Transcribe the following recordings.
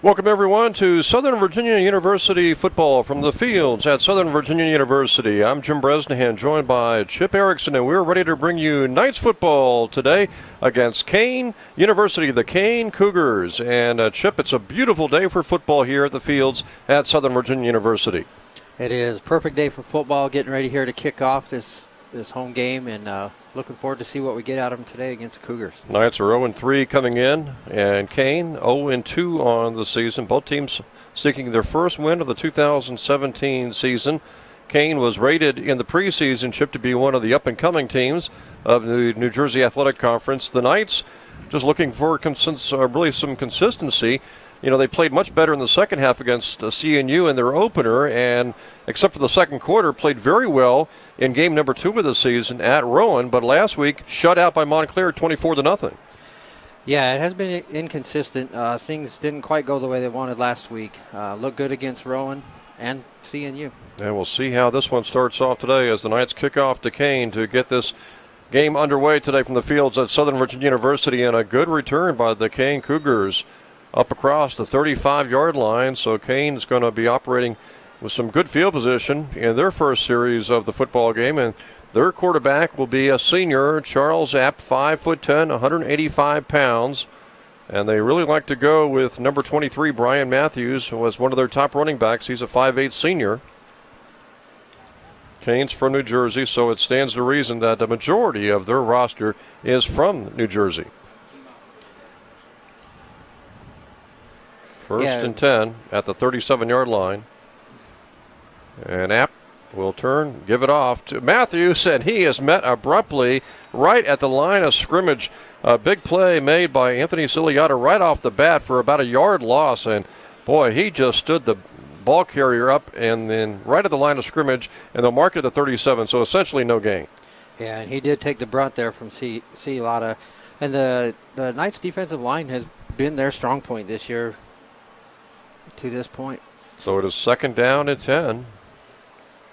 Welcome, everyone, to Southern Virginia University football from the fields at Southern Virginia University. I'm Jim Bresnahan, joined by Chip Erickson, and we're ready to bring you Knights football today against Kean University, the Kean Cougars. And, Chip, it's a beautiful day for football here at the fields at Southern Virginia University. It is a perfect day for football, getting ready here to kick off this home game, and looking forward to see what we get out of them today against the Cougars. Knights are 0-3 coming in, and Kean 0-2 on the season. Both teams seeking their first win of the 2017 season. Kean was rated in the preseason, Chip, to be one of the up-and-coming teams of the New Jersey Athletic Conference. The Knights just looking for really some consistency. You know, they played much better in the second half against CNU in their opener, and except for the second quarter, played very well in game number 2 of the season at Rowan, but last week shut out by Montclair 24-0. Yeah, it has been inconsistent. Things didn't quite go the way they wanted last week. Looked good against Rowan and CNU. And we'll see how this one starts off today as the Knights kick off to Kean to get this game underway today from the fields at Southern Virginia University, and a good return by the Kean Cougars up across the 35-yard line. So Kean is going to be operating with some good field position in their first series of the football game. And their quarterback will be a senior, Charles App, 5'10", 185 pounds. And they really like to go with number 23, Brian Matthews, who was one of their top running backs. He's a 5'8" senior. Kean's from New Jersey, so it stands to reason that the majority of their roster is from New Jersey. First and 10 at the 37-yard line. And App will turn, give it off to Matthews, and he is met abruptly right at the line of scrimmage. A big play made by Anthony Ciliata right off the bat for about a yard loss. And, boy, he just stood the ball carrier up and then right at the line of scrimmage, and they'll mark it at the 37, so essentially no gain. Yeah, and he did take the brunt there from Ciliata. And the Knights defensive line has been their strong point this year to this point. So it is second down and 10.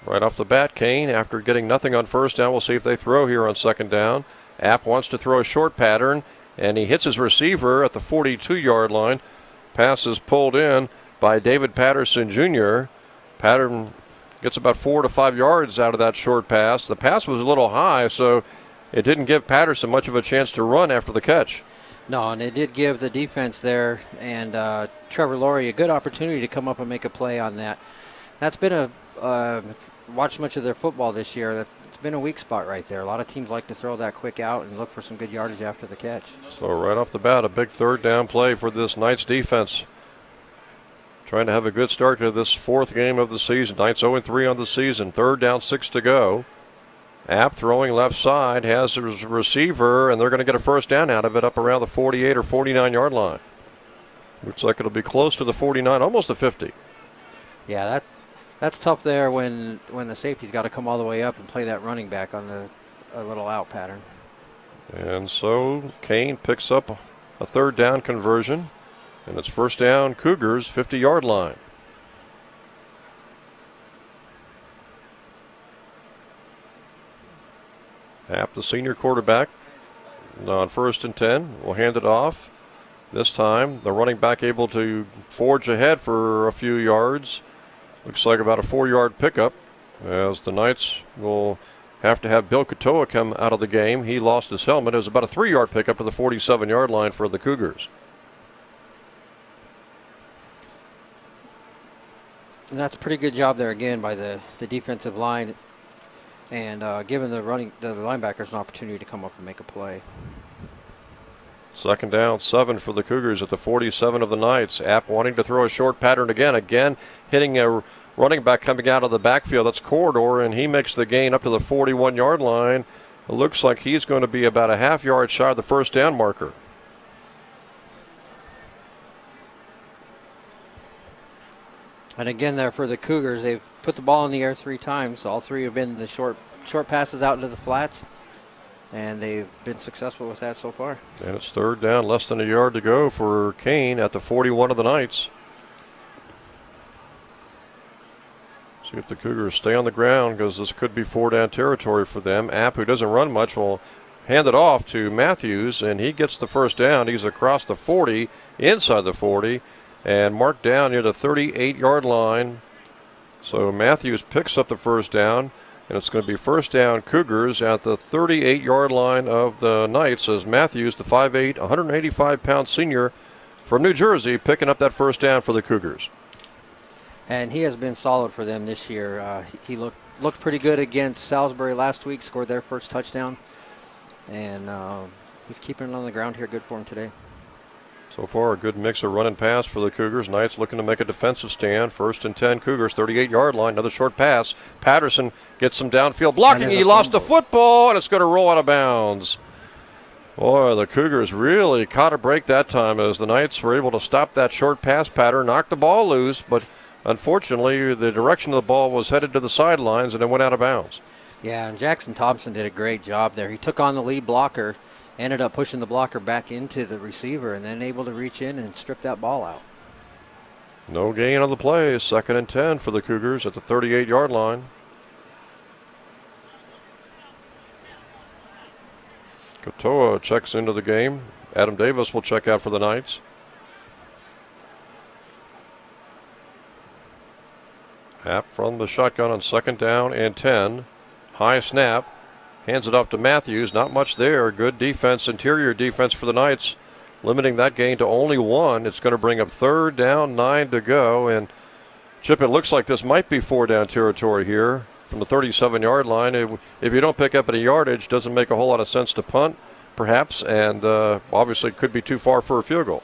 Right off the bat, Kean, after getting nothing on first down, we'll see if they throw here on second down. App wants to throw a short pattern, and he hits his receiver at the 42-yard line. Pass is pulled in by David Patterson Jr. Patterson gets about 4 to 5 yards out of that short pass. The pass was a little high, so it didn't give Patterson much of a chance to run after the catch. No, and it did give the defense there and Trevor Laurie a good opportunity to come up and make a play on that. That's been watched much of their football this year. It's been a weak spot right there. A lot of teams like to throw that quick out and look for some good yardage after the catch. So right off the bat, a big third down play for this Knights defense. Trying to have a good start to this fourth game of the season. Knights 0-3 on the season. Third down, 6 to go. App throwing left side, has his receiver, and they're going to get a first down out of it up around the 48 or 49-yard line. Looks like it'll be close to the 49, almost the 50. Yeah, that's tough there when the safety's got to come all the way up and play that running back on a little out pattern. And so Kean picks up a third down conversion, and it's first down Cougars, 50-yard line. App, the senior quarterback, on first and 10, will hand it off. This time, the running back able to forge ahead for a few yards. Looks like about a 4-yard pickup, as the Knights will have to have Bill Katoa come out of the game. He lost his helmet. It was about a 3-yard pickup to the 47-yard line for the Cougars. And that's a pretty good job there again by the defensive line, and giving the linebackers an opportunity to come up and make a play. Second down, 7 for the Cougars at the 47 of the Knights. App wanting to throw a short pattern again hitting a running back coming out of the backfield. That's Corridor, and he makes the gain up to the 41-yard line. It looks like he's going to be about a half-yard shy of the first down marker. And again there for the Cougars, they've put the ball in the air 3 times. All 3 have been the short passes out into the flats, and they've been successful with that so far. And it's third down, less than a yard to go for Kean at the 41 of the Knights. See if the Cougars stay on the ground, because this could be 4-down territory for them. App, who doesn't run much, will hand it off to Matthews, and he gets the first down. He's across the 40, inside the 40, and marked down near the 38-yard line. So Matthews picks up the first down, and it's going to be first down Cougars at the 38-yard line of the Knights as Matthews, the 5'8", 185-pound senior from New Jersey, picking up that first down for the Cougars. And he has been solid for them this year. He looked pretty good against Salisbury last week, scored their first touchdown. And he's keeping it on the ground here. Good for him today. So far, a good mix of run and pass for the Cougars. Knights looking to make a defensive stand. 1st and 10, Cougars, 38-yard line. Another short pass. Patterson gets some downfield blocking. He lost the football, and it's going to roll out of bounds. Boy, the Cougars really caught a break that time as the Knights were able to stop that short pass pattern, knock the ball loose, but unfortunately, the direction of the ball was headed to the sidelines, and it went out of bounds. Yeah, and Jackson Thompson did a great job there. He took on the lead blocker, ended up pushing the blocker back into the receiver, and then able to reach in and strip that ball out. No gain on the play. 2nd and 10 for the Cougars at the 38-yard line. Katoa checks into the game. Adam Davis will check out for the Knights. App from the shotgun on 2nd down and 10. High snap. Hands it off to Matthews. Not much there. Good defense, interior defense for the Knights, limiting that gain to only 1. It's going to bring up 3rd down, 9 to go. And, Chip, it looks like this might be 4-down territory here from the 37-yard line. If you don't pick up any yardage, doesn't make a whole lot of sense to punt, perhaps, and obviously could be too far for a field goal.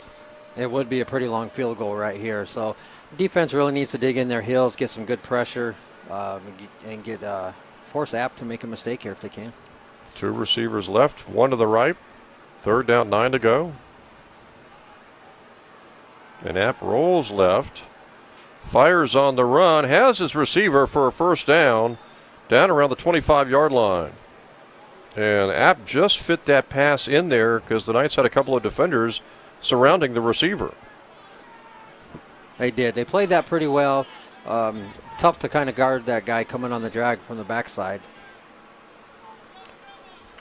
It would be a pretty long field goal right here. So the defense really needs to dig in their heels, get some good pressure, and get force App to make a mistake here if they can. 2 receivers left, 1 to the right. 3rd down, 9 to go. And App rolls left, fires on the run, has his receiver for a first down around the 25-yard line. And App just fit that pass in there because the Knights had a couple of defenders surrounding the receiver. They did. They played that pretty well. Tough to kind of guard that guy coming on the drag from the backside.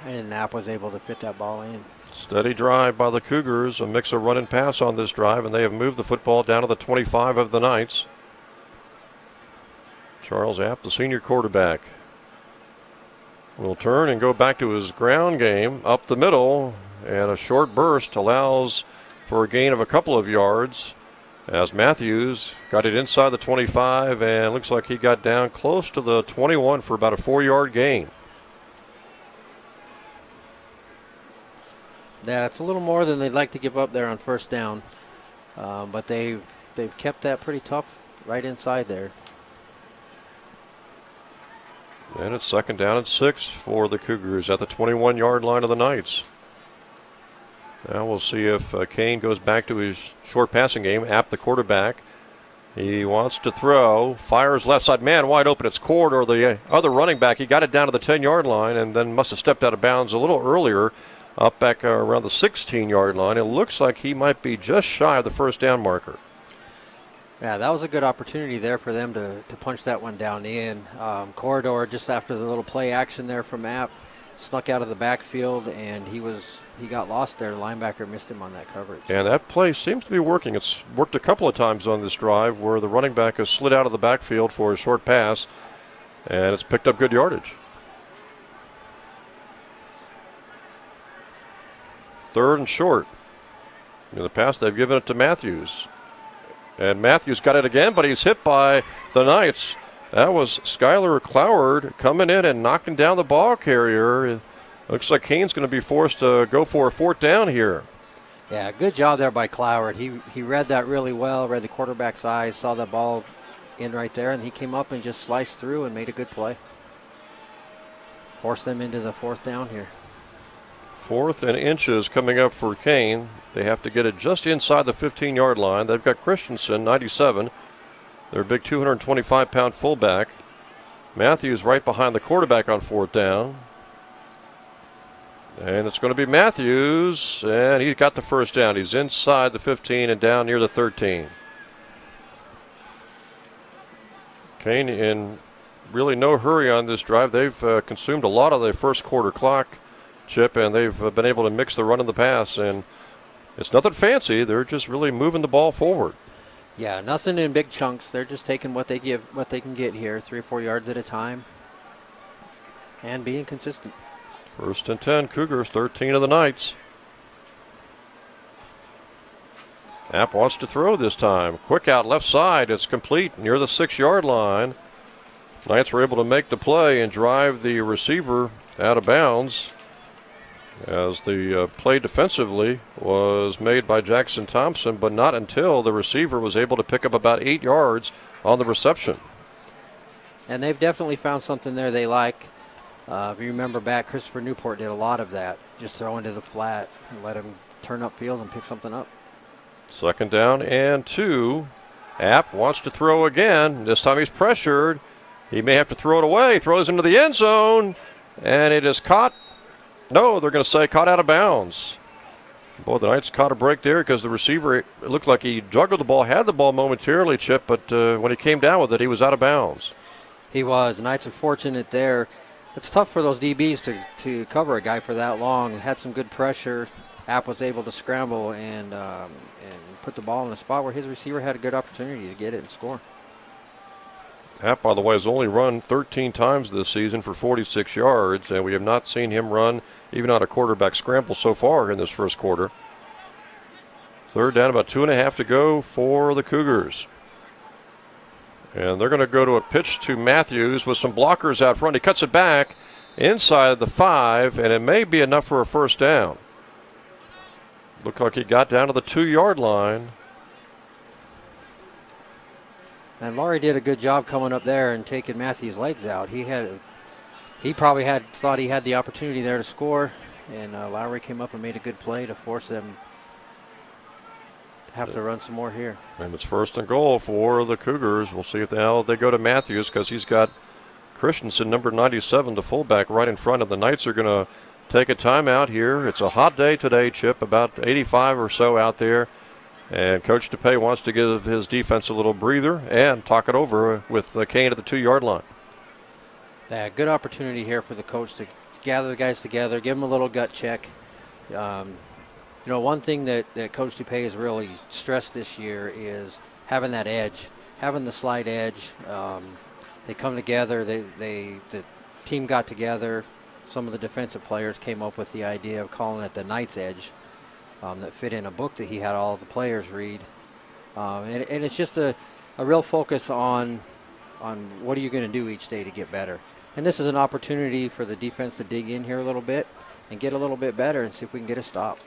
And Knapp was able to fit that ball in. Steady drive by the Cougars, a mix of run and pass on this drive, and they have moved the football down to the 25 of the Knights. Charles App, the senior quarterback, will turn and go back to his ground game up the middle, and a short burst allows for a gain of a couple of yards as Matthews got it inside the 25 and looks like he got down close to the 21 for about a 4-yard gain. Yeah, it's a little more than they'd like to give up there on first down, but they've kept that pretty tough right inside there. And it's 2nd down and 6 for the Cougars at the 21-yard line of the Knights. Now we'll see if Kean goes back to his short passing game. App, the quarterback. He wants to throw. Fires left side. Man wide open. It's Cord or the other running back. He got it down to the 10-yard line and then must have stepped out of bounds a little earlier up back around the 16-yard line. It looks like he might be just shy of the first down marker. Yeah, that was a good opportunity there for them to punch that one down in. Corridor, just after the little play action there from App, snuck out of the backfield, and he got lost there. The linebacker missed him on that coverage. And that play seems to be working. It's worked a couple of times on this drive where the running back has slid out of the backfield for a short pass, and it's picked up good yardage. 3rd and short. In the past, they've given it to Matthews. And Matthews got it again, but he's hit by the Knights. That was Skylar Cloward coming in and knocking down the ball carrier. It looks like Kean's going to be forced to go for a 4th down here. Yeah, good job there by Cloward. He read that really well, read the quarterback's eyes, saw the ball in right there, and he came up and just sliced through and made a good play. Forced them into the 4th down here. 4th and inches coming up for Kean. They have to get it just inside the 15-yard line. They've got Christensen, 97. Their big 225-pound fullback. Matthews right behind the quarterback on 4th down. And it's going to be Matthews, and he got the first down. He's inside the 15 and down near the 13. Kean in really no hurry on this drive. They've consumed a lot of the first quarter clock, Chip, and they've been able to mix the run and the pass. And it's nothing fancy. They're just really moving the ball forward. Yeah, nothing in big chunks. They're just taking what they can get here, 3 or 4 yards at a time, and being consistent. 1st and 10, Cougars, 13 of the Knights. App wants to throw this time. Quick out left side. It's complete near the 6-yard line. Knights were able to make the play and drive the receiver out of bounds, as the play defensively was made by Jackson Thompson, but not until the receiver was able to pick up about 8 yards on the reception. And they've definitely found something there they like. If you remember back, Christopher Newport did a lot of that, just throw into the flat and let him turn upfield and pick something up. 2nd down and 2. App wants to throw again. This time he's pressured. He may have to throw it away. Throws into the end zone, and it is caught. No, they're going to say caught out of bounds. Boy, the Knights caught a break there because the receiver, it looked like he juggled the ball, had the ball momentarily, Chip, but when he came down with it, he was out of bounds. He was. The Knights are fortunate there. It's tough for those DBs to cover a guy for that long. Had some good pressure. App was able to scramble and put the ball in a spot where his receiver had a good opportunity to get it and score. App, by the way, has only run 13 times this season for 46 yards, and we have not seen him run even on a quarterback scramble so far in this first quarter. 3rd down, about 2.5 to go for the Cougars. And they're going to go to a pitch to Matthews with some blockers out front. He cuts it back inside the 5, and it may be enough for a 1st down. Looked like he got down to the 2-yard line. And Laurie did a good job coming up there and taking Matthews' legs out. He probably thought he had the opportunity there to score, and Lowry came up and made a good play to force them to have to run some more here. And it's 1st and goal for the Cougars. We'll see if they go to Matthews, because he's got Christensen, number 97, the fullback, right in front. And the Knights are going to take a timeout here. It's a hot day today, Chip, about 85 or so out there. And Coach DePay wants to give his defense a little breather and talk it over with Kean at the 2-yard line. Yeah, good opportunity here for the coach to gather the guys together, give them a little gut check. One thing that Coach DePay has really stressed this year is having that edge, having the slight edge. They come together. The team got together. Some of the defensive players came up with the idea of calling it the Knight's Edge. That fit in a book that he had all the players read. And it's just a real focus on what are you going to do each day to get better. And this is an opportunity for the defense to dig in here a little bit and get a little bit better and see if we can get a stop.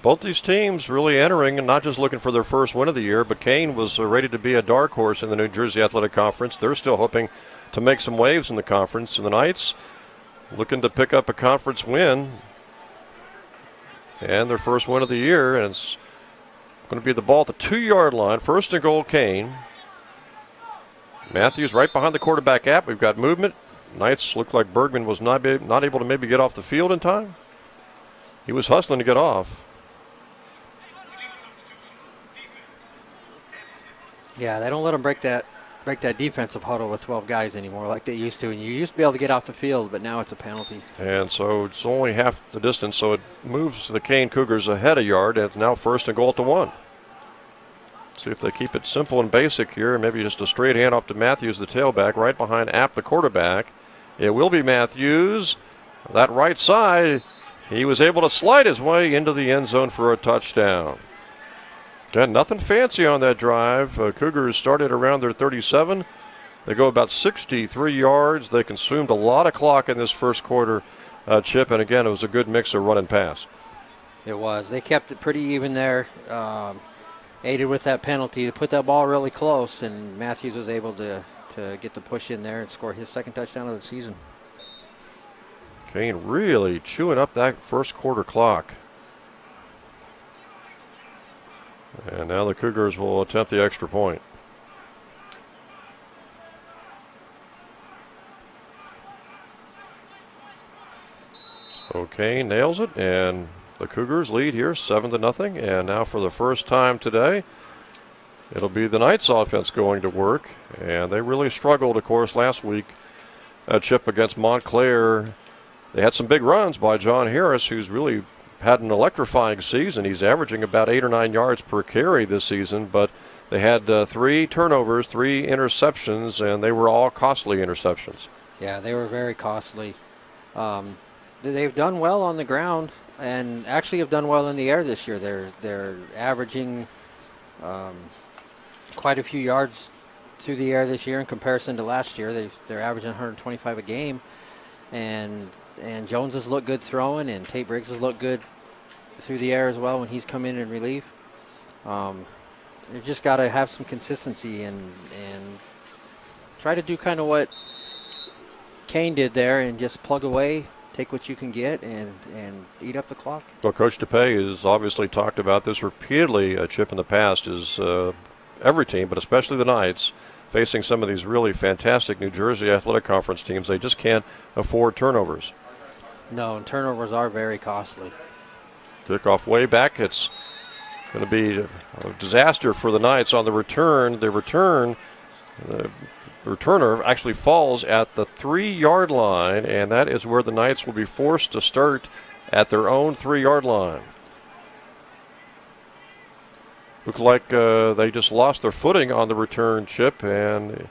Both these teams really entering and not just looking for their first win of the year, but Kean was ready to be a dark horse in the New Jersey Athletic Conference. They're still hoping to make some waves in the conference. And the Knights looking to pick up a conference win and their first win of the year. And it's going to be the ball at the 2-yard line. 1st and goal, Kean. Matthews right behind the quarterback App. We've got movement. Knights looked like Bergman was not able to maybe get off the field in time. He was hustling to get off. Yeah, they don't let them break that defensive huddle with 12 guys anymore like they used to. And you used to be able to get off the field, but now it's a penalty. And so it's only half the distance, so it moves the Kean Cougars ahead a yard. And it's now 1st and goal at the 1. See if they keep it simple and basic here. Maybe just a straight handoff to Matthews, the tailback, right behind App, the quarterback. It will be Matthews. That right side, he was able to slide his way into the end zone for a touchdown. Again, nothing fancy on that drive. Cougars started around their 37. They go about 63 yards. They consumed a lot of clock in this first quarter, Chip. And again, it was a good mix of run and pass. It was. They kept it pretty even there. Aided with that penalty. They put that ball really close, and Matthews was able to get the push in there and score his 2nd touchdown of the season. Kean really chewing up that first quarter clock. And now the Cougars will attempt the extra point. So Kean nails it, and the Cougars lead here 7-0. And now for the first time today, it'll be the Knights offense going to work. And they really struggled, of course, last week. Chip against Montclair. They had some big runs by John Harris, who's really had an electrifying season. He's averaging about 8 or 9 yards per carry this season, but They had 3 turnovers, 3 interceptions, and they were all costly interceptions. Yeah, they were very costly. They've done well on the ground and actually have done well in the air this year. They're averaging quite a few yards through the air this year in comparison to last year. They're averaging 125 a game, and Jones has looked good throwing, and Tate Briggs has looked good through the air as well when he's come in relief. You've just got to have some consistency and try to do kind of what Kean did there and just plug away, take what you can get, and eat up the clock. Well, Coach DePay has obviously talked about this repeatedly, Chip, in the past, is every team, but especially the Knights, facing some of these really fantastic New Jersey Athletic Conference teams, they just can't afford turnovers. No, and turnovers are very costly. Kickoff way back. It's going to be a disaster for the Knights on the return. The returner actually falls at the 3-yard line, and that is where the Knights will be forced to start at their own 3-yard line. Look like they just lost their footing on the return, Chip, and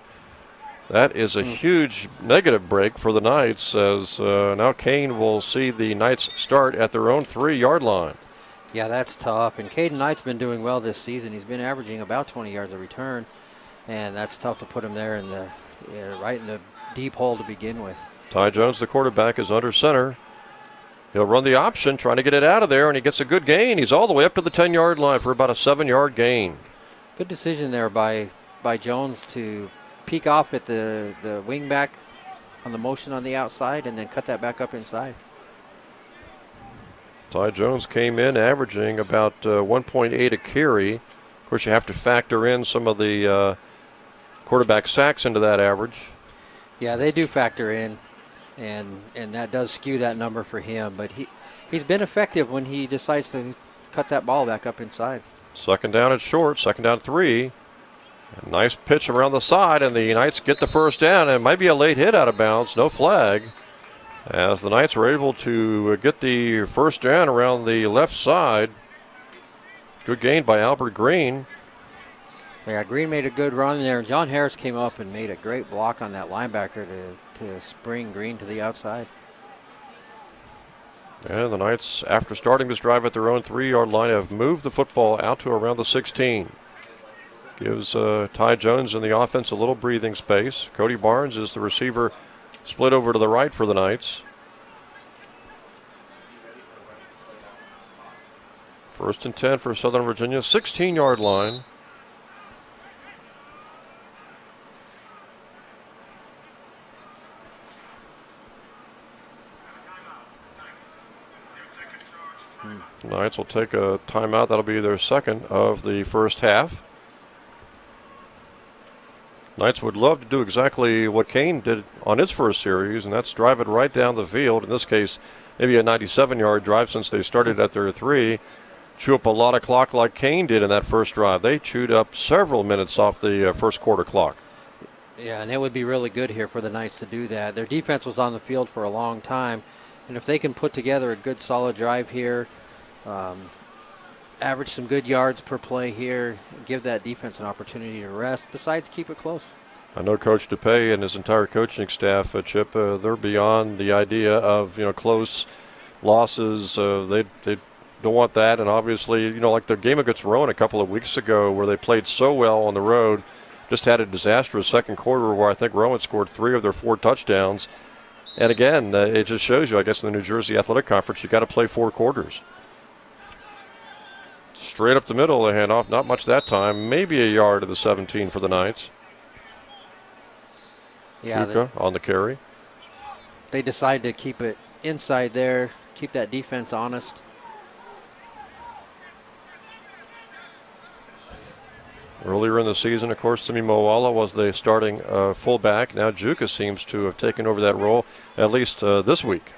that is a huge negative break for the Knights, as now Kean will see the Knights start at their own 3-yard line. Yeah, that's tough. And Caden Knight's been doing well this season. He's been averaging about 20 yards a return, and that's tough to put him there in the right in the deep hole to begin with. Ty Jones, the quarterback, is under center. He'll run the option, trying to get it out of there, and he gets a good gain. He's all the way up to the 10-yard line for about a 7-yard gain. Good decision there by Jones to peek off at the wing back on the motion on the outside and then cut that back up inside. Ty Jones came in averaging about 1.8 a carry. Of course, you have to factor in some of the quarterback sacks into that average. Yeah, they do factor in, and that does skew that number for him. But he's been effective when he decides to cut that ball back up inside. Second down, it's short. Second down, 3. A nice pitch around the side, and the Knights get the first down. And it might be a late hit out of bounds. No flag, as the Knights were able to get the first down around the left side. Good gain by Albert Green. Yeah, Green made a good run there. John Harris came up and made a great block on that linebacker to spring Green to the outside. And the Knights, after starting this drive at their own 3-yard line, have moved the football out to around the 16. Gives Ty Jones in the offense a little breathing space. Cody Barnes is the receiver, split over to the right for the Knights. First and 10 for Southern Virginia, 16-yard line. Knights will take a timeout. That'll be their second of the first half. Knights would love to do exactly what Kean did on its first series, and that's drive it right down the field. In this case, maybe a 97-yard drive since they started at their 3. Chew up a lot of clock like Kean did in that first drive. They chewed up several minutes off the first quarter clock. Yeah, and it would be really good here for the Knights to do that. Their defense was on the field for a long time, and if they can put together a good solid drive here, average some good yards per play here, give that defense an opportunity to rest, besides keep it close. I know Coach DePay and his entire coaching staff, Chip, they're beyond the idea of, close losses. They don't want that, and obviously, like the game against Rowan a couple of weeks ago where they played so well on the road, just had a disastrous second quarter where I think Rowan scored 3 of their 4 touchdowns. And again, it just shows you, I guess, in the New Jersey Athletic Conference, you got to play 4 quarters. Straight up the middle, the handoff, not much that time. Maybe a yard to the 17 for the Knights. Yeah, Chuka on the carry. They decide to keep it inside there, keep that defense honest. Earlier in the season, of course, Simi Moala was the starting fullback. Now Chuka seems to have taken over that role, at least this week.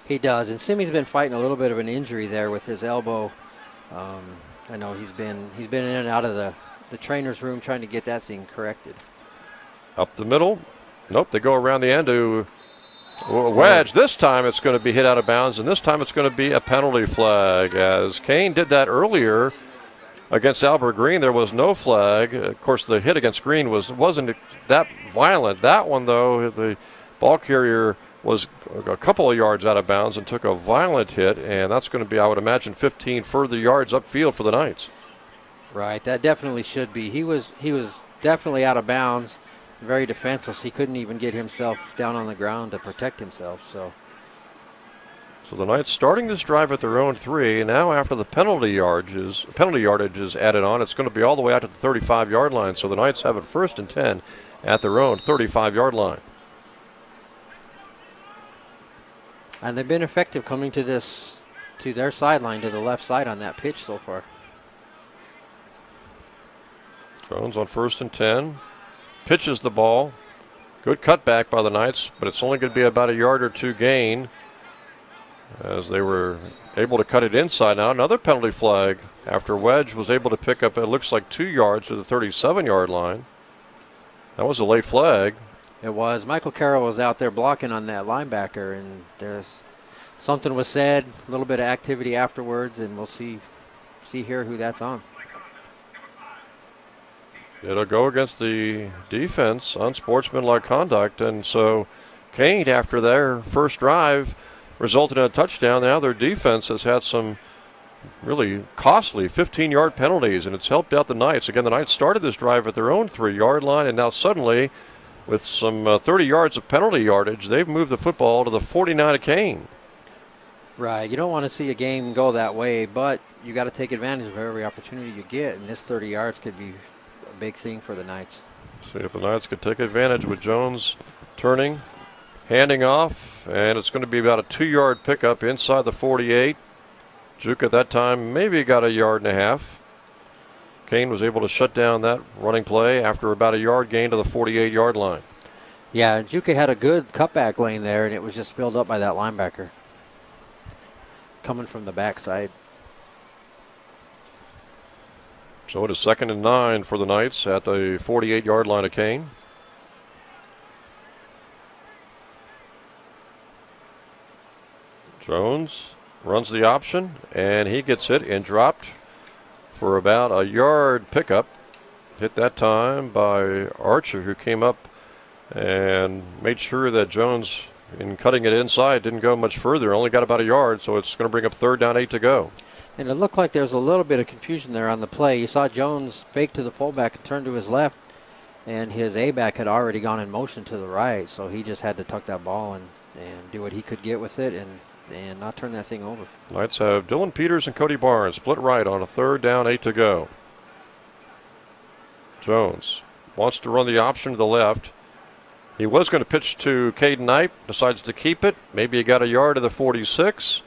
He does, and Simi's been fighting a little bit of an injury there with his elbow. I know he's been in and out of the trainer's room trying to get that thing corrected. Up the middle. Nope, they go around the end to a wedge. This time it's going to be hit out of bounds, and this time it's going to be a penalty flag, as Kean did that earlier against Albert Green, there was no flag. Of course, the hit against Green wasn't that violent. That one, though, the ball carrier was a couple of yards out of bounds and took a violent hit, and that's going to be, I would imagine, 15 further yards upfield for the Knights. Right, that definitely should be. He was definitely out of bounds, very defenseless. He couldn't even get himself down on the ground to protect himself. So the Knights starting this drive at their own 3. Now after the penalty yardage is added on, it's going to be all the way out to the 35-yard line. So the Knights have it 1st and 10 at their own 35-yard line. And they've been effective coming to their sideline, to the left side on that pitch so far. Jones on 1st and 10. Pitches the ball. Good cutback by the Knights, but it's only going to be about a yard or 2 gain, as they were able to cut it inside. Now another penalty flag after Wedge was able to pick up, it looks like 2 yards to the 37-yard line. That was a late flag. It was. Michael Carroll was out there blocking on that linebacker, and there's something was said, a little bit of activity afterwards, and we'll see here who that's on. It'll go against the defense, unsportsmanlike conduct, and so Kean, after their first drive, resulted in a touchdown. Now their defense has had some really costly 15-yard penalties, and it's helped out the Knights. Again, the Knights started this drive at their own 3-yard line, and now suddenly, with some 30 yards of penalty yardage, they've moved the football to the 49 of Kean. Right. You don't want to see a game go that way, but you got to take advantage of every opportunity you get, and this 30 yards could be a big thing for the Knights. See if the Knights could take advantage with Jones turning, handing off, and it's going to be about a 2-yard pickup inside the 48. Juke at that time maybe got a yard and a half. Kean was able to shut down that running play after about a yard gain to the 48-yard line. Yeah, Juke had a good cutback lane there, and it was just filled up by that linebacker coming from the backside. So it is 2nd and 9 for the Knights at the 48-yard line of Kean. Jones runs the option, and he gets hit and dropped for about a yard pickup. Hit that time by Archer, who came up and made sure that Jones, in cutting it inside, didn't go much further. Only got about a yard, so it's going to bring up 3rd down, 8 to go. And it looked like there was a little bit of confusion there on the play. You saw Jones fake to the fullback and turn to his left, and his A-back had already gone in motion to the right, so he just had to tuck that ball and do what he could get with it and not turn that thing over. Knights have Dylan Peters and Cody Barnes split right on a 3rd down, 8 to go. Jones wants to run the option to the left. He was going to pitch to Caden Knight, decides to keep it. Maybe he got a yard to the 46.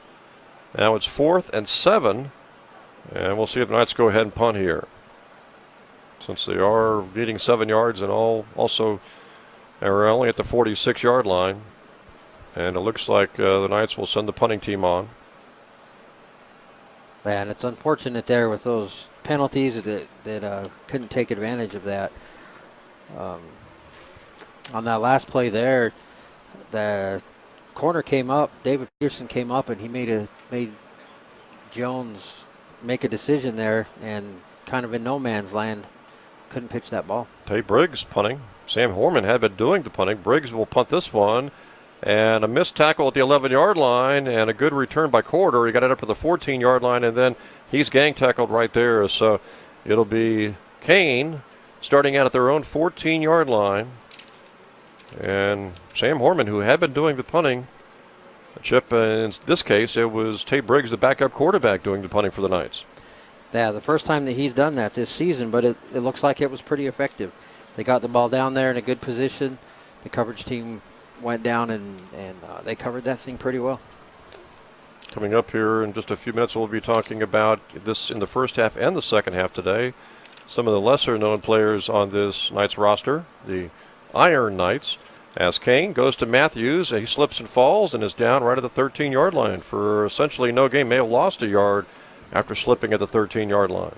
Now it's 4th and 7, and we'll see if the Knights go ahead and punt here, since they are needing 7 yards and also are only at the 46-yard line. And it looks like the Knights will send the punting team on. And it's unfortunate there with those penalties that couldn't take advantage of that. On that last play there, the corner came up, David Peterson came up, and he made Jones make a decision there, and kind of in no man's land, couldn't pitch that ball. Tate Briggs punting. Sam Horman had been doing the punting. Briggs will punt this one. And a missed tackle at the 11-yard line and a good return by Corridor. He got it up to the 14-yard line, and then he's gang tackled right there. So it'll be Kean starting out at their own 14-yard line. And Sam Horman, who had been doing the punting, Chip, in this case, it was Tate Briggs, the backup quarterback, doing the punting for the Knights. Yeah, the first time that he's done that this season, but it looks like it was pretty effective. They got the ball down there in a good position. The coverage team went down and they covered that thing pretty well. Coming up here in just a few minutes, we'll be talking about this in the first half and the second half today. Some of the lesser-known players on this Knights roster, the Iron Knights, as Kean goes to Matthews. He slips and falls and is down right at the 13-yard line for essentially no gain. May have lost a yard after slipping at the 13-yard line.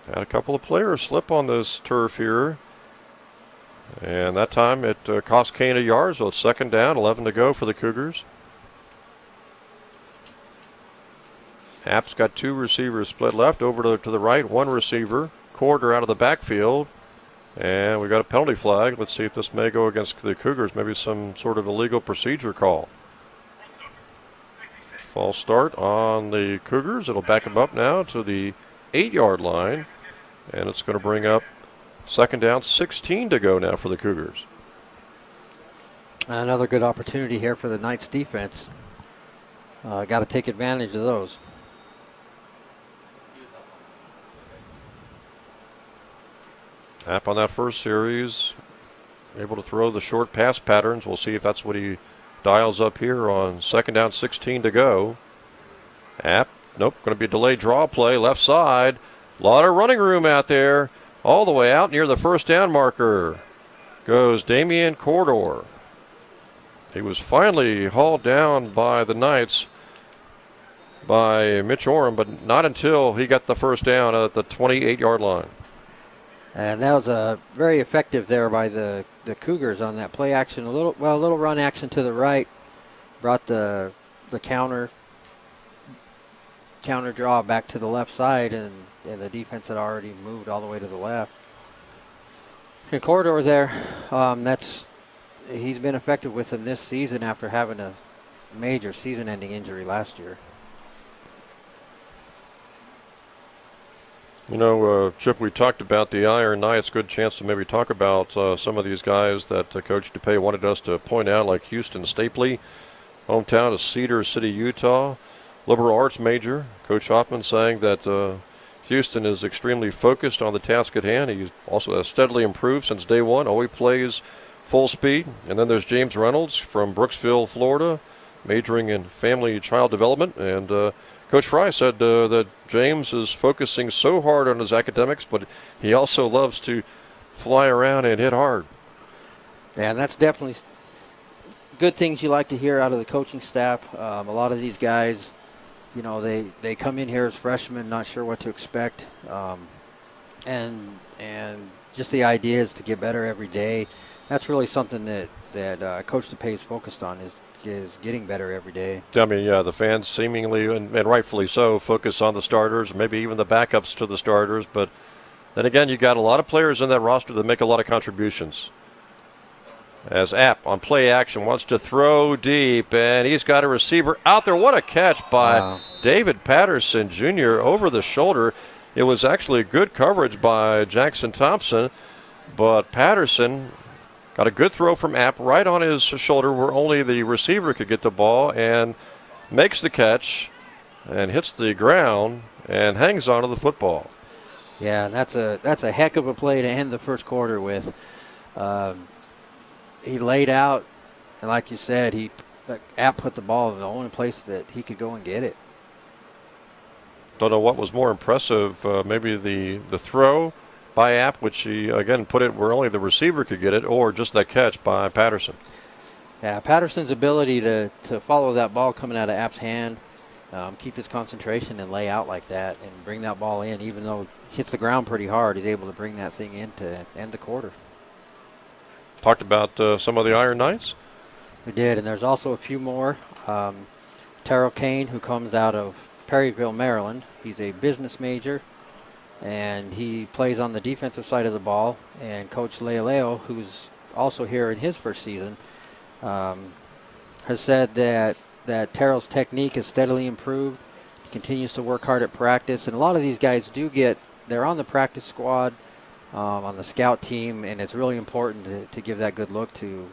Had a couple of players slip on this turf here. And that time it cost Kean a yard, so it's second down, 11 to go for the Cougars. App's got two receivers split left, over to the right, one receiver. Corder out of the backfield. And we got a penalty flag. Let's see if this may go against the Cougars, maybe some sort of illegal procedure call. False start on the Cougars. It'll back them up now to the 8-yard line. And it's going to bring up second down, 16 to go now for the Cougars. Another good opportunity here for the Knights defense. Got to take advantage of those. App on that first series, able to throw the short pass patterns. We'll see if that's what he dials up here on second down, 16 to go. App, nope, going to be a delayed draw play, left side. A lot of running room out there. All the way out near the first down marker goes Damian Corder. He was finally hauled down by the Knights by Mitch Orem, but not until he got the first down at the 28-yard line. And that was very effective there by the Cougars on that play action. A little run action to the right, brought the counter draw back to the left side, and the defense had already moved all the way to the left. And Corridor there, he's been effective with him this season after having a major season-ending injury last year. You know, Chip, we talked about the Iron Knights. Good chance to maybe talk about some of these guys that Coach DePay wanted us to point out, like Houston Stapley, hometown of Cedar City, Utah, liberal arts major. Coach Hoffman saying that Houston is extremely focused on the task at hand. He's also steadily improved since day one, always plays full speed. And then there's James Reynolds from Brooksville, Florida, majoring in family child development. And Coach Fry said that James is focusing so hard on his academics, but he also loves to fly around and hit hard. Yeah, and that's definitely good things you like to hear out of the coaching staff. A lot of these guys, you know, they come in here as freshmen, not sure what to expect, and just the idea is to get better every day. That's really something that Coach DePay is focused on is getting better every day. I mean, yeah, the fans seemingly, and rightfully so, focus on the starters, maybe even the backups to the starters. But then again, you got a lot of players in that roster that make a lot of contributions. As App on play action wants to throw deep, and he's got a receiver out there. What a catch by David Patterson Jr. over the shoulder. It was actually good coverage by Jackson Thompson, but Patterson got a good throw from App right on his shoulder where only the receiver could get the ball, and makes the catch and hits the ground and hangs on to the football. Yeah, and that's a heck of a play to end the first quarter with. He laid out, and like you said, App put the ball in the only place that he could go and get it. Don't know what was more impressive, maybe the throw by App, which he, again, put it where only the receiver could get it, or just that catch by Patterson. Yeah, Patterson's ability to follow that ball coming out of App's hand, keep his concentration and lay out like that and bring that ball in, even though it hits the ground pretty hard, he's able to bring that thing in to end the quarter. Talked about some of the Iron Knights. We did, and there's also a few more. Terrell Kean, who comes out of Perryville, Maryland. He's a business major, and he plays on the defensive side of the ball. And Coach Leoleo, who's also here in his first season, has said that Terrell's technique has steadily improved. He continues to work hard at practice, and a lot of these guys they're on the practice squad, on the scout team, and it's really important to give that good look to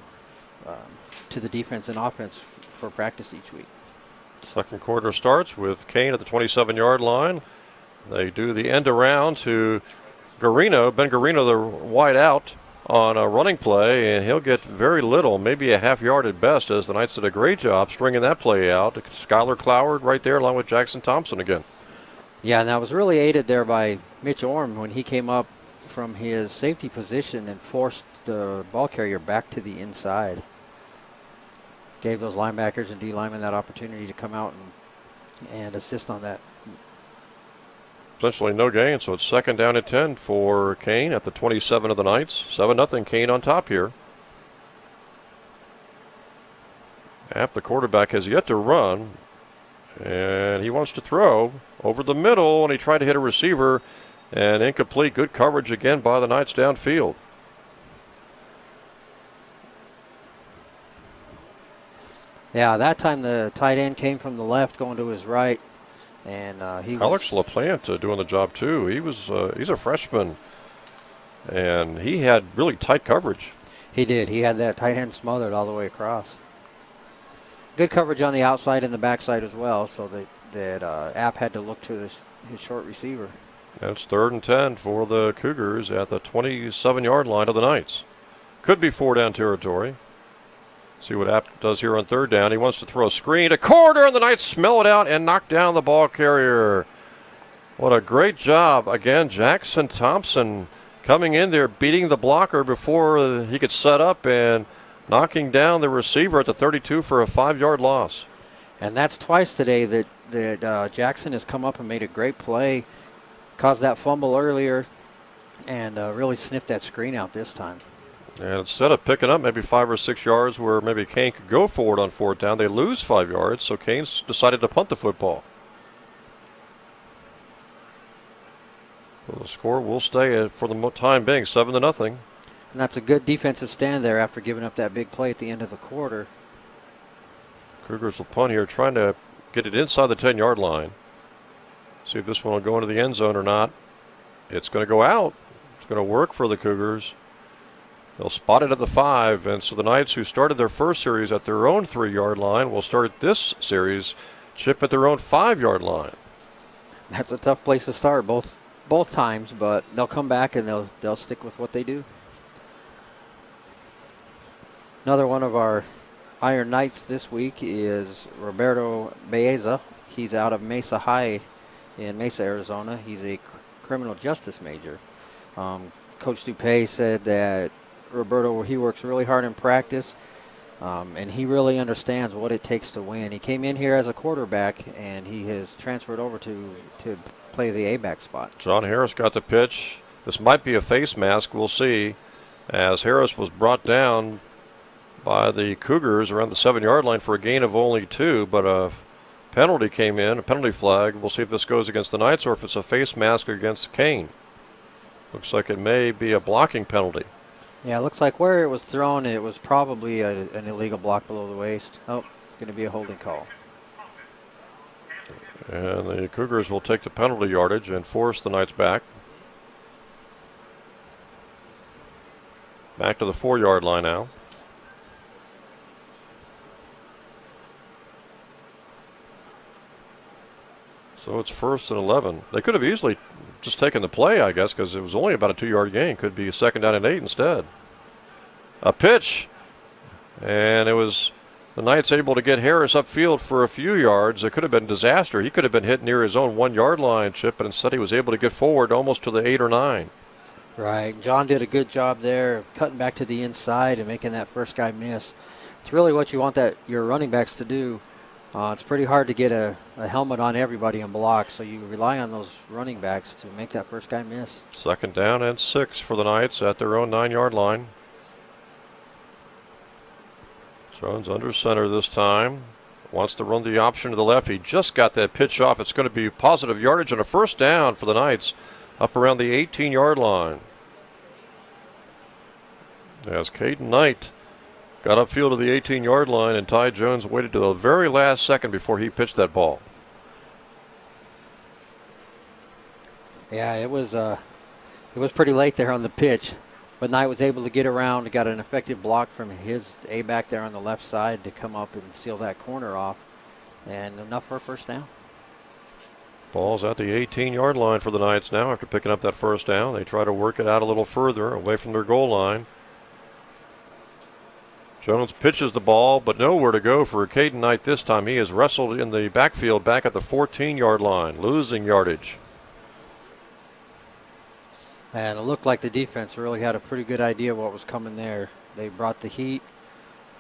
the defense and offense for practice each week. Second quarter starts with Kean at the 27-yard line. They do the end around to Garino. Ben Garino, the wide out on a running play, and he'll get very little, maybe a half yard at best, as the Knights did a great job stringing that play out. Skylar Cloward right there along with Jackson Thompson again. Yeah, and that was really aided there by Mitch Orm when he came up from his safety position and forced the ball carrier back to the inside. Gave those linebackers and D linemen that opportunity to come out and assist on that. essentially no gain, so it's second down and 10 for Kean at the 27 of the Knights. 7-0 Kean on top here. App, the quarterback, has yet to run, and he wants to throw over the middle, and he tried to hit a receiver, and incomplete. Good coverage again by the Knights downfield. Yeah, that time the tight end came from the left going to his right, and Alex LaPlante doing the job too. He's a freshman, and he had really tight coverage. He did. He had that tight end smothered all the way across. Good coverage on the outside and the backside as well, so that App had to look to his short receiver. And it's 3rd and 10 for the Cougars at the 27-yard line of the Knights. Could be 4-down territory. See what App does here on 3rd down. He wants to throw a screen to Corder, and the Knights smell it out and knock down the ball carrier. What a great job. Again, Jackson Thompson coming in there, beating the blocker before he could set up and knocking down the receiver at the 32 for a 5-yard loss. And that's twice today that Jackson has come up and made a great play, caused that fumble earlier, and really snipped that screen out this time. And instead of picking up maybe 5 or 6 yards where maybe Kean could go forward on 4th down, they lose 5 yards, so Kean's decided to punt the football. So the score will stay for the time being 7-0. And that's a good defensive stand there after giving up that big play at the end of the quarter. Cougars will punt here, trying to get it inside the 10-yard line. See if this one will go into the end zone or not. It's going to go out. It's going to work for the Cougars. They'll spot it at the 5, and so the Knights, who started their first series at their own 3-yard line, will start this series chip at their own 5-yard line. That's a tough place to start both times, but they'll come back and they'll stick with what they do. Another one of our Iron Knights this week is Roberto Baeza. He's out of Mesa High in Mesa, Arizona. He's a criminal justice major. Coach Dupay said that Roberto, he works really hard in practice, and he really understands what it takes to win. He came in here as a quarterback, and he has transferred over to play the A-back spot. John Harris got the pitch. This might be a face mask. We'll see, as Harris was brought down by the Cougars around the 7-yard line for a gain of only 2, but a penalty came in, a penalty flag. We'll see if this goes against the Knights or if it's a face mask against Kean. Looks like it may be a blocking penalty. Yeah, it looks like where it was thrown, it was probably an illegal block below the waist. Oh, going to be a holding call. And the Cougars will take the penalty yardage and force the Knights back. Back to the 4-yard line now. So it's 1st and 11. They could have easily just taken the play, I guess, because it was only about a 2-yard gain. Could be 2nd down and 8 instead. A pitch, and it was the Knights able to get Harris upfield for a few yards. It could have been a disaster. He could have been hit near his own 1-yard line, Chip, but instead he was able to get forward almost to the 8 or 9. Right. John did a good job there, cutting back to the inside and making that first guy miss. It's really what you want your running backs to do. It's pretty hard to get a helmet on everybody and block, so you rely on those running backs to make that first guy miss. 2nd down and 6 for the Knights at their own 9-yard line. Jones under center this time. Wants to run the option to the left. He just got that pitch off. It's going to be positive yardage and a 1st down for the Knights up around the 18-yard line. As Caden Knight got upfield to the 18-yard line, and Ty Jones waited to the very last second before he pitched that ball. Yeah, it was pretty late there on the pitch, but Knight was able to get around, got an effective block from his A-back there on the left side to come up and seal that corner off, and enough for a 1st down. Ball's at the 18-yard line for the Knights now after picking up that 1st down. They try to work it out a little further away from their goal line. Jones pitches the ball, but nowhere to go for Caden Knight this time. He has wrestled in the backfield back at the 14-yard line, losing yardage. And it looked like the defense really had a pretty good idea of what was coming there. They brought the heat.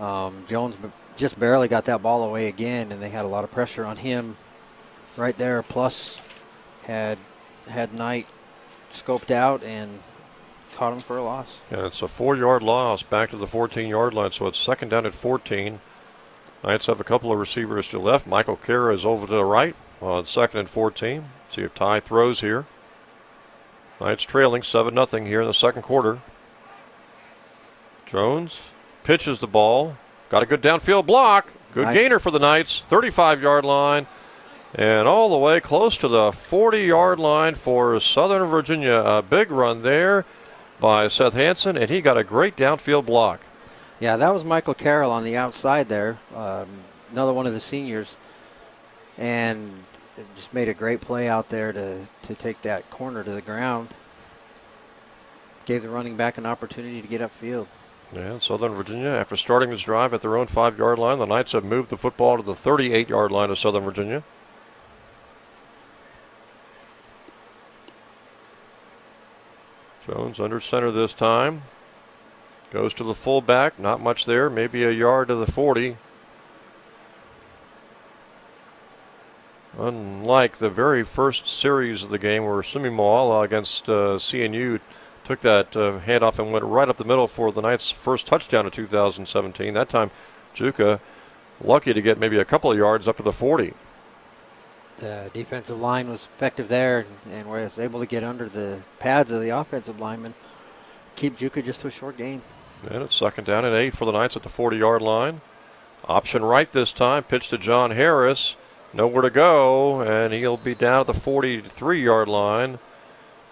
Jones just barely got that ball away again, and they had a lot of pressure on him right there. Plus, had had Knight scoped out and caught him for a loss. And it's a 4-yard loss back to the 14-yard line, so it's second down at 14. Knights have a couple of receivers to the left. Michael Kara is over to the right on second and 14. See if Ty throws here. Knights trailing 7-0 here in the second quarter. Jones pitches the ball. Got a good downfield block. Good gainer for the Knights. 35-yard line. And all the way close to the 40-yard line for Southern Virginia. A big run there by Seth Hansen, and he got a great downfield block. Yeah, that was Michael Carroll on the outside there. Another one of the seniors. And just made a great play out there to take that corner to the ground. Gave the running back an opportunity to get upfield. Yeah, Southern Virginia, after starting this drive at their own 5-yard line, the Knights have moved the football to the 38-yard line of Southern Virginia. Jones under center this time. Goes to the fullback, not much there, maybe a yard to the 40. Unlike the very first series of the game where Sumi Moala against CNU took that handoff and went right up the middle for the Knights' first touchdown of 2017. That time, Juka lucky to get maybe a couple of yards up to the 40. The defensive line was effective there and was able to get under the pads of the offensive lineman. Keep Juka just to a short gain. And it's second down and 8 for the Knights at the 40-yard line. Option right this time, pitch to John Harris. Nowhere to go, and he'll be down at the 43-yard line.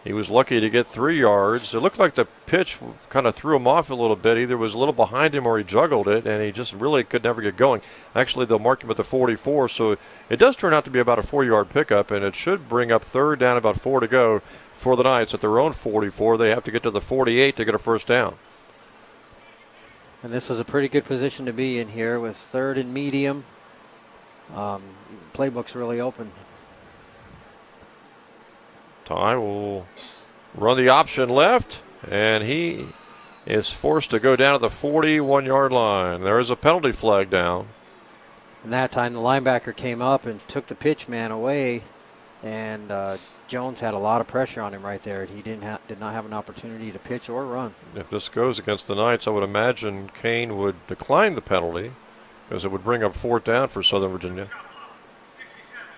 He was lucky to get 3 yards. It looked like the pitch kind of threw him off a little bit. Either was a little behind him or he juggled it, and he just really could never get going. Actually, they'll mark him at the 44, so it does turn out to be about a 4-yard pickup, and it should bring up third down, about 4 to go for the Knights at their own 44. They have to get to the 48 to get a first down. And this is a pretty good position to be in here with third and medium. Playbook's really open. Ty will run the option left, and he is forced to go down to the 41-yard line. There is a penalty flag down. And that time the linebacker came up and took the pitch man away, and Jones had a lot of pressure on him right there. He did not have an opportunity to pitch or run. If this goes against the Knights, I would imagine Kean would decline the penalty because it would bring up fourth down for Southern Virginia.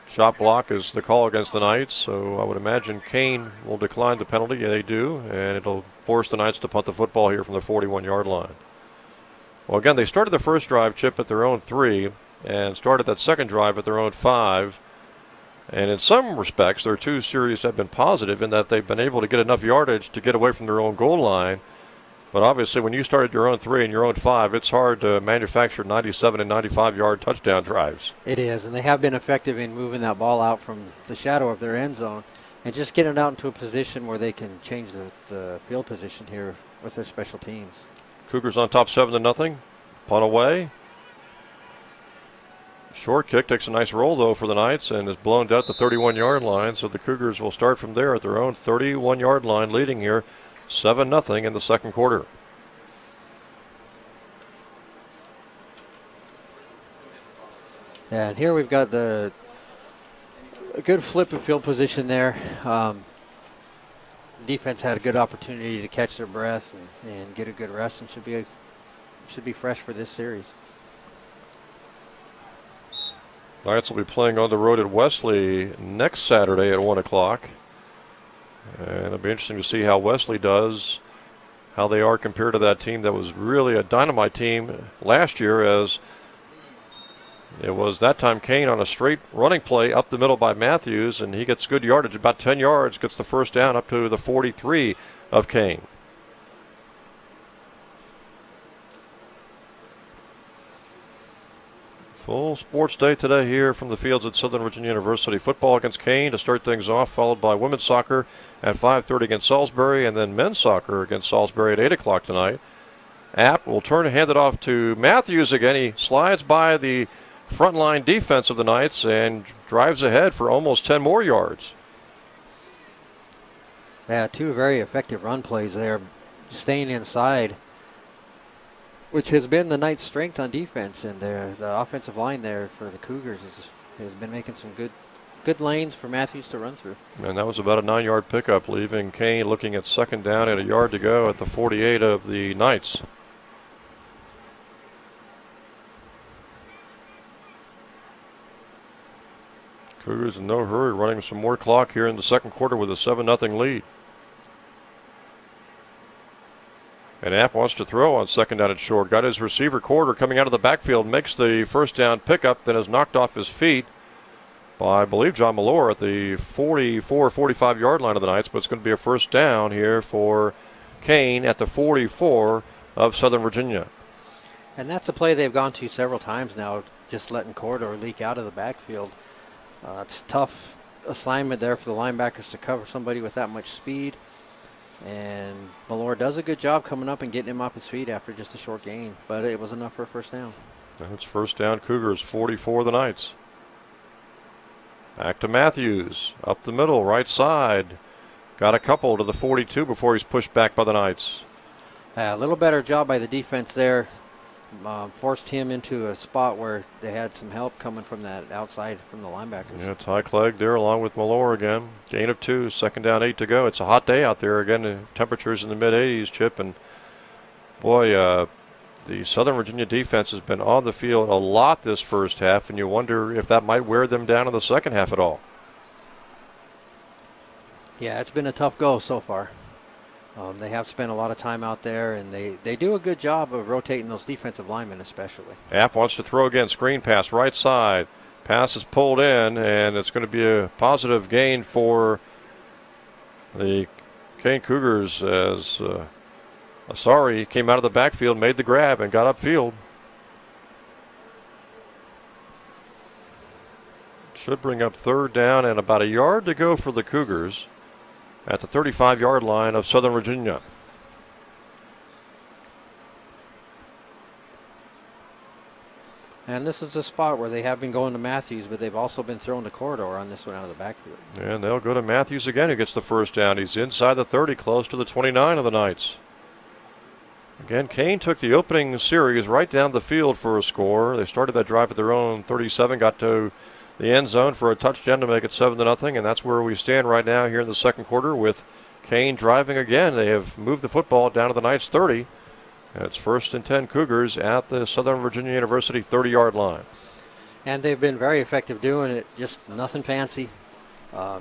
Shot block is the call against the Knights, so I would imagine Kean will decline the penalty. Yeah, they do, and it'll force the Knights to punt the football here from the 41-yard line. Well, again, they started the first drive, Chip, at their own 3 and started that second drive at their own 5. And in some respects, their 2 series have been positive in that they've been able to get enough yardage to get away from their own goal line. But obviously, when you started your own 3 and your own 5, it's hard to manufacture 97 and 95-yard touchdown drives. It is, and they have been effective in moving that ball out from the shadow of their end zone and just getting it out into a position where they can change the field position here with their special teams. Cougars on top 7-0. Punt away. Short kick takes a nice roll, though, for the Knights and is blown down at the 31-yard line. So the Cougars will start from there at their own 31-yard line, leading here 7-0 in the second quarter. And here we've got a good flip of field position there. Defense had a good opportunity to catch their breath and get a good rest, and should be fresh for this series. Knights will be playing on the road at Wesley next Saturday at 1 o'clock. And it'll be interesting to see how Wesley does, how they are compared to that team that was really a dynamite team last year, as it was that time Kean on a straight running play up the middle by Matthews, and he gets good yardage, about 10 yards, gets the first down up to the 43 of Kean. Full sports day today here from the fields at Southern Virginia University. Football against Kean to start things off, followed by women's soccer at 5:30 against Salisbury, and then men's soccer against Salisbury at 8 o'clock tonight. App will turn and hand it off to Matthews again. He slides by the front line defense of the Knights and drives ahead for almost 10 more yards. Yeah, 2 very effective run plays there, staying inside, which has been the Knights' strength on defense, and the offensive line there for the Cougars has been making some good good lanes for Matthews to run through. And that was about a 9-yard pickup, leaving Kean looking at second down and a yard to go at the 48 of the Knights. Cougars in no hurry, running some more clock here in the second quarter with a 7-0 lead. And App wants to throw on second down and short. Got his receiver quarter coming out of the backfield, makes the first down pickup, then is knocked off his feet by, I believe, John Malore at the 44, 45-yard line of the Knights, but it's going to be a first down here for Kean at the 44 of Southern Virginia. And that's a play they've gone to several times now, just letting corridor leak out of the backfield. It's a tough assignment there for the linebackers to cover somebody with that much speed. And Malore does a good job coming up and getting him off his feet after just a short gain, but it was enough for a first down. And it's first down, Cougars, 44 the Knights. Back to Matthews, up the middle, right side. Got a couple to the 42 before he's pushed back by the Knights. A little better job by the defense there. Forced him into a spot where they had some help coming from that outside from the linebackers. Yeah, Ty Clegg there along with Malore again. Gain of 2, second down, 8 to go. It's a hot day out there again. The temperatures in the mid-80s, Chip. And boy, the Southern Virginia defense has been on the field a lot this first half, and you wonder if that might wear them down in the second half at all. Yeah, it's been a tough go so far. They have spent a lot of time out there, and they do a good job of rotating those defensive linemen especially. App wants to throw again. Screen pass, right side. Pass is pulled in, and it's going to be a positive gain for the Kean Cougars as Asari came out of the backfield, made the grab, and got upfield. Should bring up third down and about a yard to go for the Cougars at the 35-yard line of Southern Virginia. And this is a spot where they have been going to Matthews, but they've also been throwing to corridor on this one out of the backfield. And they'll go to Matthews again, who gets the first down. He's inside the 30, close to the 29 of the Knights. Again, Kean took the opening series right down the field for a score. They started that drive at their own 37, got to the end zone for a touchdown to make it 7-0, and that's where we stand right now here in the second quarter with Kean driving again. They have moved the football down to the Knights 30. It's first and 10 Cougars at the Southern Virginia University 30-yard line. And they've been very effective doing it, just nothing fancy,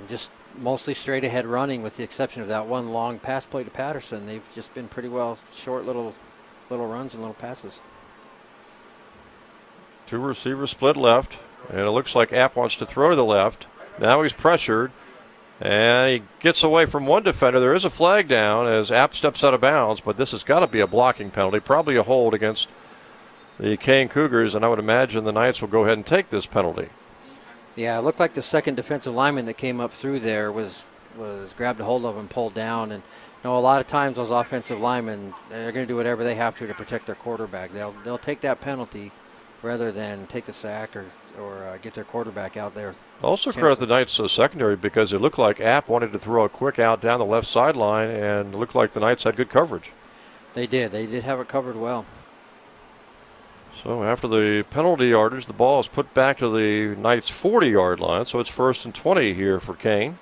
just mostly straight ahead running with the exception of that one long pass play to Patterson. They've just been pretty well short little runs and little passes. Two receivers split left. And it looks like App wants to throw to the left. Now he's pressured. And he gets away from one defender. There is a flag down as App steps out of bounds, but this has got to be a blocking penalty, probably a hold against the Kean Cougars, and I would imagine the Knights will go ahead and take this penalty. Yeah, it looked like the second defensive lineman that came up through there was grabbed a hold of and pulled down. And you know, a lot of times those offensive linemen, they're going to do whatever they have to protect their quarterback. They'll take that penalty rather than take the sack or get their quarterback out there. Also credit the Knights secondary because it looked like App wanted to throw a quick out down the left sideline, and it looked like the Knights had good coverage. They did. They did have it covered well. So after the penalty yardage, the ball is put back to the Knights' 40-yard line, so it's first and 20 here for Kean.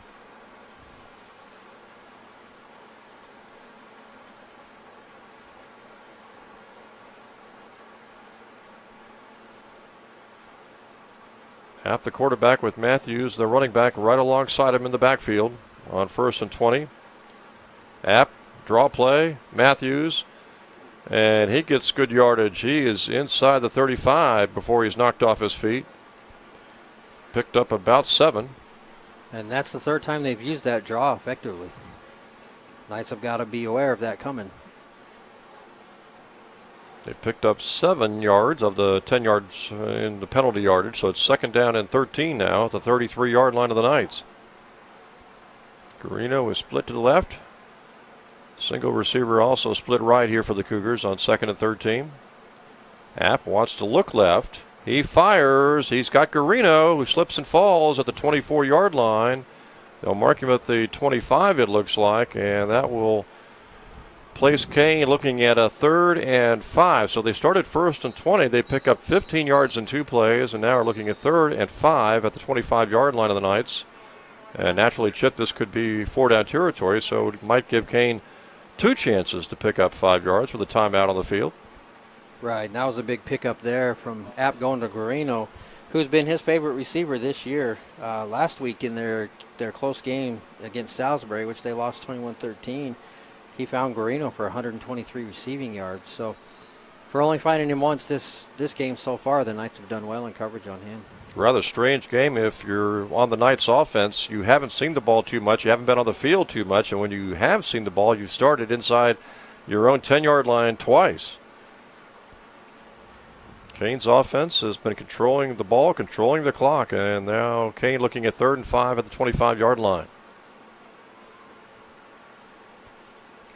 App the quarterback with Matthews, the running back, right alongside him in the backfield on first and 20. App, draw play, Matthews, and he gets good yardage. He is inside the 35 before he's knocked off his feet. Picked up about 7. And that's the third time they've used that draw effectively. Knights have got to be aware of that coming. They picked up 7 yards of the 10 yards in the penalty yardage, so it's second down and 13 now at the 33-yard line of the Knights. Garino is split to the left. Single receiver also split right here for the Cougars on second and 13. App wants to look left. He fires. He's got Garino, who slips and falls at the 24-yard line. They'll mark him at the 25, it looks like, and that will place Kean looking at a 3rd and 5. So they started 1st and 20. They pick up 15 yards in 2 plays, and now are looking at 3rd and 5 at the 25-yard line of the Knights. And naturally, Chip, this could be 4-down territory, so it might give Kean 2 chances to pick up 5 yards with a timeout on the field. Right, and that was a big pickup there from App going to Guarino, who's been his favorite receiver this year. Last week in their close game against Salisbury, which they lost 21-13, he found Guarino for 123 receiving yards. So for only finding him once this game so far, the Knights have done well in coverage on him. Rather strange game if you're on the Knights offense. You haven't seen the ball too much. You haven't been on the field too much. And when you have seen the ball, you've started inside your own 10-yard line twice. Kean's offense has been controlling the ball, controlling the clock, and now Kean looking at 3rd and 5 at the 25-yard line.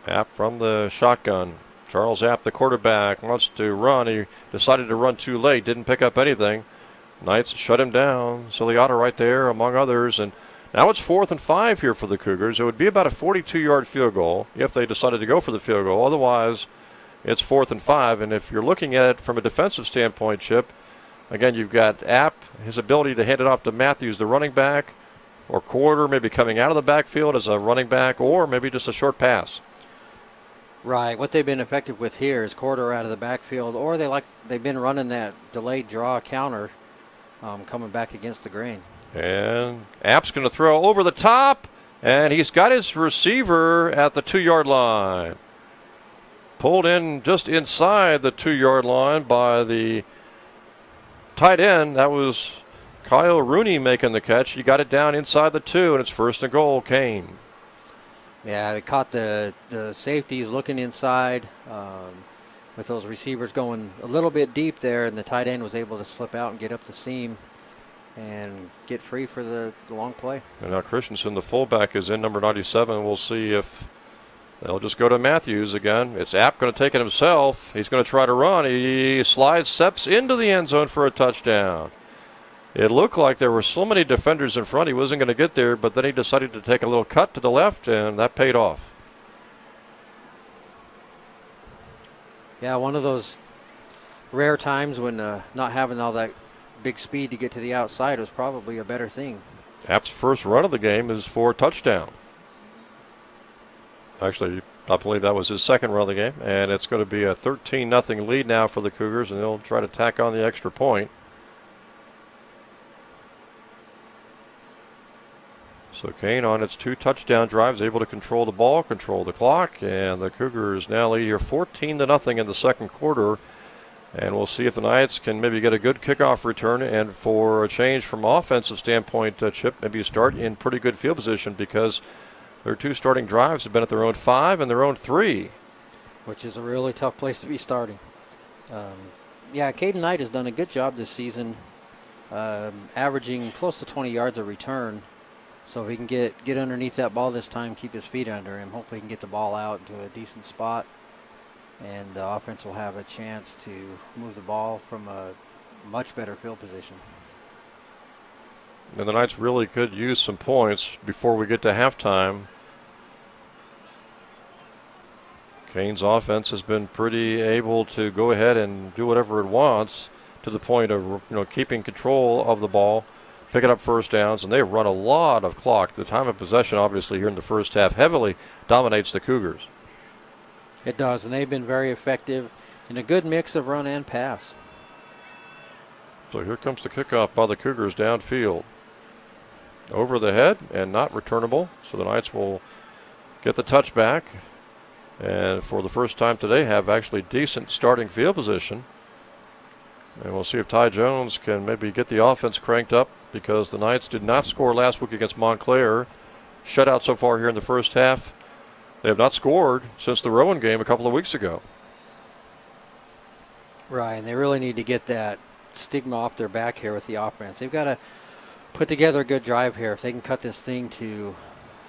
App from the shotgun. Charles App, the quarterback, wants to run. He decided to run too late, didn't pick up anything. Knights shut him down. Ciliata right there, among others, and now it's 4th and 5 here for the Cougars. It would be about a 42-yard field goal if they decided to go for the field goal. Otherwise, it's 4th and 5, and if you're looking at it from a defensive standpoint, Chip, again, you've got App, his ability to hand it off to Matthews, the running back, or Quarter maybe coming out of the backfield as a running back, or maybe just a short pass. Right, what they've been effective with here is Quarter out of the backfield, or they've been running that delayed draw counter coming back against the grain. And App's going to throw over the top, and he's got his receiver at the 2-yard line. Pulled in just inside the 2-yard line by the tight end. That was Kyle Rooney making the catch. He got it down inside the 2, and it's 1st and goal, Kean. Yeah, they caught the safeties looking inside with those receivers going a little bit deep there, and the tight end was able to slip out and get up the seam and get free for the long play. And now Christensen, the fullback, is in number 97. We'll see if they'll just go to Matthews again. It's App going to take it himself. He's going to try to run. He slides, steps into the end zone for a touchdown. It looked like there were so many defenders in front he wasn't going to get there, but then he decided to take a little cut to the left, and that paid off. Yeah, one of those rare times when not having all that big speed to get to the outside was probably a better thing. App's first run of the game is for a touchdown. Actually, I believe that was his second run of the game, and it's going to be a 13-0 lead now for the Cougars, and they'll try to tack on the extra point. So Kean on its 2 touchdown drives, able to control the ball, control the clock, and the Cougars now lead here 14-0 in the second quarter. And we'll see if the Knights can maybe get a good kickoff return, and for a change from offensive standpoint, Chip, maybe start in pretty good field position, because their 2 starting drives have been at their own 5 and their own 3. Which is a really tough place to be starting. Yeah, Caden Knight has done a good job this season, averaging close to 20 yards a return. So if he can get underneath that ball this time, keep his feet under him, hopefully he can get the ball out into a decent spot, and the offense will have a chance to move the ball from a much better field position. And the Knights really could use some points before we get to halftime. Kean's offense has been pretty able to go ahead and do whatever it wants, to the point of keeping control of the ball, picking up first downs, and they've run a lot of clock. The time of possession, obviously, here in the first half heavily dominates the Cougars. It does, and they've been very effective in a good mix of run and pass. So here comes the kickoff by the Cougars downfield. Over the head and not returnable, so the Knights will get the touchback, and for the first time today have actually decent starting field position. And we'll see if Ty Jones can maybe get the offense cranked up, because the Knights did not score last week against Montclair. Shutout so far here in the first half. They have not scored since the Rowan game a couple of weeks ago. Right, and they really need to get that stigma off their back here with the offense. They've got to put together a good drive here. If they can cut this thing to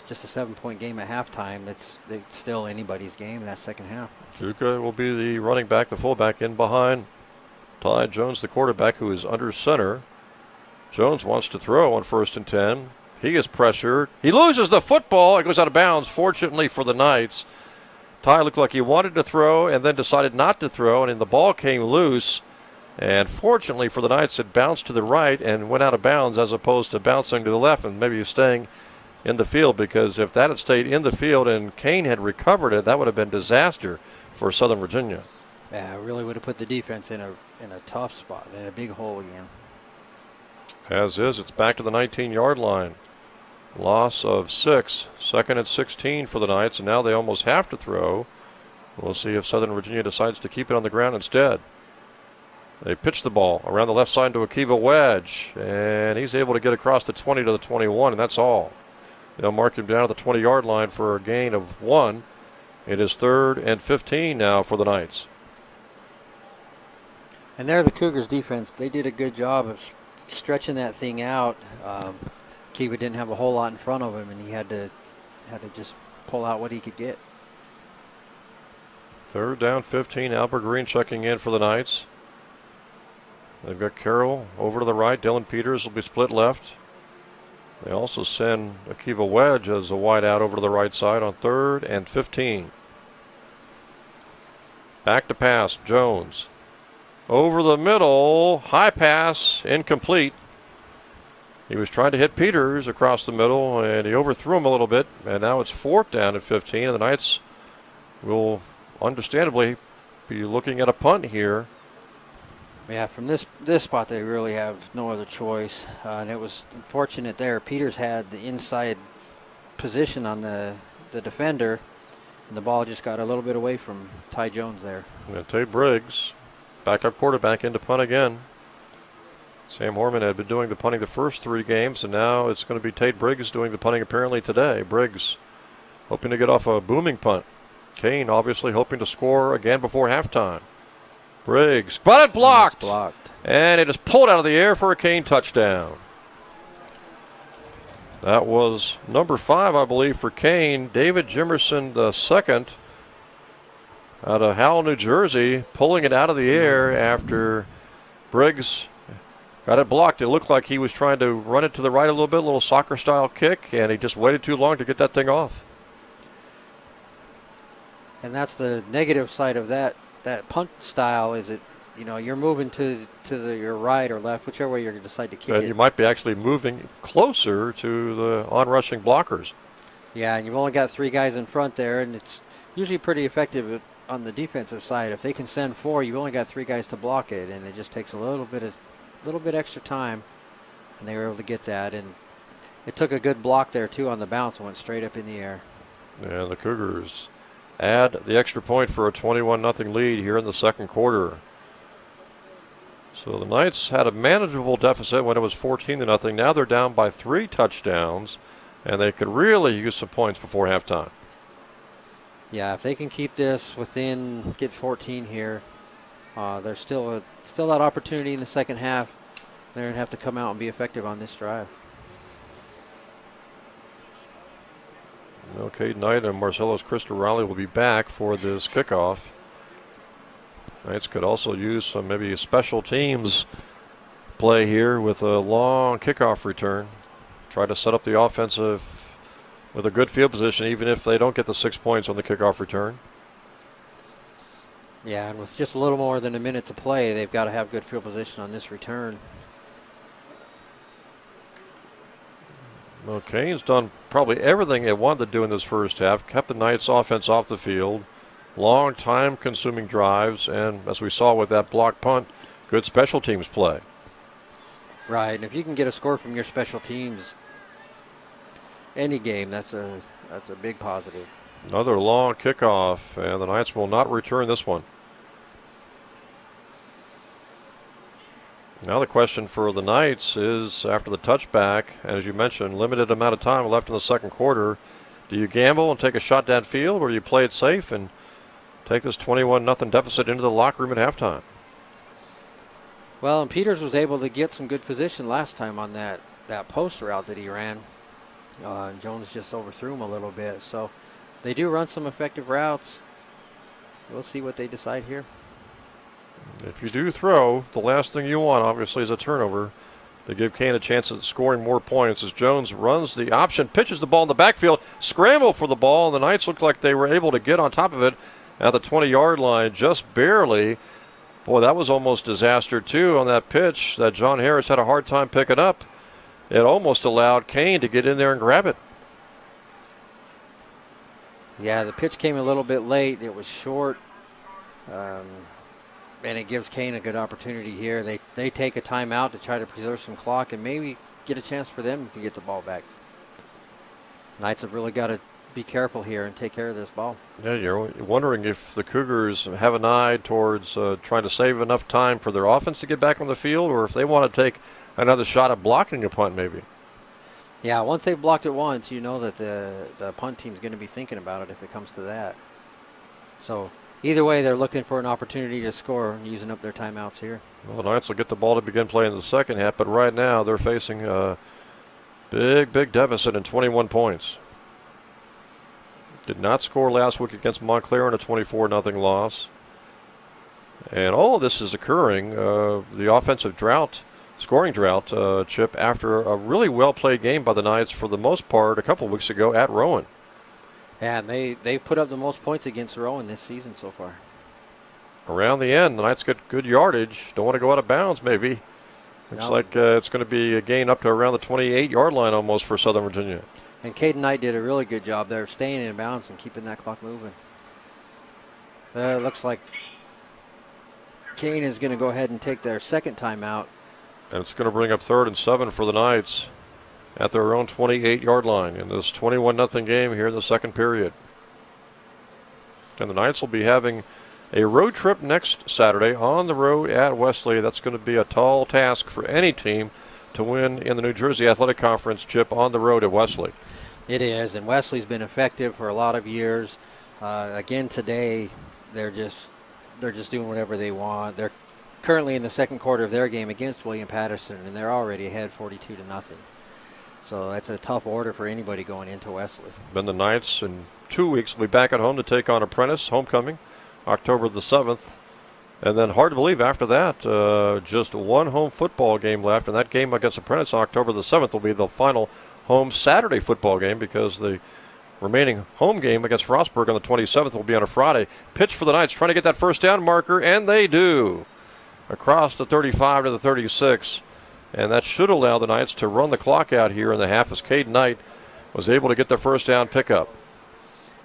just a 7-point game at halftime, it's still anybody's game in that second half. Juka will be the running back, the fullback in behind Ty Jones, the quarterback, who is under center. Jones wants to throw on 1st and 10. He is pressured. He loses the football. It goes out of bounds, fortunately for the Knights. Ty looked like he wanted to throw and then decided not to throw, and then the ball came loose. And fortunately for the Knights, it bounced to the right and went out of bounds as opposed to bouncing to the left and maybe staying in the field, because if that had stayed in the field and Kean had recovered it, that would have been disaster for Southern Virginia. Yeah, it really would have put the defense in a tough spot, in a big hole again. As is, it's back to the 19-yard line. Loss of 6, 2nd and 16 for the Knights, and now they almost have to throw. We'll see if Southern Virginia decides to keep it on the ground instead. They pitch the ball around the left side to Akiva Wedge, and he's able to get across the 20 to the 21, and that's all. They'll mark him down at the 20-yard line for a gain of 1. It is 3rd and 15 now for the Knights. And there, the Cougars defense, they did a good job of stretching that thing out. Akiva didn't have a whole lot in front of him, and he had to just pull out what he could get. 3rd down, 15. Albert Green checking in for the Knights. They've got Carroll over to the right. Dylan Peters will be split left. They also send Akiva Wedge as a wide out over to the right side on 3rd and 15. Back to pass, Jones. Over the middle, high pass, incomplete. He was trying to hit Peters across the middle, and he overthrew him a little bit, and now it's 4th down and 15, and the Knights will understandably be looking at a punt here. Yeah, from this spot, they really have no other choice, and it was unfortunate there. Peters had the inside position on the defender, and the ball just got a little bit away from Ty Jones there. Yeah, Tate Briggs, backup quarterback, into punt again. Sam Horman had been doing the punting the first 3 games, and now it's going to be Tate Briggs doing the punting apparently today. Briggs hoping to get off a booming punt. Kean obviously hoping to score again before halftime. Briggs, but it blocked. And it is pulled out of the air for a Kean touchdown. That was number 5, I believe, for Kean. David Jimerson II out of Howell, New Jersey, pulling it out of the air after Briggs got it blocked. It looked like he was trying to run it to the right a little soccer-style kick, and he just waited too long to get that thing off. And that's the negative side of that punt style, is it, you're moving to your right or left, whichever way you're going to decide to kick it. You might be actually moving closer to the on-rushing blockers. Yeah, and you've only got 3 guys in front there, and it's usually pretty effective on the defensive side. If they can send 4, you've only got 3 guys to block it, and it just takes a little bit extra time, and they were able to get that. And it took a good block there too on the bounce and went straight up in the air. Yeah, the Cougars add the extra point for a 21-0 lead here in the second quarter. So the Knights had a manageable deficit when it was 14-0. Now they're down by 3 touchdowns, and they could really use some points before halftime. Yeah, if they can keep this within, get 14 here, there's still that opportunity in the second half. They're going to have to come out and be effective on this drive. Okay, Knight and Marcellus Christorale will be back for this kickoff. Knights could also use some maybe special teams play here with a long kickoff return. Try to set up the offensive with a good field position, even if they don't get the 6 points on the kickoff return. Yeah, and with just a little more than a minute to play, they've got to have good field position on this return. Well, Kean's done probably everything they wanted to do in this first half, kept the Knights offense off the field, long time-consuming drives, and as we saw with that block punt, good special teams play. Right, and if you can get a score from your special teams any game, that's a big positive. Another long kickoff, and the Knights will not return this one. Now the question for the Knights is, after the touchback, and as you mentioned, limited amount of time left in the second quarter, do you gamble and take a shot downfield, or do you play it safe and take this 21-0 deficit into the locker room at halftime? Well, and Peters was able to get some good position last time on that post route that he ran. Jones just overthrew him a little bit. So they do run some effective routes. We'll see what they decide here. If you do throw, the last thing you want, obviously, is a turnover. to give Kean a chance at scoring more points as Jones runs the option, pitches the ball in the backfield, scramble for the ball, and the Knights looked like they were able to get on top of it at the 20-yard line just barely. Boy, that was almost disaster, too, on that pitch that John Harris had a hard time picking up. It almost allowed Kean to get in there and grab it. Yeah, the pitch came a little bit late. It was short, and it gives Kean a good opportunity here. They take a timeout to try to preserve some clock and maybe get a chance for them to get the ball back. Knights have really got to be careful here and take care of this ball. Yeah, you're wondering if the Cougars have an eye towards trying to save enough time for their offense to get back on the field, or if they want to take another shot at blocking a punt maybe. Yeah, once they've blocked it once, you know that the punt team's going to be thinking about it if it comes to that. So either way, they're looking for an opportunity to score using up their timeouts here. Well, the Knights will get the ball to begin playing in the second half, but right now they're facing a big deficit in 21 points. Did not score last week against Montclair in a 24-0 loss. And all of this is occurring, the offensive drought, scoring drought, Chip, after a really well-played game by the Knights for the most part a couple of weeks ago at Rowan. Yeah, and they've put up the most points against Rowan this season so far. Around the end, the Knights get good yardage. Don't want to go out of bounds, maybe. Looks like it's going to be a gain up to around the 28-yard line almost for Southern Virginia. And Caden Knight did a really good job there staying in bounds and keeping that clock moving. It looks like Kean is going to go ahead and take their second timeout. And it's going to bring up 3rd and 7 for the Knights at their own 28-yard line in this 21-0 game here in the second period. And the Knights will be having a road trip next Saturday on the road at Wesley. That's going to be a tall task for any team to win in the New Jersey Athletic Conference, Chip, on the road at Wesley. It is, and Wesley's been effective for a lot of years. Again today, they're just doing whatever they want. They're currently in the second quarter of their game against William Patterson, and they're already ahead 42-0. So that's a tough order for anybody going into Wesley. Then the Knights in 2 weeks will be back at home to take on Apprentice, homecoming, October the 7th. And then hard to believe after that, just one home football game left, and that game against Apprentice on October the 7th will be the final home Saturday football game because the remaining home game against Frostburg on the 27th will be on a Friday. Pitch for the Knights, trying to get that first down marker, and they do. Across the 35 to the 36. And that should allow the Knights to run the clock out here in the half as Caden Knight was able to get the first down pickup.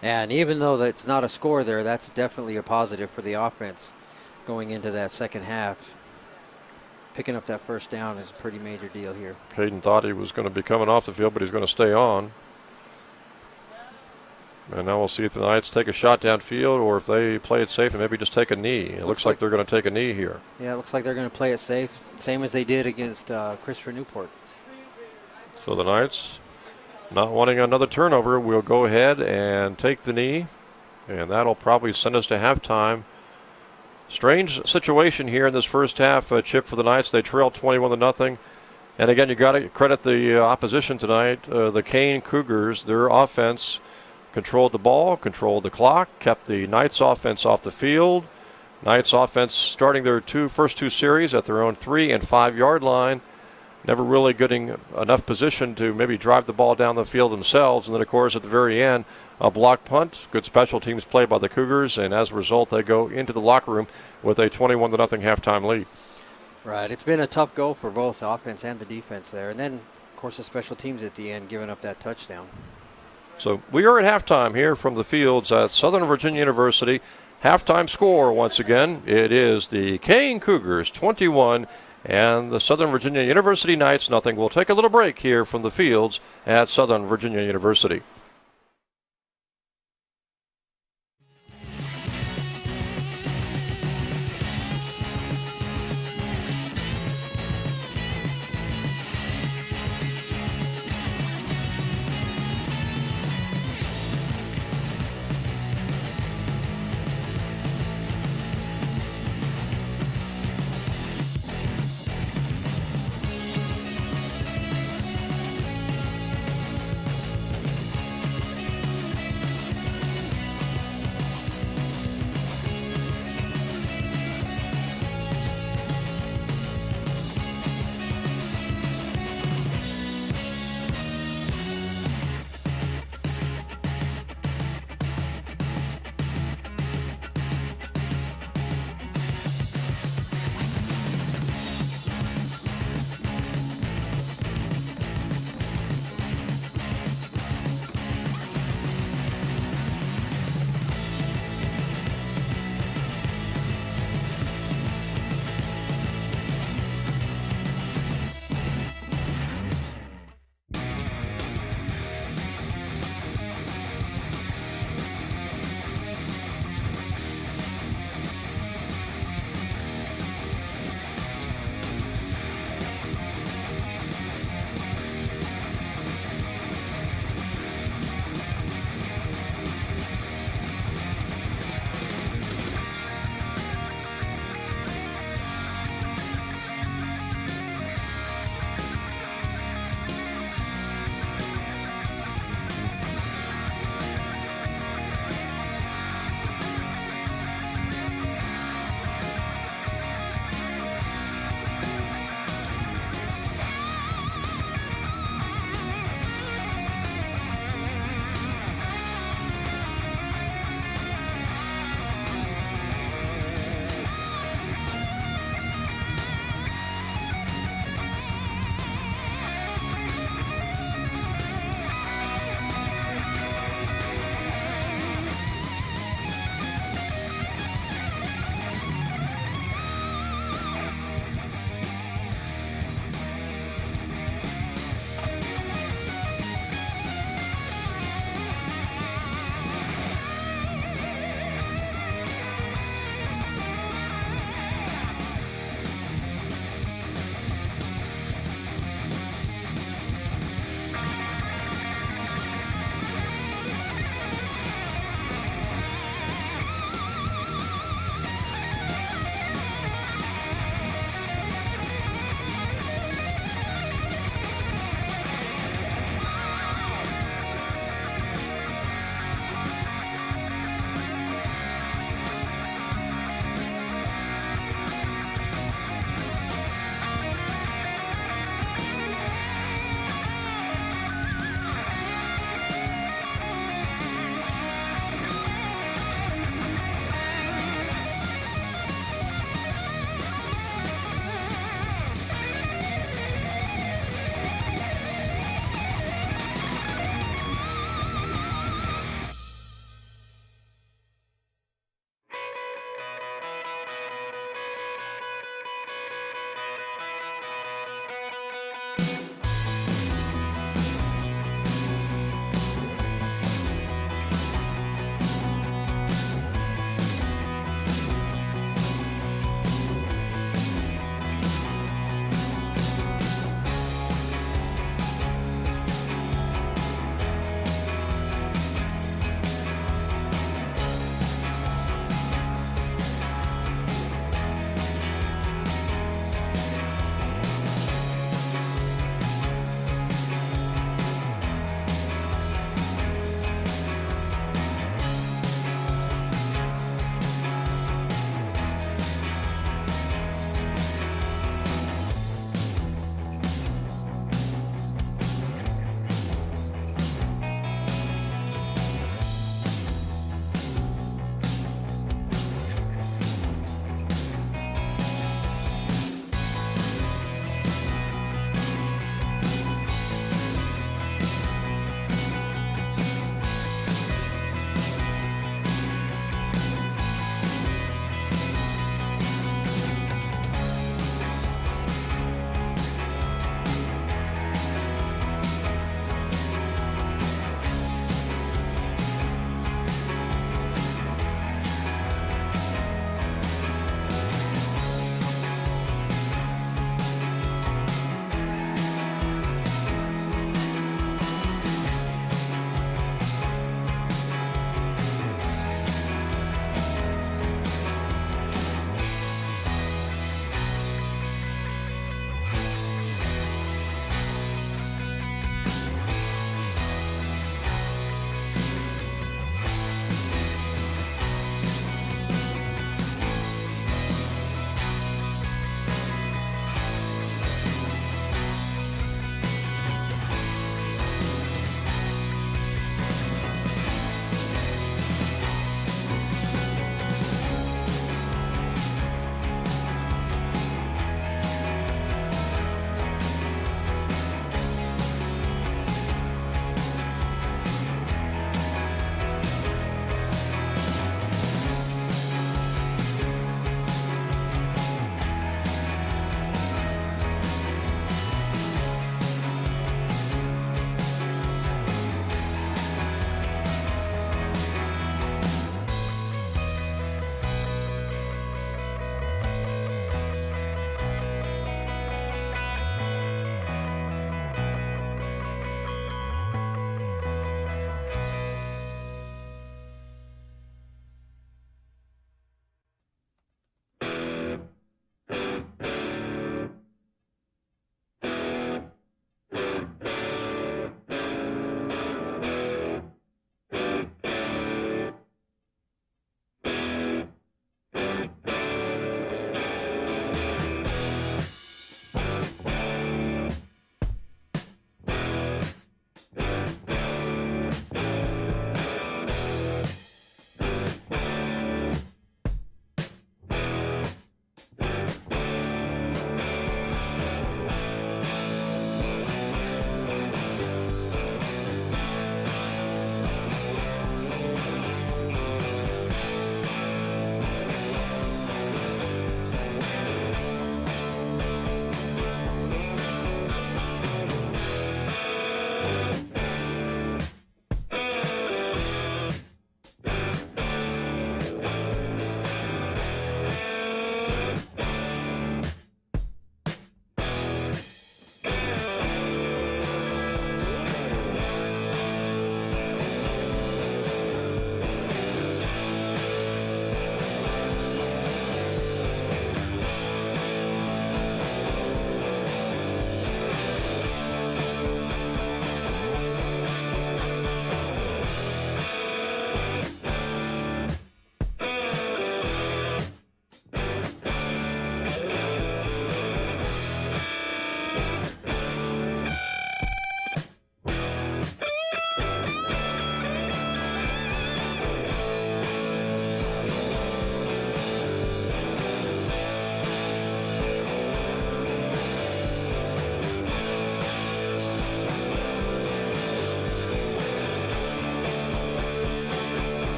And even though that's not a score there, that's definitely a positive for the offense going into that second half. Picking up that first down is a pretty major deal here. Caden thought he was going to be coming off the field, but he's going to stay on. And now we'll see if the Knights take a shot downfield or if they play it safe and maybe just take a knee. It looks like they're going to take a knee here. Yeah, it looks like they're going to play it safe, same as they did against Christopher Newport. So the Knights, not wanting another turnover, will go ahead and take the knee, and that'll probably send us to halftime. Strange situation here in this first half, Chip, for the Knights. They trail 21-0. And again, you got to credit the opposition tonight, the Kean Cougars. Their offense controlled the ball, controlled the clock, kept the Knights offense off the field. Knights offense starting their first two series at their own 3 and 5 yard line. Never really getting enough position to maybe drive the ball down the field themselves. And then, of course, at the very end, a block punt. Good special teams play by the Cougars. And as a result, they go into the locker room with a 21-0 halftime lead. Right. It's been a tough go for both the offense and the defense there. And then, of course, the special teams at the end giving up that touchdown. So we are at halftime here from the fields at Southern Virginia University. Halftime score, once again, it is the Kean Cougars 21 and the Southern Virginia University Knights nothing. We'll take a little break here from the fields at Southern Virginia University.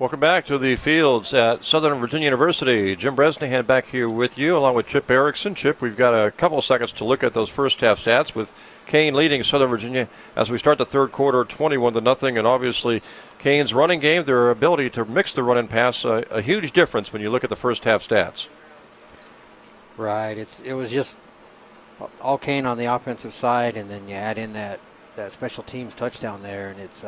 Welcome back to the fields at Southern Virginia University. Jim Bresnahan back here with you, along with Chip Erickson. Chip, we've got a couple of seconds to look at those first half stats with Kean leading Southern Virginia as we start the third quarter, 21-0. And obviously, Kean's running game, their ability to mix the run and pass, a huge difference when you look at the first half stats. Right. It was just all Kean on the offensive side, and then you add in that special teams touchdown there, and it's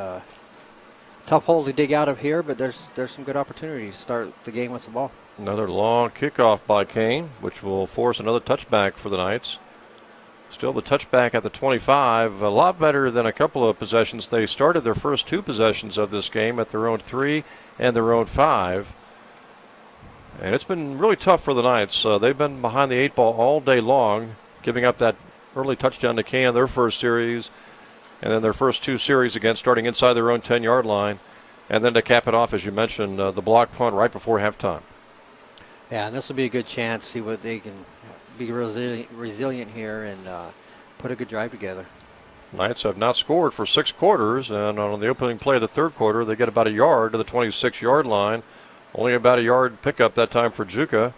tough hole to dig out of here, but there's some good opportunities to start the game with the ball. Another long kickoff by Kean, which will force another touchback for the Knights. Still the touchback at the 25, a lot better than a couple of possessions. They started their first two possessions of this game at their own 3 and their own 5. And it's been really tough for the Knights. They've been behind the 8 ball all day long, giving up that early touchdown to Kean, their first series, and then their first 2 series again starting inside their own 10-yard line. And then to cap it off, as you mentioned, the block punt right before halftime. Yeah, and this will be a good chance to see what they can be resilient here and put a good drive together. Knights have not scored for 6 quarters, and on the opening play of the third quarter, they get about a yard to the 26-yard line. Only about a yard pickup that time for Juka.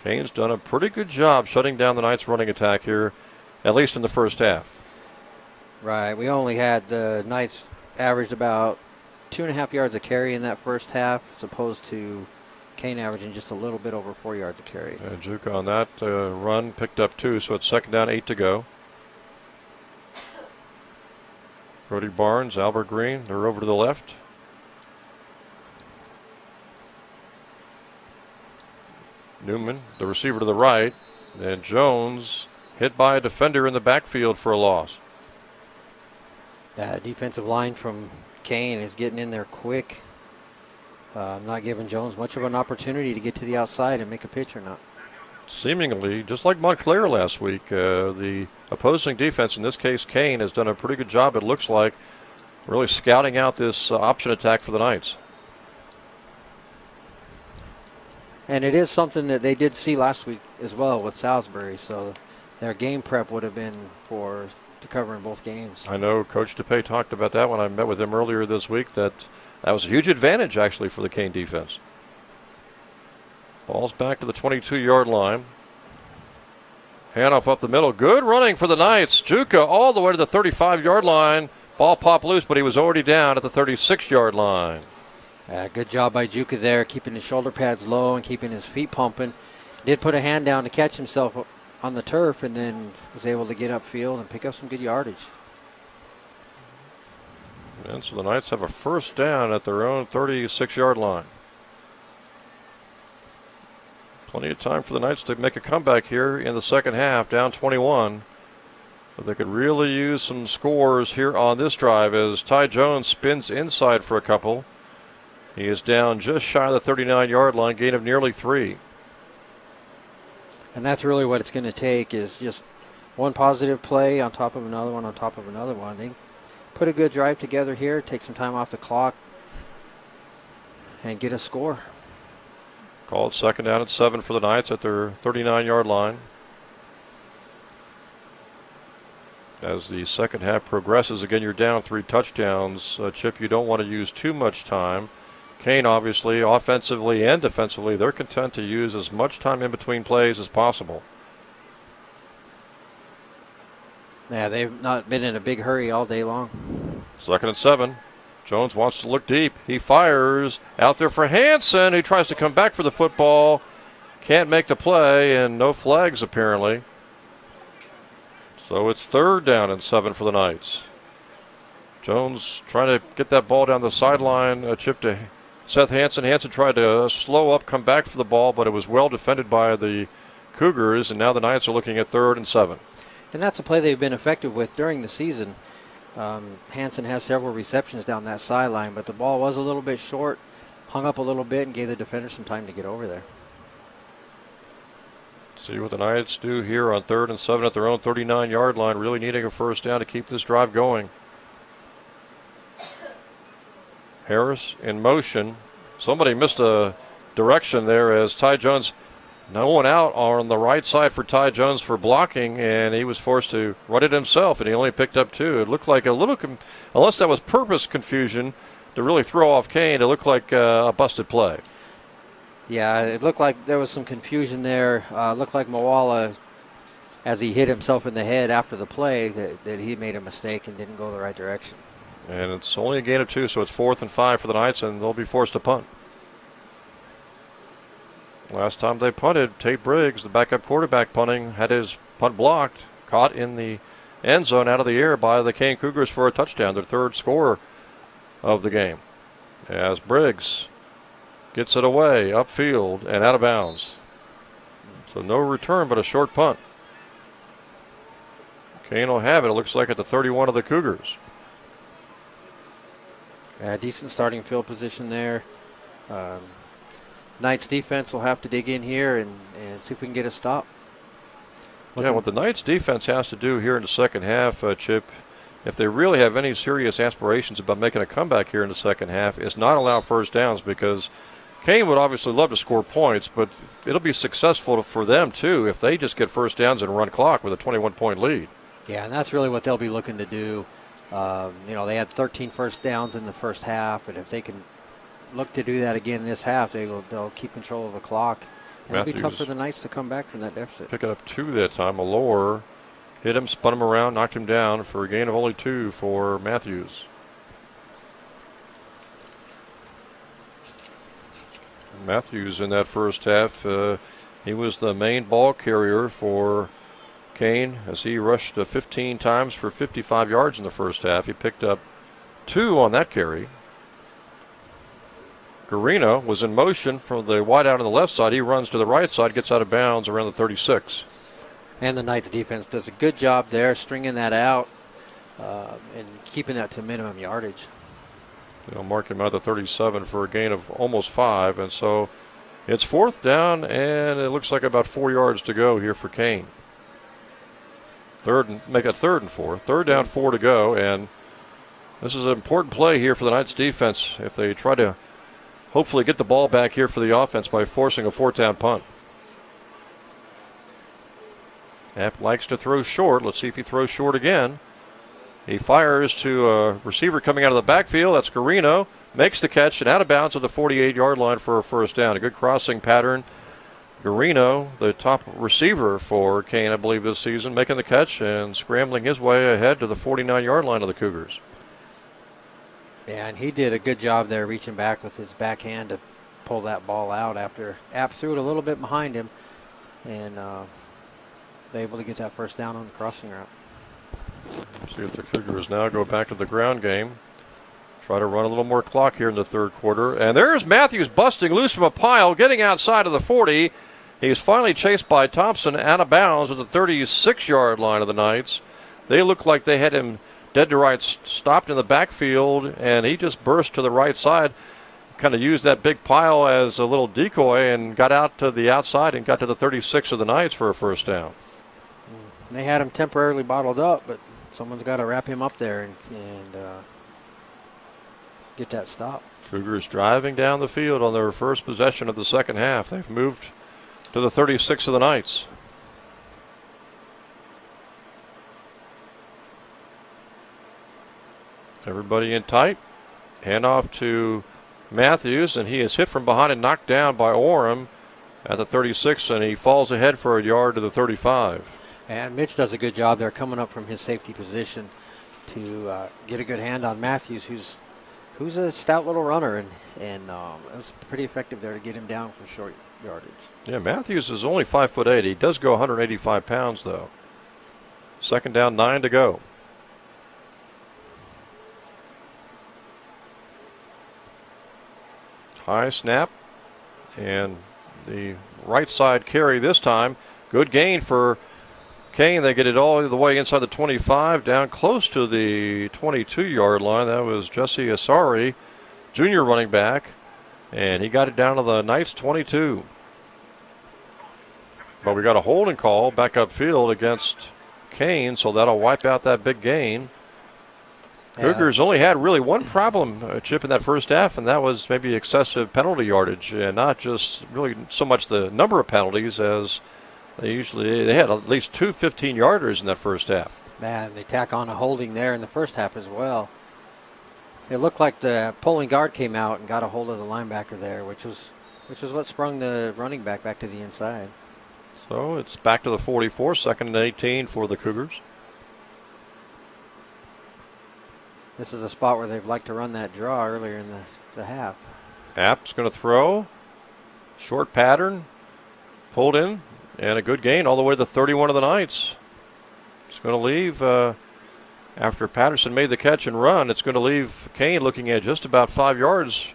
Kean's done a pretty good job shutting down the Knights' running attack here, at least in the first half. Right. We only had the Knights averaged about 2.5 yards a carry in that first half, as opposed to Kean averaging just a little bit over 4 yards a carry. And Juka on that run picked up 2, so it's second down, 8 to go. Brody Barnes, Albert Green, they're over to the left. Newman, the receiver to the right, and Jones hit by a defender in the backfield for a loss. That defensive line from Kean is getting in there quick. Not giving Jones much of an opportunity to get to the outside and make a pitch or not. Seemingly, just like Montclair last week, the opposing defense, in this case Kean, has done a pretty good job, it looks like, really scouting out this option attack for the Knights. And it is something that they did see last week as well with Salisbury, so their game prep would have been to cover in both games. I know Coach DePay talked about that when I met with him earlier this week, that was a huge advantage actually for the Kean defense. Ball's back to the 22-yard line. Handoff up the middle. Good running for the Knights. Juka all the way to the 35-yard line. Ball popped loose, but he was already down at the 36-yard line. Good job by Juka there, keeping his shoulder pads low and keeping his feet pumping. Did put a hand down to catch himself on the turf, and then was able to get upfield and pick up some good yardage. And so the Knights have a first down at their own 36-yard line. Plenty of time for the Knights to make a comeback here in the second half, down 21. But they could really use some scores here on this drive as Ty Jones spins inside for a couple. He is down just shy of the 39-yard line, gain of nearly 3. And that's really what it's going to take, is just one positive play on top of another one on top of another one. They put a good drive together here, take some time off the clock, and get a score. Called second down and 7 for the Knights at their 39-yard line. As the second half progresses, again, you're down 3 touchdowns. Chip, you don't want to use too much time. Kean, obviously, offensively and defensively, they're content to use as much time in between plays as possible. Yeah, they've not been in a big hurry all day long. Second and 7. Jones wants to look deep. He fires out there for Hansen, who tries to come back for the football. Can't make the play, and no flags apparently. So it's third down and 7 for the Knights. Jones trying to get that ball down the sideline, a chip to Seth Hansen. Hansen tried to slow up, come back for the ball, but it was well defended by the Cougars, and now the Knights are looking at 3rd and 7. And that's a play they've been effective with during the season. Hansen has several receptions down that sideline, but the ball was a little bit short, hung up a little bit, and gave the defender some time to get over there. See what the Knights do here on 3rd and 7 at their own 39-yard line, really needing a first down to keep this drive going. Harris in motion. Somebody missed a direction there as Ty Jones, no one out on the right side for Ty Jones for blocking, and he was forced to run it himself, and he only picked up 2. It looked like a little, unless that was purpose confusion, to really throw off Kean. It looked like a busted play. Yeah, it looked like there was some confusion there. Looked like Moala, as he hit himself in the head after the play, that he made a mistake and didn't go the right direction. And it's only a gain of 2, so it's 4th and 5 for the Knights, and they'll be forced to punt. Last time they punted, Tate Briggs, the backup quarterback punting, had his punt blocked, caught in the end zone out of the air by the Kean Cougars for a touchdown, their 3rd score of the game. As Briggs gets it away, upfield, and out of bounds. So no return, but a short punt. Kean will have it, it looks like, at the 31 of the Cougars. Decent starting field position there. Knights defense will have to dig in here and see if we can get a stop. Yeah, what the Knights defense has to do here in the second half, Chip, if they really have any serious aspirations about making a comeback here in the second half, is not allow first downs, because Kean would obviously love to score points, but it'll be successful for them too if they just get first downs and run clock with a 21-point lead. Yeah, and that's really what they'll be looking to do. They had 13 first downs in the first half, and if they can look to do that again this half, they'll keep control of the clock. And it'll be tough for the Knights to come back from that deficit. Picking up 2 that time. Allure hit him, spun him around, knocked him down for a gain of only 2 for Matthews. Matthews in that first half, he was the main ball carrier for Kean as he rushed 15 times for 55 yards in the first half. He picked up 2 on that carry. Garino was in motion from the wide out on the left side. He runs to the right side, gets out of bounds around the 36. And the Knights defense does a good job there, stringing that out and keeping that to minimum yardage. They'll mark him out the 37 for a gain of almost 5. And so it's 4th down, and it looks like about 4 yards to go here for Kean. Make it 3rd and 4. 3rd down, 4 to go. And this is an important play here for the Knights defense if they try to hopefully get the ball back here for the offense by forcing a 4th down punt. App likes to throw short. Let's see if he throws short again. He fires to a receiver coming out of the backfield. That's Garino. Makes the catch and out of bounds at the 48-yard line for a first down. A good crossing pattern. Garino, the top receiver for Kean, I believe, this season, making the catch and scrambling his way ahead to the 49-yard line of the Cougars. Yeah, and he did a good job there reaching back with his backhand to pull that ball out after App threw it a little bit behind him, and they're able to get that first down on the crossing route. See if the Cougars now go back to the ground game. Try to run a little more clock here in the 3rd quarter. And there's Matthews busting loose from a pile, getting outside of the 40. He's finally chased by Thompson out of bounds at the 36-yard line of the Knights. They look like they had him dead to rights, stopped in the backfield, and he just burst to the right side, kind of used that big pile as a little decoy and got out to the outside and got to the 36 of the Knights for a first down. They had him temporarily bottled up, but someone's got to wrap him up there and get that stop. Cougars driving down the field on their first possession of the second half. They've moved to the 36 of the Knights. Everybody in tight. Handoff to Matthews, and he is hit from behind and knocked down by Orem at the 36, and he falls ahead for a yard to the 35. And Mitch does a good job there coming up from his safety position to get a good hand on Matthews, who's a stout little runner, and it was pretty effective there to get him down for short yardage. Yeah, Matthews is only 5'8". He does go 185 pounds, though. 2nd down, 9 to go. High snap, and the right side carry this time. Good gain for Kean. They get it all the way inside the 25, down close to the 22-yard line. That was Jesse Asari, junior running back, and he got it down to the Knights 22. But we got a holding call back upfield against Kean, so that'll wipe out that big gain. Cougars only had really one problem, Chip, in that first half, and that was maybe excessive penalty yardage, and not just really so much the number of penalties as they had at least 2 15-yarders in that first half. Man, they tack on a holding there in the first half as well. It looked like the pulling guard came out and got a hold of the linebacker there, which was what sprung the running back to the inside. So it's back to the 44, second and 18 for the Cougars. This is a spot where they'd like to run that draw earlier in the half. App's going to throw. Short pattern. Pulled in. And a good gain all the way to 31 of the Knights. It's going to leave, after Patterson made the catch and run, it's going to leave Kean looking at just about 5 yards.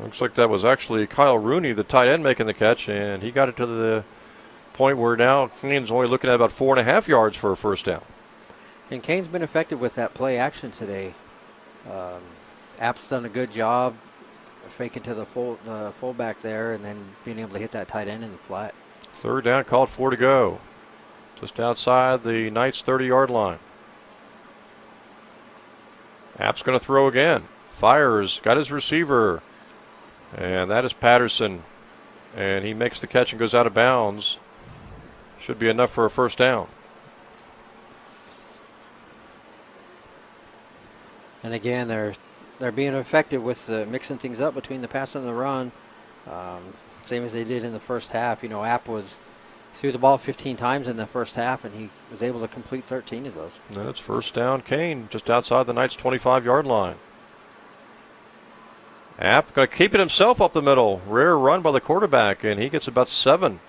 Looks like that was actually Kyle Rooney, the tight end, making the catch, and he got it to the point where now Kean's only looking at about 4.5 yards for a first down. And Kean's been effective with that play action today. App's done a good job faking to the fullback there and then being able to hit that tight end in the flat. Third down, called for to go. Just outside the Knights' 30-yard line. App's going to throw again. Fires, got his receiver. And that is Patterson. And he makes the catch and goes out of bounds. Should be enough for a first down. And again, they're being effective with mixing things up between the pass and the run. Same as they did in the first half. You know, App threw the ball 15 times in the first half, and he was able to complete 13 of those. That's first down, Kean, just outside the Knights' 25-yard line. App going to keep it himself up the middle. Rare run by the quarterback, and he gets about 7.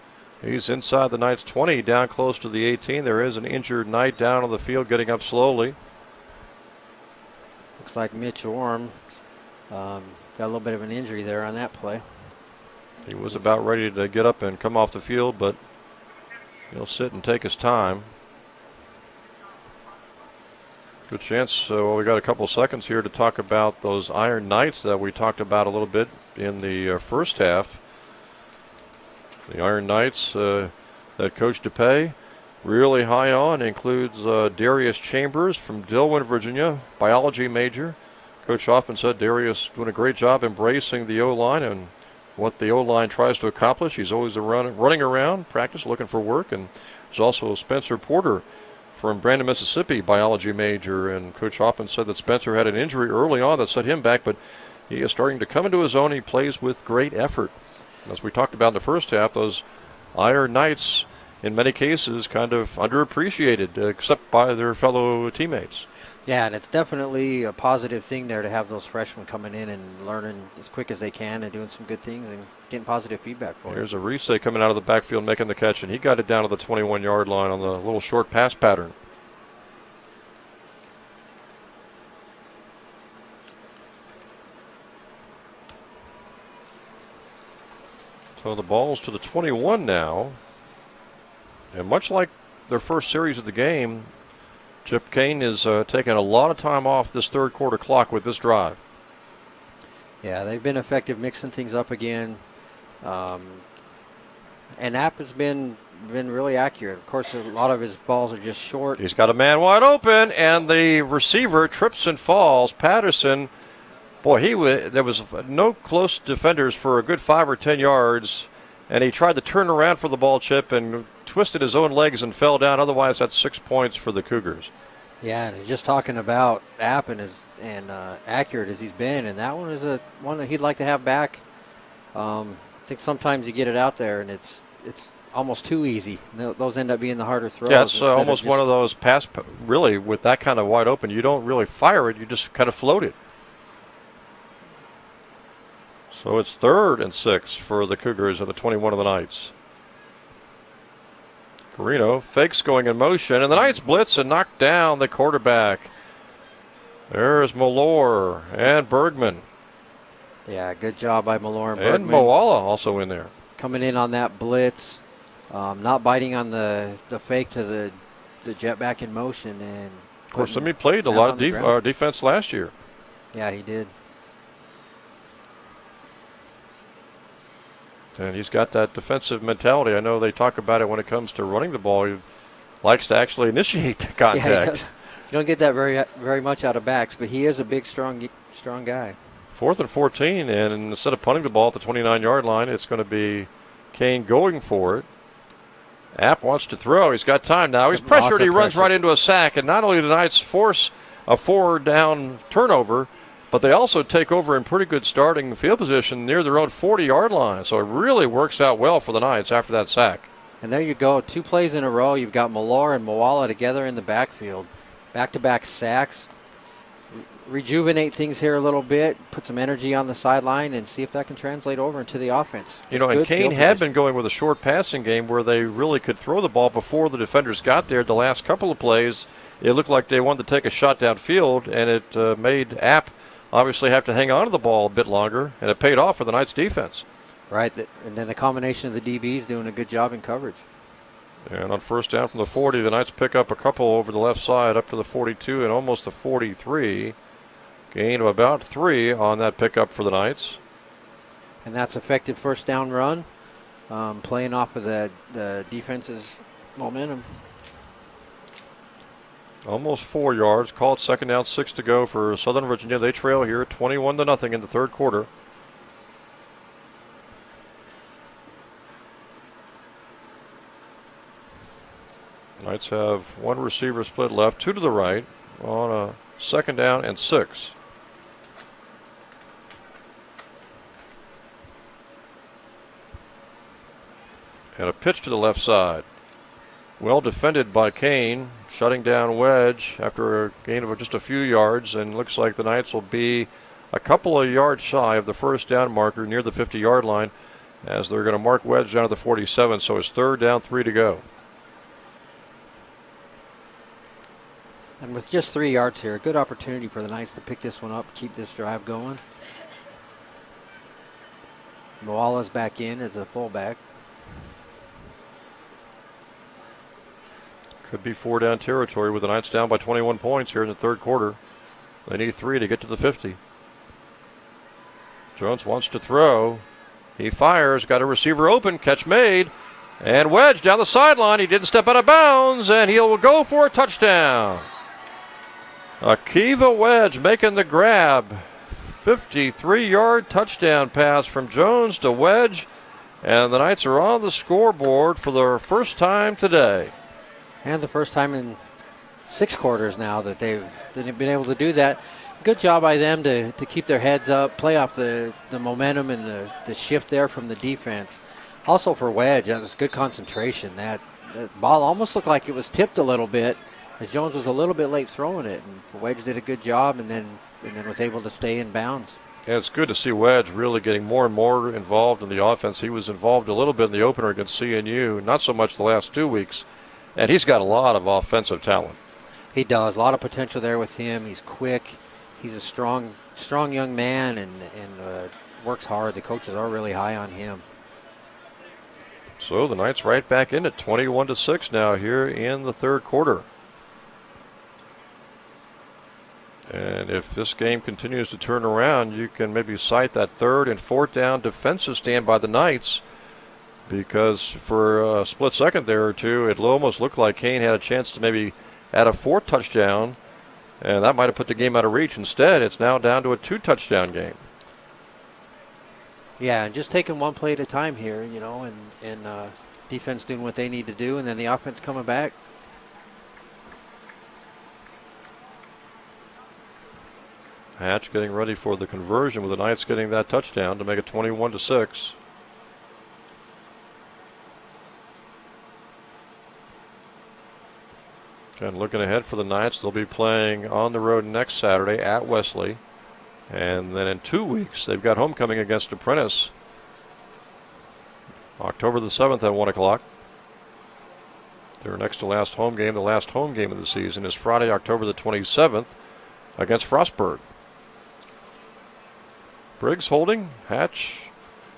He's inside the Knights' 20, down close to the 18. There is an injured Knight down on the field, getting up slowly. Looks like Mitch Orm got a little bit of an injury there on that play. He was about ready to get up and come off the field, but he'll sit and take his time. Good chance. We got a couple seconds here to talk about those Iron Knights that we talked about a little bit in the first half. The Iron Knights that Coach DePay really high on includes Darius Chambers from Dillwyn, Virginia, biology major. Coach Hoffman said Darius doing a great job embracing the O-line and what the O-line tries to accomplish. He's always running around, practice, looking for work. And there's also Spencer Porter from Brandon, Mississippi, biology major. And Coach Hoffman said that Spencer had an injury early on that set him back, but he is starting to come into his own. He plays with great effort. As we talked about in the first half, those Iron Knights, in many cases, kind of underappreciated, except by their fellow teammates. Yeah, and it's definitely a positive thing there to have those freshmen coming in and learning as quick as they can and doing some good things and getting positive feedback for it. Here's a Reese coming out of the backfield making the catch, and he got it down to the 21-yard line on the little short pass pattern. So the ball's to the 21 now. And much like their first series of the game, Chip Kean is taking a lot of time off this third quarter clock with this drive. Yeah, they've been effective mixing things up again. And App has been really accurate. Of course, a lot of his balls are just short. He's got a man wide open, and the receiver trips and falls. Patterson, boy, there was no close defenders for a good 5 or 10 yards, and he tried to turn around for the ball, Chip, and twisted his own legs and fell down. Otherwise, that's 6 points for the Cougars. Yeah, and just talking about App and accurate as he's been, and that one is one that he'd like to have back. I think sometimes you get it out there, and it's almost too easy. Those end up being the harder throws. Yeah, it's almost one of those really, with that kind of wide open, you don't really fire it, you just kind of float it. So it's 3rd and 6 for the Cougars at the 21 of the Knights. Carino fakes going in motion, and the Knights blitz and knock down the quarterback. There's Malore and Bergman. Yeah, good job by Malore and Bergman. And Moala also in there. Coming in on that blitz, not biting on the fake to the jet back in motion. And of course, he played a lot of defense last year. Yeah, he did. And he's got that defensive mentality. I know they talk about it when it comes to running the ball. He likes to actually initiate the contact. Yeah, you don't get that very much out of backs, but he is a big, strong guy. 4th and 14, and instead of punting the ball at the 29-yard line, it's going to be Kean going for it. App wants to throw. He's got time now. He's pressured. He runs right into a sack, and not only do the Knights force a 4-down turnover, but they also take over in pretty good starting field position near their own 40-yard line. So it really works out well for the Knights after that sack. And there you go, 2 plays in a row. You've got Malor and Moala together in the backfield. Back-to-back sacks. Rejuvenate things here a little bit, put some energy on the sideline, and see if that can translate over into the offense. You know, and Kean had been going with a short passing game where they really could throw the ball before the defenders got there. The last couple of plays, it looked like they wanted to take a shot downfield, and it made App obviously have to hang on to the ball a bit longer, and it paid off for the Knights defense. Right, and then the combination of the DBs doing a good job in coverage. And on first down from the 40, the Knights pick up a couple over the left side up to the 42 and almost the 43. Gain of about 3 on that pickup for the Knights. And that's effective first down run, playing off of the defense's momentum. Almost 4 yards. Called second down, 6 to go for Southern Virginia. They trail here 21-0 in the third quarter. Knights have 1 receiver split left, 2 to the right on a second down and 6. And a pitch to the left side. Well defended by Kean, shutting down Wedge after a gain of just a few yards, and looks like the Knights will be a couple of yards shy of the first down marker near the 50-yard line as they're going to mark Wedge down to the 47, so it's third down, 3 to go. And with just 3 yards here, a good opportunity for the Knights to pick this one up, keep this drive going. Moala's back in as a fullback. Could be 4-down territory with the Knights down by 21 points here in the third quarter. They need 3 to get to the 50. Jones wants to throw. He fires, got a receiver open, catch made, and Wedge down the sideline. He didn't step out of bounds, and he'll go for a touchdown. Akiva Wedge making the grab. 53-yard touchdown pass from Jones to Wedge, and the Knights are on the scoreboard for the first time today. And the first time in 6 quarters now that they've been able to do that. Good job by them to keep their heads up, play off the momentum and the shift there from the defense. Also for Wedge, that was good concentration. That ball almost looked like it was tipped a little bit as Jones was a little bit late throwing it. And Wedge did a good job and then was able to stay in bounds. Yeah, it's good to see Wedge really getting more and more involved in the offense. He was involved a little bit in the opener against CNU, not so much the last 2 weeks. And he's got a lot of offensive talent. He does. A lot of potential there with him. He's quick. He's a strong young man and works hard. The coaches are really high on him. So the Knights right back in at 21-6 now here in the third quarter. And if this game continues to turn around, you can maybe cite that third and fourth down defensive stand by the Knights, because for a split second there or two, it almost looked like Kean had a chance to maybe add a 4th touchdown, and that might have put the game out of reach. Instead, it's now down to a 2-touchdown game. Yeah, and just taking one play at a time here, and defense doing what they need to do, and then the offense coming back. Hatch getting ready for the conversion with the Knights getting that touchdown to make it 21-6. And looking ahead for the Knights, they'll be playing on the road next Saturday at Wesley. And then in 2 weeks, they've got homecoming against Apprentice. October the 7th at 1 o'clock. Their next to last home game, the last home game of the season, is Friday, October the 27th against Frostburg. Briggs holding. Hatch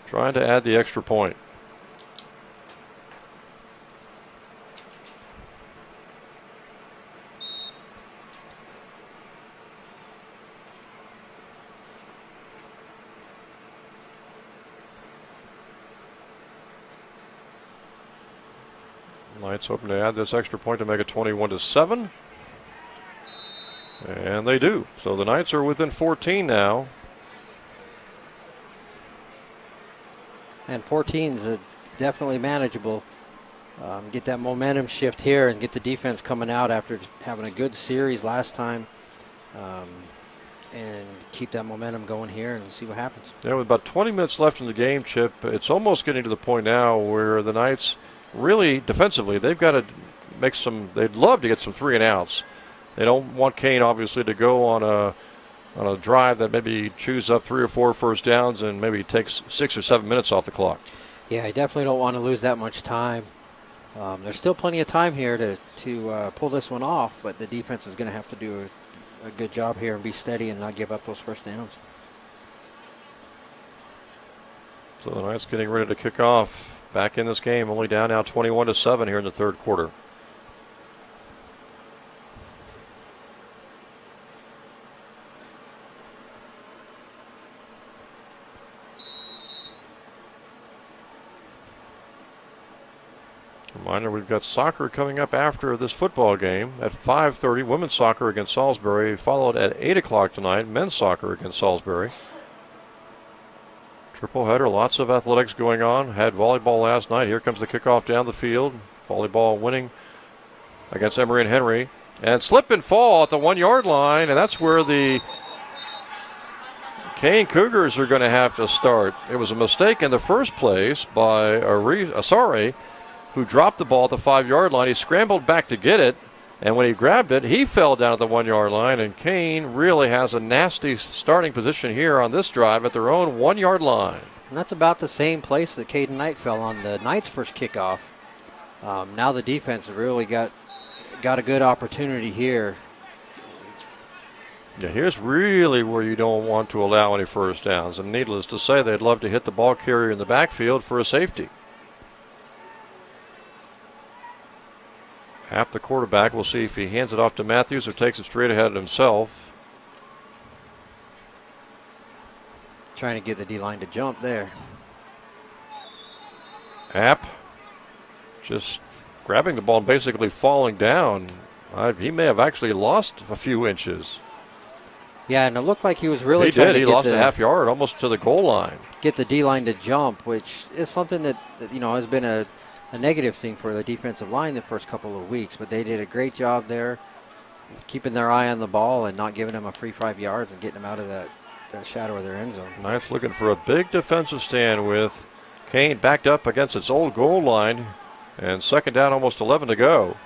trying to add the extra point. Knights hoping to add this extra point to make it 21-7. And they do. So the Knights are within 14 now. And 14's definitely manageable. Get that momentum shift here and get the defense coming out after having a good series last time. and keep that momentum going here and see what happens. Yeah, with about 20 minutes left in the game, Chip, it's almost getting to the point now where the Knights really defensively, they've got to make some, they'd love to get some 3 and outs. They don't want Kean obviously to go on a drive that maybe chews up 3 or 4 first downs and maybe takes 6 or 7 minutes off the clock. Yeah, I definitely don't want to lose that much time. There's still plenty of time here to pull this one off, but the defense is going to have to do a good job here and be steady and not give up those first downs. So the Knights getting ready to kick off back in this game, only down now 21-7 here in the third quarter. Reminder, we've got soccer coming up after this football game at 5:30. Women's soccer against Salisbury, followed at 8 o'clock tonight. Men's soccer against Salisbury. Triple header, lots of athletics going on. Had volleyball last night. Here comes the kickoff down the field. Volleyball winning against Emory and Henry. And slip and fall at the 1 yard line, and that's where the Kean Cougars are going to have to start. It was a mistake in the first place by Asari, who dropped the ball at the 5 yard line. He scrambled back to get it, and when he grabbed it, he fell down at the 1 yard line, and Kean really has a nasty starting position here on this drive at their own 1 yard line. And that's about the same place that Caden Knight fell on the Knights' first kickoff. Now the defense really got a good opportunity here. Yeah, here's really where you don't want to allow any first downs, and needless to say, they'd love to hit the ball carrier in the backfield for a safety. App, the quarterback, we'll see if he hands it off to Matthews or takes it straight ahead himself. Trying to get the D-line to jump there. App just grabbing the ball and basically falling down. He may have actually lost a few inches. Yeah, and it looked like he was really he trying did. to He get lost a half yard almost to the goal line. Get the D-line to jump, which is something that has been a negative thing for the defensive line the first couple of weeks, but they did a great job there keeping their eye on the ball and not giving them a free 5 yards and getting them out of that shadow of their end zone. Knights looking for a big defensive stand with Kean backed up against its old goal line, and second down, almost 11 to go.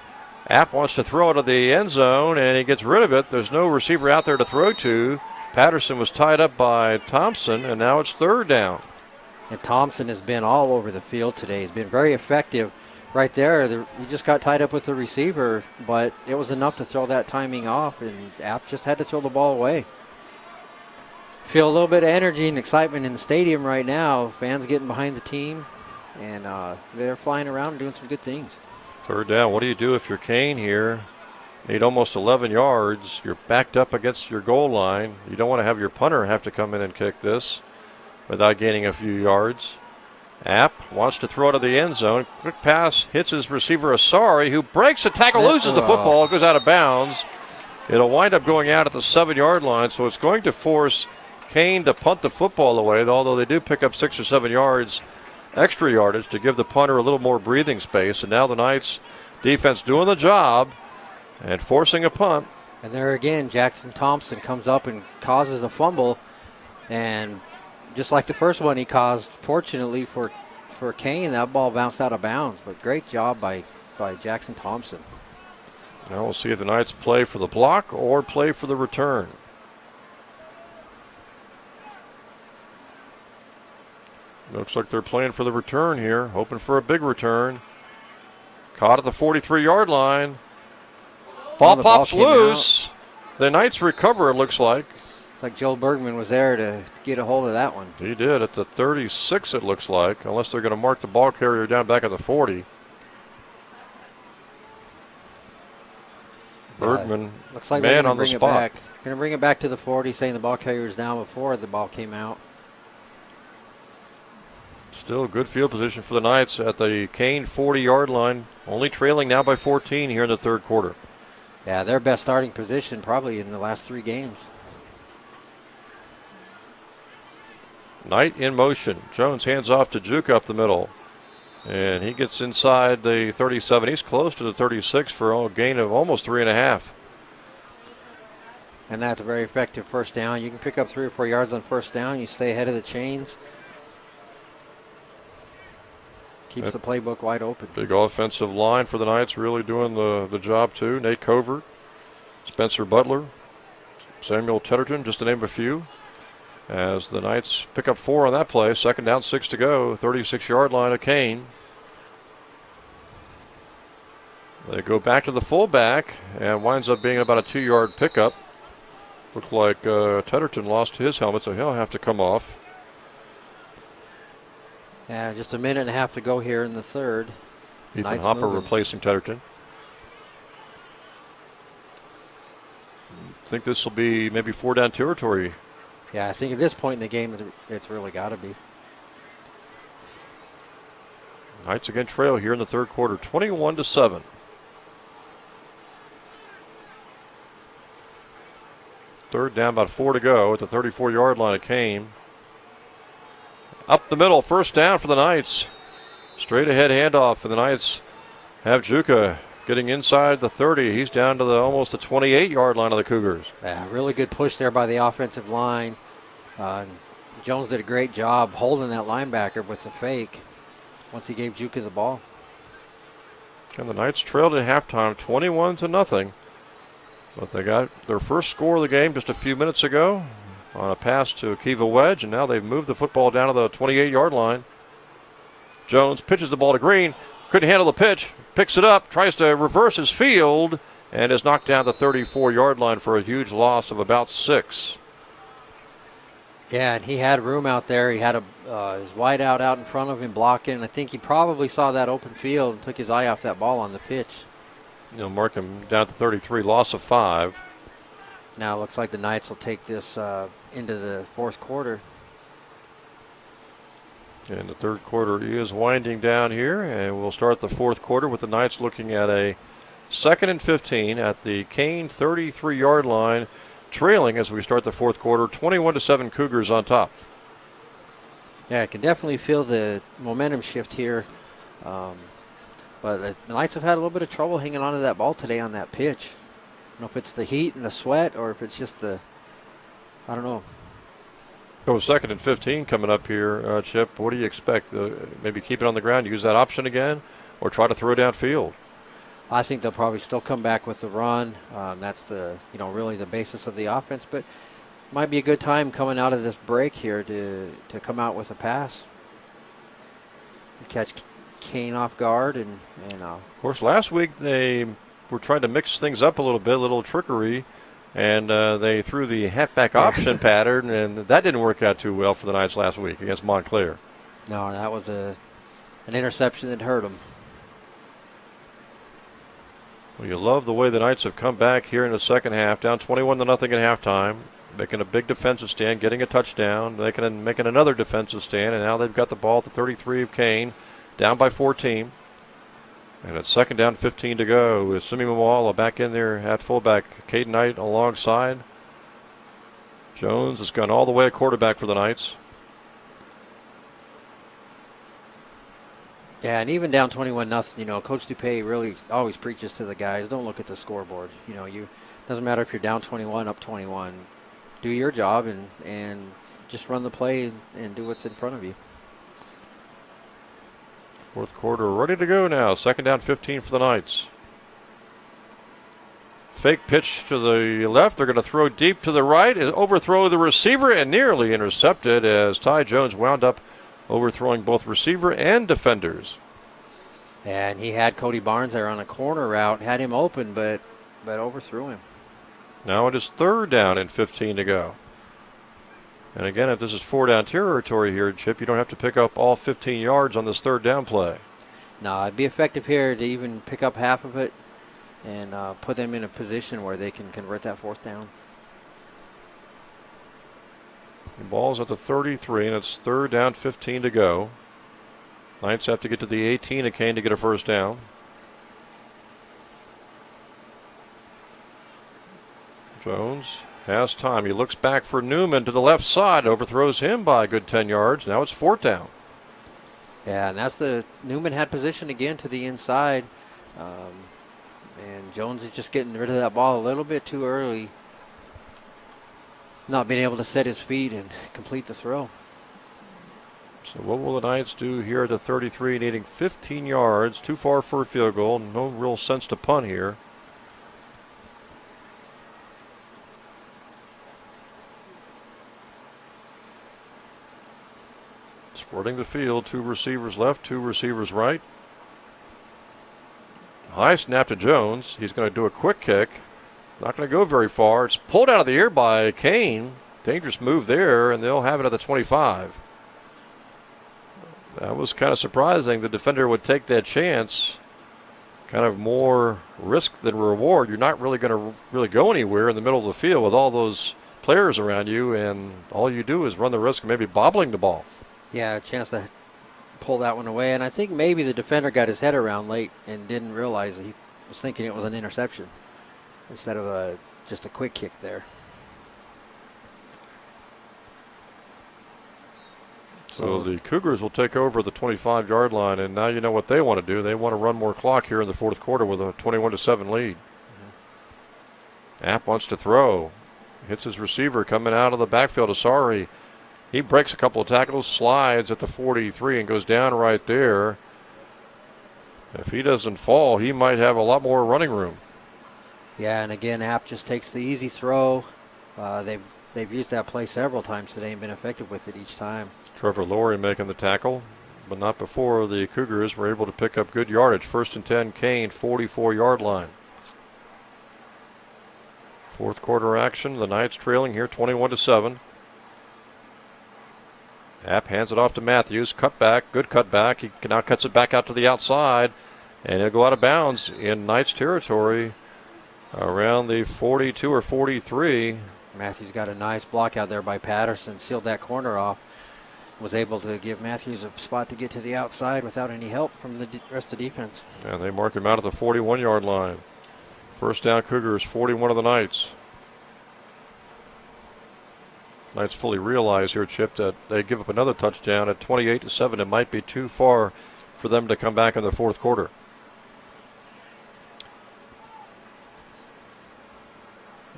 App wants to throw it to the end zone, and he gets rid of it. There's no receiver out there to throw to. Patterson was tied up by Thompson, and now it's third down. And Thompson has been all over the field today. He's been very effective right there. He just got tied up with the receiver, but it was enough to throw that timing off, and App just had to throw the ball away. Feel a little bit of energy and excitement in the stadium right now. Fans getting behind the team, and they're flying around and doing some good things. Third down. What do you do if you're Kean here? Need almost 11 yards. You're backed up against your goal line. You don't want to have your punter have to come in and kick this without gaining a few yards. App wants to throw it to the end zone. Quick pass hits his receiver Asari, who breaks the tackle, loses the football, goes out of bounds. It'll wind up going out at the 7 yard line, so it's going to force Kean to punt the football away, although they do pick up 6 or 7 yards extra yardage to give the punter a little more breathing space. And now the Knights defense doing the job and forcing a punt. And there again, Jackson Thompson comes up and causes a fumble, and just like the first one he caused, fortunately for Kean, that ball bounced out of bounds. But great job by Jackson Thompson. Now we'll see if the Knights play for the block or play for the return. Looks like they're playing for the return here, hoping for a big return. Caught at the 43 yard line. Ball pops loose. The Knights recover, it looks like. It's like Joel Bergman was there to get a hold of that one. He did at the 36, it looks like, unless they're going to mark the ball carrier down back at the 40. Bergman, looks like man on the spot. Going to bring it back to the 40, saying the ball carrier was down before the ball came out. Still good field position for the Knights at the Kean 40 yard line, only trailing now by 14 here in the third quarter. Yeah, their best starting position probably in the last 3 games. Knight in motion. Jones hands off to Juke up the middle. And he gets inside the 37. He's close to the 36 for a gain of almost 3.5. And that's a very effective first down. You can pick up 3 or 4 yards on first down. You stay ahead of the chains. Keeps the playbook wide open. Big offensive line for the Knights, really doing the job too. Nate Covert, Spencer Butler, Samuel Tedderton, just to name a few. As the Knights pick up 4 on that play. 2nd down, 6 to go. 36-yard line of Kean. They go back to the fullback and winds up being about a 2-yard pickup. Looked like Tedderton lost his helmet, so he'll have to come off. Yeah, just a minute and a half to go here in the third. Ethan Knights Hopper moving. replacing Tedderton. I think this will be maybe 4-down territory. Yeah, I think at this point in the game, it's really got to be. Knights again trail here in the third quarter, 21-7. Third down, about 4 to go at the 34-yard line of Kean. Up the middle, first down for the Knights. Straight ahead handoff, and the Knights have Juka getting inside the 30. He's down to almost the 28-yard line of the Cougars. Yeah, really good push there by the offensive line. Jones did a great job holding that linebacker with the fake once he gave Juka the ball. And the Knights trailed at halftime 21-0. But they got their first score of the game just a few minutes ago on a pass to Akiva Wedge, and now they've moved the football down to the 28-yard line. Jones pitches the ball to Green, couldn't handle the pitch, picks it up, tries to reverse his field, and is knocked down the 34-yard line for a huge loss of about 6. Yeah, and he had room out there. He had his wide out in front of him blocking. I think he probably saw that open field and took his eye off that ball on the pitch. You'll mark him down to 33, loss of 5. Now it looks like the Knights will take this into the fourth quarter. And the third quarter is winding down here, and we'll start the fourth quarter with the Knights looking at a 2nd and 15 at the Kean 33-yard line, trailing as we start the fourth quarter, 21-7 Cougars on top. Yeah, I can definitely feel the momentum shift here. But the Knights have had a little bit of trouble hanging on to that ball today on that pitch. I don't know if it's the heat and the sweat or if it's just I don't know. So 2nd and 15 coming up here, Chip. What do you expect? Maybe keep it on the ground, use that option again, or try to throw downfield? I think they'll probably still come back with the run. That's really the basis of the offense. But might be a good time coming out of this break here to come out with a pass. Catch Kean off guard and of course, last week they were trying to mix things up a little trickery, and they threw the halfback option pattern, and that didn't work out too well for the Knights last week against Montclair. No, that was an interception that hurt them. Well, you love the way the Knights have come back here in the second half, down 21-0 at halftime, making a big defensive stand, getting a touchdown, making another defensive stand, and now they've got the ball at the 33 of Kean, down by 14. And it's 2nd down, 15 to go with Simi Mawala back in there at fullback. Caden Knight alongside. Jones has gone all the way at quarterback for the Knights. Yeah, and even down 21-0, Coach DuPay really always preaches to the guys, don't look at the scoreboard. Doesn't matter if you're down 21, up 21. Do your job and just run the play and do what's in front of you. Fourth quarter ready to go now. 2nd down, 15 for the Knights. Fake pitch to the left. They're going to throw deep to the right. Overthrow the receiver and nearly intercepted as Ty Jones wound up overthrowing both receiver and defenders. And he had Cody Barnes there on a corner route. Had him open, but overthrew him. Now it is 3rd down and 15 to go. And again, if this is 4-down territory here, Chip, you don't have to pick up all 15 yards on this 3rd down play. No, it'd be effective here to even pick up half of it and put them in a position where they can convert that 4th down. The ball's at the 33, and it's 3rd down, 15 to go. Knights have to get to the 18 of Kean to get a 1st down. Jones has time. He looks back for Newman to the left side, overthrows him by a good 10 yards. Now it's 4th down. Yeah, and Newman had position again to the inside. And Jones is just getting rid of that ball a little bit too early. not being able to set his feet and complete the throw. So what will the Knights do here at the 33, needing 15 yards, too far for a field goal, no real sense to punt here. Spreading the field, 2 receivers left, 2 receivers right. High snap to Jones. He's going to do a quick kick. Not going to go very far. It's pulled out of the air by Kean. Dangerous move there, and they'll have it at the 25. That was kind of surprising. The defender would take that chance. Kind of more risk than reward. You're not really going to go anywhere in the middle of the field with all those players around you, and all you do is run the risk of maybe bobbling the ball. Yeah, a chance to pull that one away. And I think maybe the defender got his head around late and didn't realize he was thinking it was an interception instead of just a quick kick there. So the Cougars will take over the 25-yard line, and now you know what they want to do. They want to run more clock here in the fourth quarter with a 21-7 lead. App wants to throw. Hits his receiver coming out of the backfield. Asari. He breaks a couple of tackles, slides at the 43, and goes down right there. If he doesn't fall, he might have a lot more running room. Yeah, and again, App just takes the easy throw. They've used that play several times today and been effective with it each time. Trevor Laurie making the tackle, but not before the Cougars were able to pick up good yardage. 1st and 10, Kean, 44-yard line. Fourth quarter action. The Knights trailing here 21-7. App hands it off to Matthews. Cutback, good cutback. He now cuts it back out to the outside, and he'll go out of bounds in Knights territory around the 42 or 43. Matthews got a nice block out there by Patterson, sealed that corner off. Was able to give Matthews a spot to get to the outside without any help from the rest of the defense. And they mark him out at the 41-yard line. First down, Cougars, 41 of the Knights. Knights fully realize here, Chip, that they give up another touchdown at 28-7. It might be too far for them to come back in the fourth quarter.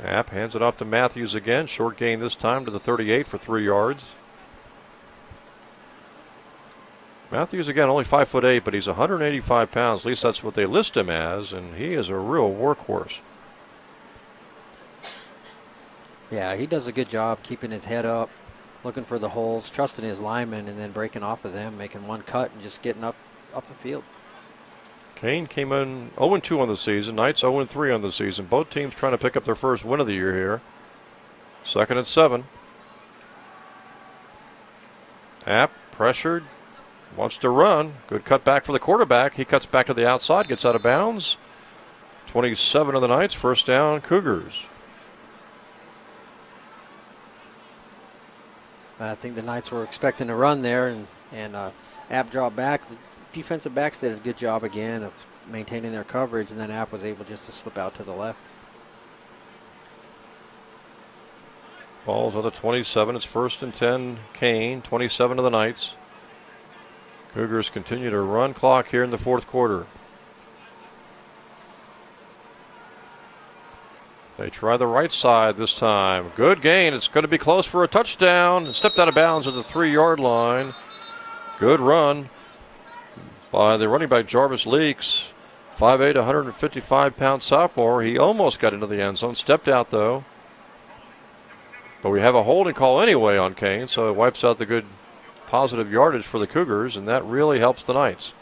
App hands it off to Matthews again. Short gain this time to the 38 for 3 yards. Matthews, again, only 5'8", but he's 185 pounds. At least that's what they list him as, and he is a real workhorse. Yeah, he does a good job keeping his head up, looking for the holes, trusting his linemen, and then breaking off of them, making one cut and just getting up the field. Kean came in 0-2 on the season. Knights 0-3 on the season. Both teams trying to pick up their first win of the year here. 2nd and 7. App pressured. Wants to run. Good cut back for the quarterback. He cuts back to the outside, gets out of bounds. 27 of the Knights, first down, Cougars. I think the Knights were expecting a run there, and App dropped back. The defensive backs did a good job again of maintaining their coverage, and then App was able just to slip out to the left. Ball's on the 27. It's 1st and 10, Kean, 27 of the Knights. Cougars continue to run clock here in the fourth quarter. They try the right side this time. Good gain. It's going to be close for a touchdown. Stepped out of bounds at the 3-yard line. Good run by the running back Jarvis Leaks. 5'8", 155-pound sophomore. He almost got into the end zone. Stepped out, though. But we have a holding call anyway on Kean, so it wipes out the good positive yardage for the Cougars, and that really helps the Knights.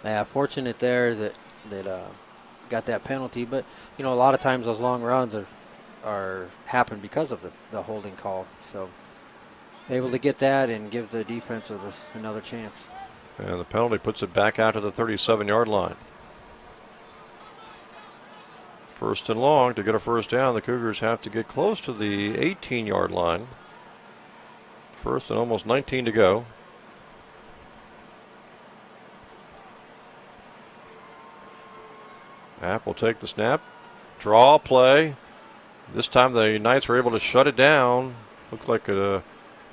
Yeah, fortunate there that got that penalty, but you know, a lot of times those long runs are happen because of the holding call. So able to get that and give the defense another chance. And the penalty puts it back out to the 37-yard line. 1st and long. To get a first down, the Cougars have to get close to the 18-yard line. 1st and almost 19 to go. App will take the snap. Draw play. This time the Knights were able to shut it down. Looked like a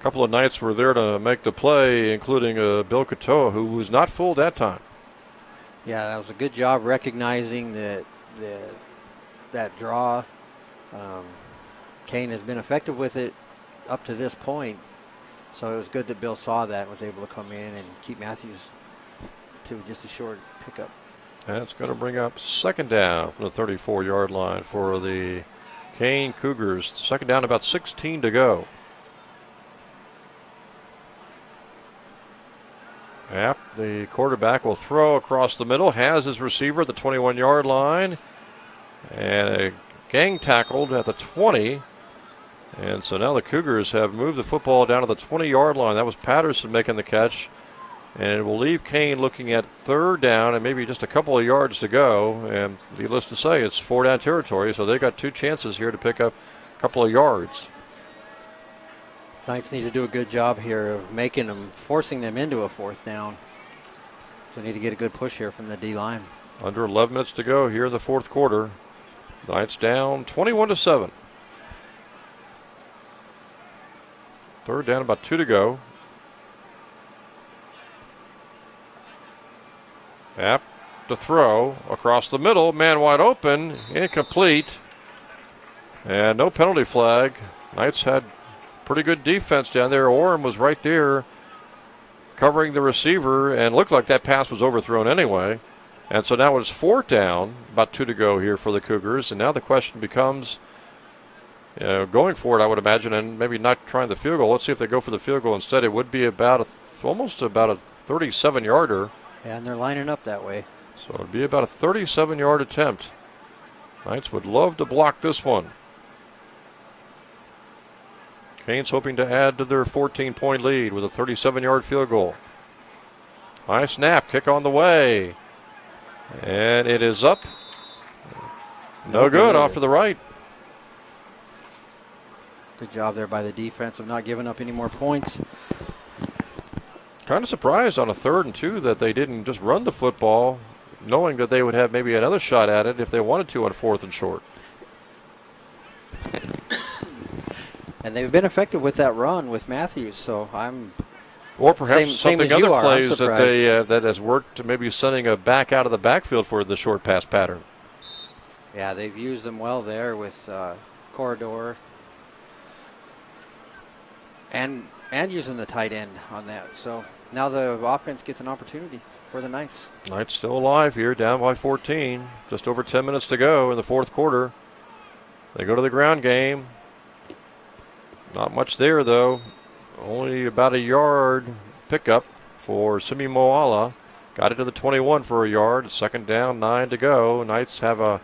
couple of Knights were there to make the play, including Bill Katoa, who was not fooled that time. Yeah, that was a good job recognizing that draw. Kean has been effective with it up to this point. So it was good that Bill saw that and was able to come in and keep Matthews to just a short pickup. That's going to bring up second down from the 34-yard line for the Kean Cougars. Second down, about 16 to go. Yep, the quarterback will throw across the middle, has his receiver at the 21-yard line, and a gang tackled at the 20. And so now the Cougars have moved the football down to the 20-yard line. That was Patterson making the catch. And it will leave Kean looking at third down and maybe just a couple of yards to go. And needless to say, it's four-down territory, so they've got two chances here to pick up a couple of yards. Knights need to do a good job here of forcing them into a fourth down. So they need to get a good push here from the D-line. Under 11 minutes to go here in the fourth quarter. The Knights down 21-7. Third down, about 2 to go. Yep, to throw across the middle, man wide open, incomplete, and no penalty flag. Knights had pretty good defense down there. Orem was right there covering the receiver, and looked like that pass was overthrown anyway. And so now it's fourth down, about 2 to go here for the Cougars, and now the question becomes, going for it, I would imagine, and maybe not trying the field goal. Let's see if they go for the field goal instead. It would be about almost about a 37-yarder. Yeah, and they're lining up that way. So it would be about a 37-yard attempt. Knights would love to block this one. Kean's hoping to add to their 14-point lead with a 37-yard field goal. High snap, kick on the way. And it is up. No good, off to the right. Good job there by the defense of not giving up any more points. Kind of surprised on a 3rd and 2 that they didn't just run the football, knowing that they would have maybe another shot at it if they wanted to on 4th and short. And they've been effective with that run with Matthews, so or perhaps same something as you other are. plays that they that has worked to maybe sending a back out of the backfield for the short pass pattern. Yeah, they've used them well there with corridor and using the tight end on that. So now the offense gets an opportunity for the Knights. Knights still alive here, down by 14. Just over 10 minutes to go in the fourth quarter. They go to the ground game. Not much there, though. Only about a yard pickup for Simi Moala. Got it to the 21 for a yard. Second down, 9 to go. Knights have a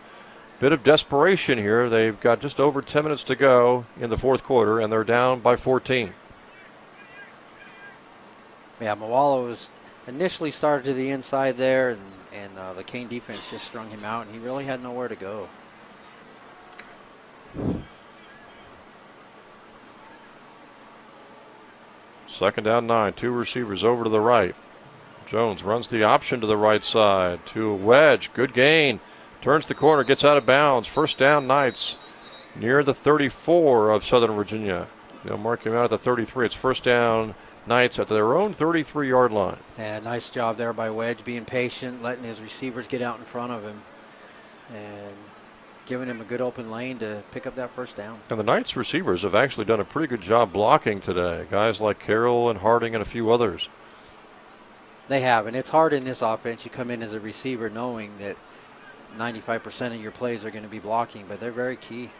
bit of desperation here. They've got just over 10 minutes to go in the fourth quarter, and they're down by 14. Yeah, Moala was initially started to the inside there, and the Kean defense just strung him out, and he really had nowhere to go. Second down, 9. Two receivers over to the right. Jones runs the option to the right side to a wedge. Good gain. Turns the corner, gets out of bounds. First down, Knights near the 34 of Southern Virginia. They'll mark him out at the 33. It's first down, Knights at their own 33-yard line. Yeah, nice job there by Wedge, being patient, letting his receivers get out in front of him, and giving him a good open lane to pick up that first down. And the Knights receivers have actually done a pretty good job blocking today. Guys like Carroll and Harding and a few others. They have, and it's hard in this offense. You come in as a receiver knowing that 95% of your plays are going to be blocking, but they're very key.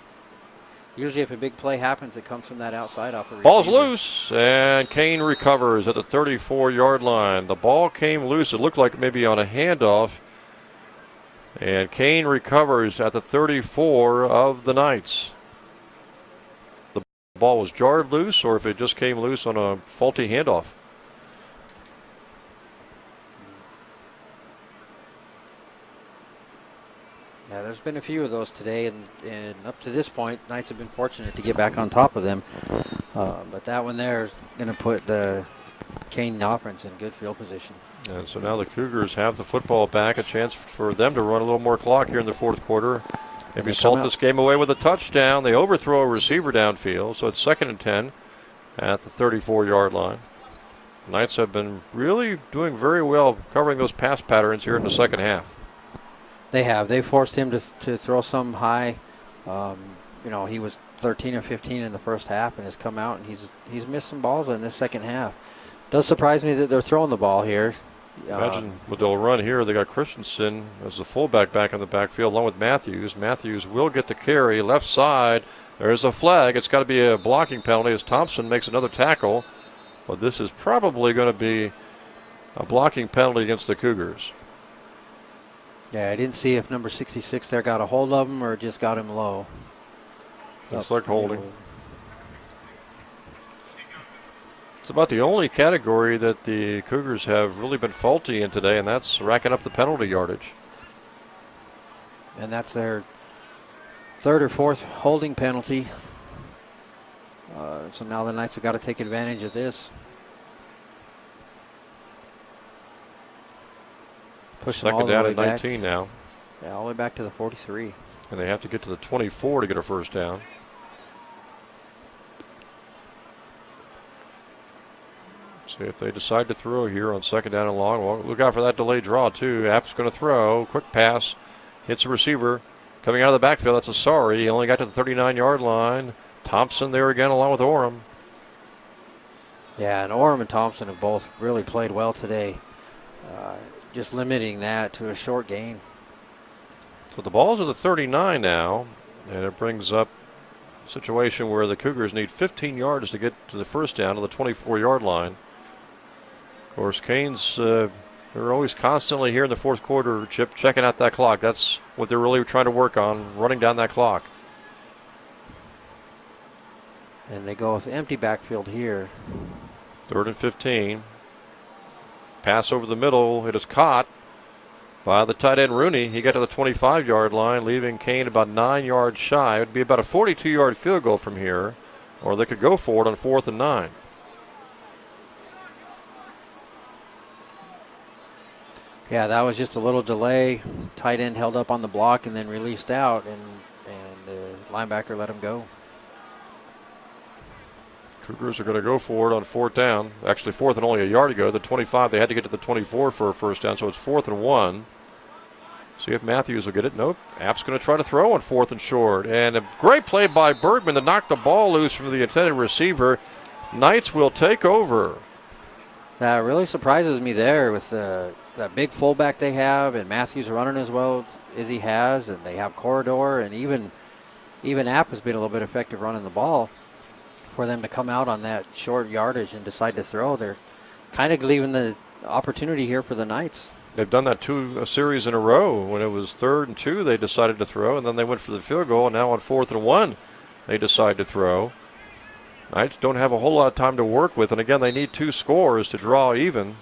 Usually if a big play happens, it comes from that outside off a receiver. Ball's loose, and Kean recovers at the 34-yard line. The ball came loose. It looked like maybe on a handoff. And Kean recovers at the 34 of the Knights. The ball was jarred loose, or if it just came loose on a faulty handoff. Yeah, there's been a few of those today, and up to this point, Knights have been fortunate to get back on top of them. But that one there is going to put the Kean offense in good field position. And so now the Cougars have the football back, a chance for them to run a little more clock here in the fourth quarter. Maybe salt this game away with a touchdown. They overthrow a receiver downfield, so it's 2nd and 10 at the 34-yard line. Knights have been really doing very well covering those pass patterns here in the second half. They have. They forced him to throw some high. you know, he was 13 or 15 in the first half and has come out and he's missed some balls in this second half. Does surprise me that they're throwing the ball here. Imagine what they'll run here. They got Christensen as the fullback back in the backfield along with Matthews. Matthews will get the carry left side. There's a flag. It's got to be a blocking penalty as Thompson makes another tackle. But this is probably going to be a blocking penalty against the Cougars. Yeah, I didn't see if number 66 there got a hold of him or just got him low. Looks like holding. It's about the only category that the Cougars have really been faulty in today, and that's racking up the penalty yardage. And that's their third or fourth holding penalty. So now the Knights have got to take advantage of this. Push them all Second the down way at back. 19 now. Yeah, all the way back to the 43. And they have to get to the 24 to get a first down. See if they decide to throw here on second down and long. Well, look out for that delayed draw, too. App's going to throw. Quick pass. Hits the receiver. Coming out of the backfield, that's Asari. He only got to the 39-yard line. Thompson there again along with Orem. Yeah, and Orem and Thompson have both really played well today. Just limiting that to a short gain. So the ball's at the 39 now, and it brings up a situation where the Cougars need 15 yards to get to the first down to the 24-yard line. Of course, Canes, they're always constantly here in the fourth quarter, Chip, checking out that clock. That's what they're really trying to work on, running down that clock. And they go with empty backfield here. 3rd and 15. Pass over the middle. It is caught by the tight end Rooney. He got to the 25-yard line, leaving Kean about 9 yards shy. It would be about a 42-yard field goal from here, or they could go for it on 4th and 9. Yeah, that was just a little delay. Tight end held up on the block and then released out, and the linebacker let him go. Cougars are going to go for it on 4th down. Actually, 4th and only a yard ago. The 25, they had to get to the 24 for a first down, so it's 4th and 1. See if Matthews will get it. Nope. App's going to try to throw on 4th and short. And a great play by Bergman to knock the ball loose from the intended receiver. Knights will take over. That really surprises me there with that big fullback they have, and Matthews running as well as he has, and they have Corridor, and even App has been a little bit effective running the ball. For them to come out on that short yardage and decide to throw, they're kind of leaving the opportunity here for the Knights. They've done that a series in a row. When it was 3rd and 2, they decided to throw, and then they went for the field goal, and now on 4th and 1, they decide to throw. Knights don't have a whole lot of time to work with, and again, they need 2 scores to draw even.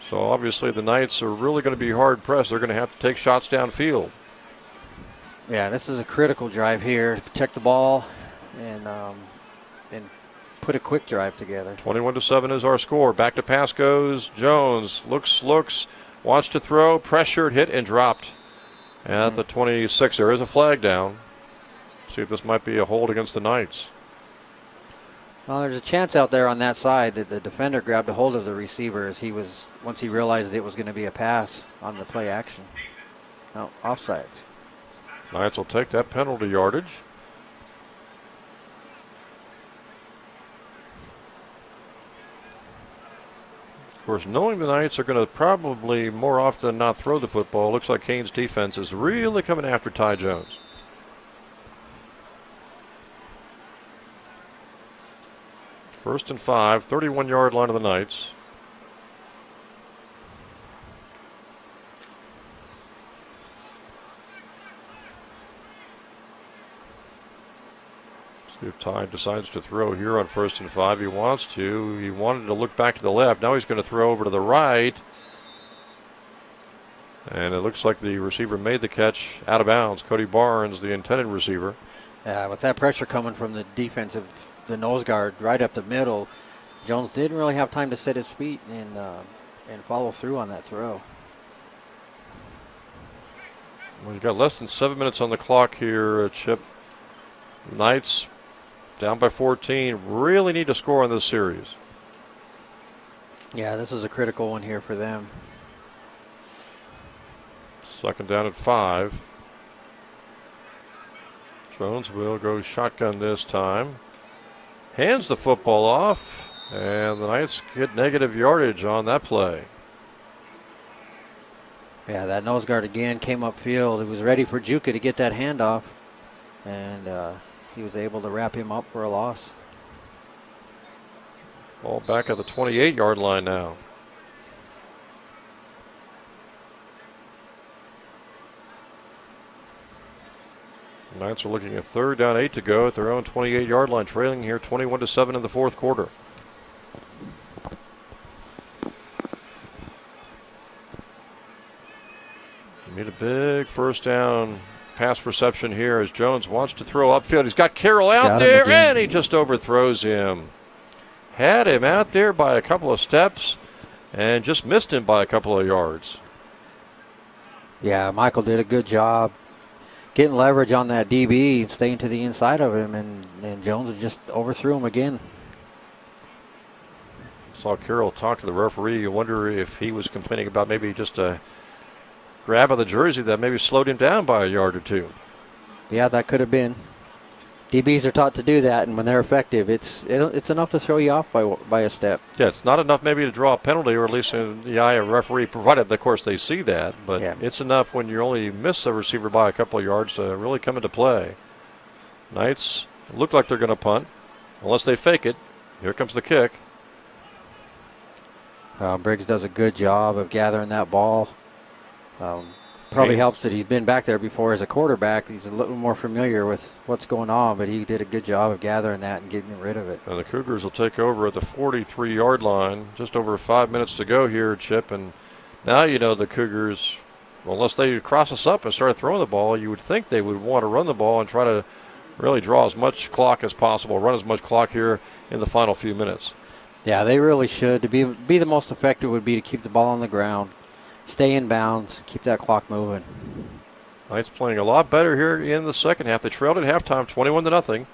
So obviously the Knights are really going to be hard pressed. They're going to have to take shots downfield. Yeah, this is a critical drive here to protect the ball and put a quick drive together. 21-7 is our score. Back to pass goes Jones. Looks, wants to throw, pressured, hit, and dropped at the 26. There is a flag down. See if this might be a hold against the Knights. Well, there's a chance out there on that side that the defender grabbed a hold of the receiver as once he realized it was going to be a pass on the play action. No, offsides. Knights will take that penalty yardage. Of course, knowing the Knights are going to probably more often than not throw the football, looks like Cain's defense is really coming after Ty Jones. First and 5, 31-yard line of the Knights. See if Ty decides to throw here on 1st and 5. He wants to. He wanted to look back to the left. Now he's going to throw over to the right. And it looks like the receiver made the catch out of bounds. Cody Barnes, the intended receiver. Yeah, with that pressure coming from the defensive, the nose guard right up the middle, Jones didn't really have time to set his feet and follow through on that throw. Well, you got less than 7 minutes on the clock here, Chip. Knights down by 14. Really need to score on this series. Yeah, this is a critical one here for them. Second down at 5. Jones will go shotgun this time. Hands the football off, and the Knights get negative yardage on that play. Yeah, that nose guard again came upfield. He was ready for Juka to get that handoff, and he was able to wrap him up for a loss. Ball back at the 28-yard line now. Knights are looking at 3rd down, 8 to go at their own 28-yard line, trailing here 21-7 in the 4th quarter. Need a big first down pass reception here as Jones wants to throw upfield. He's got Carroll out there, and he just overthrows him. Had him out there by a couple of steps and just missed him by a couple of yards. Yeah, Michael did a good job getting leverage on that DB and staying to the inside of him, and Jones just overthrew him again. Saw Carroll talk to the referee. You wonder if he was complaining about maybe just a grab of the jersey that maybe slowed him down by a yard or two. Yeah, that could have been. DBs are taught to do that, and when they're effective, it's enough to throw you off by a step. Yeah, it's not enough maybe to draw a penalty, or at least in the eye of a referee, provided, of course, they see that. But yeah, it's enough when you only miss a receiver by a couple of yards to really come into play. Knights look like they're going to punt, unless they fake it. Here comes the kick. Briggs does a good job of gathering that ball. Probably helps that he's been back there before as a quarterback. He's a little more familiar with what's going on, but he did a good job of gathering that and getting rid of it. And the Cougars will take over at the 43-yard line. Just over 5 minutes to go here, Chip. And now you know the Cougars, unless they cross us up and start throwing the ball, you would think they would want to run the ball and try to really draw as much clock as possible, run as much clock here in the final few minutes. Yeah, they really should. To be the most effective would be to keep the ball on the ground, stay in bounds, keep that clock moving. Knights playing a lot better here in the second half. They trailed at halftime 21-0.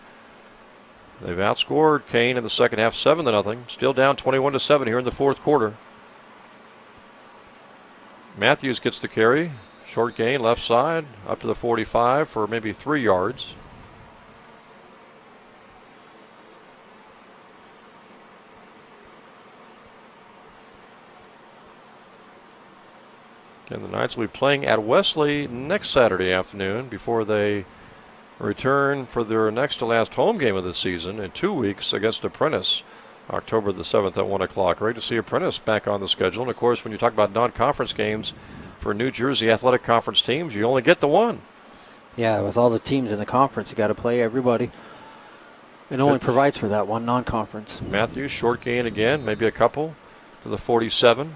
They've outscored Kean in the second half 7-0. Still down 21-7 here in the 4th quarter. Matthews gets the carry. Short gain left side up to the 45 for maybe 3 yards. And the Knights will be playing at Wesley next Saturday afternoon before they return for their next to last home game of the season in 2 weeks against Apprentice, October the 7th at 1 o'clock. Great to see Apprentice back on the schedule. And, of course, when you talk about non-conference games for New Jersey Athletic Conference teams, you only get the one. Yeah, with all the teams in the conference, you got to play everybody. It only provides for that one non-conference. Matthews, short gain again, maybe a couple to the 47.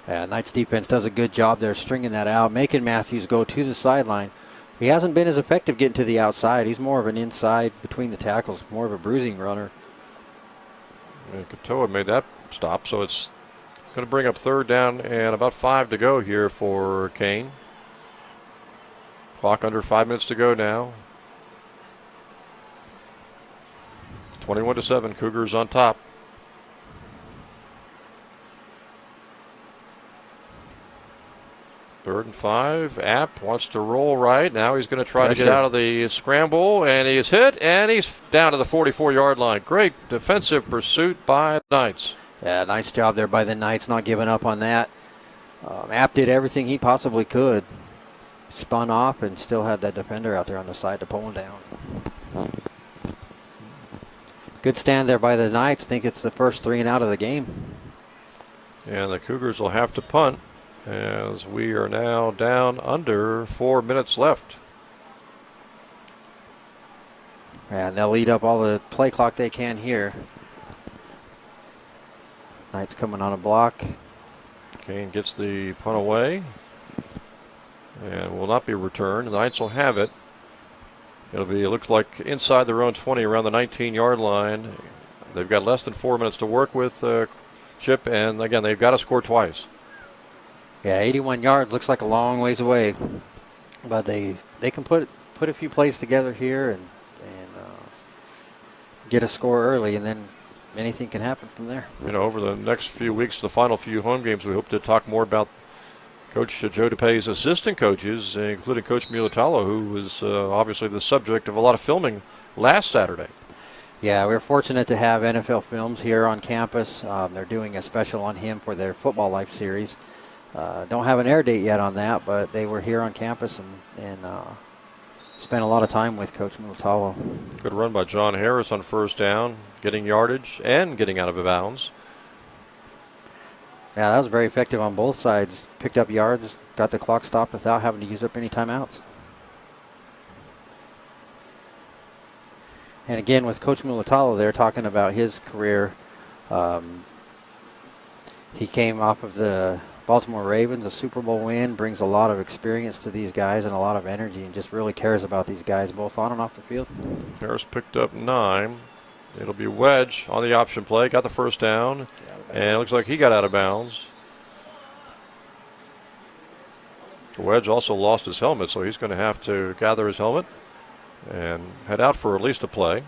Yeah, Knights defense does a good job there stringing that out, making Matthews go to the sideline. He hasn't been as effective getting to the outside. He's more of an inside between the tackles, more of a bruising runner. And Katoa made that stop, so it's going to bring up 3rd down and about 5 to go here for Kean. Clock under 5 minutes to go now. 21-7, Cougars on top. Third and 5. App wants to roll right. Now he's going to try to get out of the scramble, and he's hit, and he's down to the 44-yard line. Great defensive pursuit by the Knights. Yeah, nice job there by the Knights, not giving up on that. App did everything he possibly could. Spun off and still had that defender out there on the side to pull him down. Good stand there by the Knights. Think it's the first 3 and out of the game. And the Cougars will have to punt, as we are now down under 4 minutes left. And they'll eat up all the play clock they can here. Knights coming on a block. Kean gets the punt away and will not be returned. The Knights will have it. It looks like inside their own 20, around the 19-yard line. They've got less than 4 minutes to work with, Chip, and again, they've got to score twice. Yeah, 81 yards looks like a long ways away, but they can put a few plays together here and get a score early, and then anything can happen from there. You know, over the next few weeks, the final few home games, we hope to talk more about Coach Joe DePay's assistant coaches, including Coach Mulatalo, who was obviously the subject of a lot of filming last Saturday. Yeah, we're fortunate to have NFL Films here on campus. They're doing a special on him for their Football Life series. Don't have an air date yet on that, but they were here on campus and spent a lot of time with Coach Mulatalo. Good run by John Harris on first down, getting yardage and getting out of bounds. Yeah, that was very effective on both sides. Picked up yards, got the clock stopped without having to use up any timeouts. And again, with Coach Mulatalo, they're talking about his career. He came off of the Baltimore Ravens, a Super Bowl win, brings a lot of experience to these guys and a lot of energy, and just really cares about these guys both on and off the field. Harris picked up 9. It'll be Wedge on the option play. Got the first down, and it looks like he got out of bounds. Wedge also lost his helmet, so he's going to have to gather his helmet and head out for at least a play.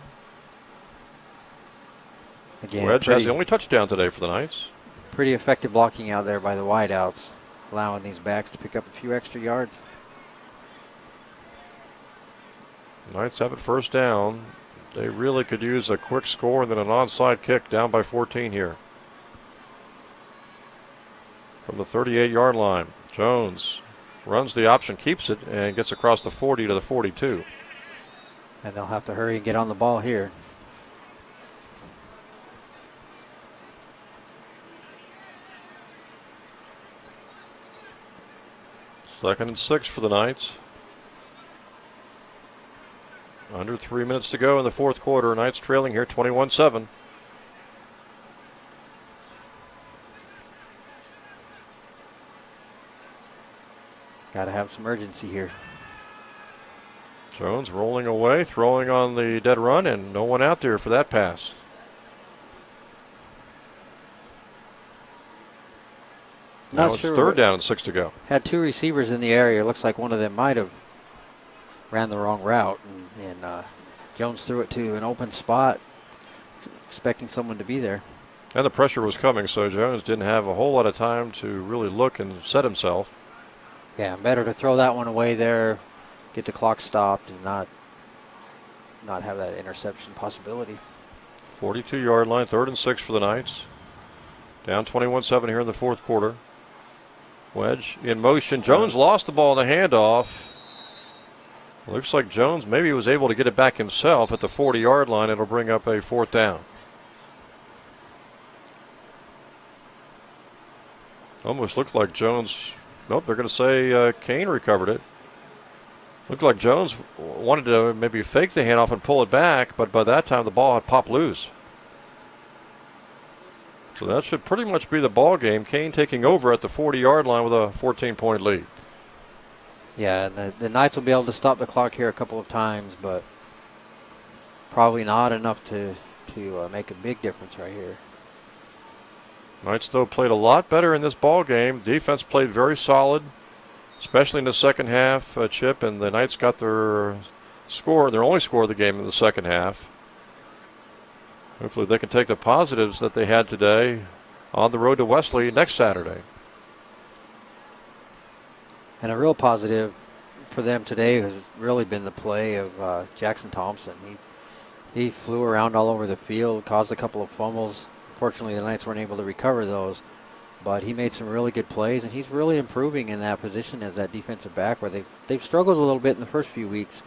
Again, Wedge has the only touchdown today for the Knights. Pretty effective blocking out there by the wideouts, allowing these backs to pick up a few extra yards. Knights have it first down. They really could use a quick score and then an onside kick, down by 14 here. From the 38-yard line, Jones runs the option, keeps it, and gets across the 40 to the 42. And they'll have to hurry and get on the ball here. Second and 6 for the Knights. Under 3 minutes to go in the fourth quarter. Knights trailing here 21-7. Got to have some urgency here. Jones rolling away, throwing on the dead run, and no one out there for that pass. Now it's third down and 6 to go. Had 2 receivers in the area. Looks like one of them might have ran the wrong route, and Jones threw it to an open spot, expecting someone to be there. And the pressure was coming, so Jones didn't have a whole lot of time to really look and set himself. Yeah, better to throw that one away there, get the clock stopped, and not have that interception possibility. 42-yard line, third and 6 for the Knights. Down 21-7 here in the fourth quarter. Wedge in motion. Jones lost the ball in the handoff. Looks like Jones maybe was able to get it back himself at the 40-yard line. It'll bring up a fourth down. Almost looked like Jones. Nope, they're going to say Kean recovered it. Looked like Jones wanted to maybe fake the handoff and pull it back, but by that time the ball had popped loose. So that should pretty much be the ball game. Kean taking over at the 40-yard line with a 14-point lead. Yeah, the Knights will be able to stop the clock here a couple of times, but probably not enough to make a big difference right here. Knights, though, played a lot better in this ball game. Defense played very solid, especially in the second half, Chip, and the Knights got their only score of the game in the second half. Hopefully they can take the positives that they had today on the road to Wesley next Saturday. And a real positive for them today has really been the play of Jackson Thompson. He flew around all over the field, caused a couple of fumbles. Fortunately, the Knights weren't able to recover those, but he made some really good plays, and he's really improving in that position as that defensive back, where they've struggled a little bit in the first few weeks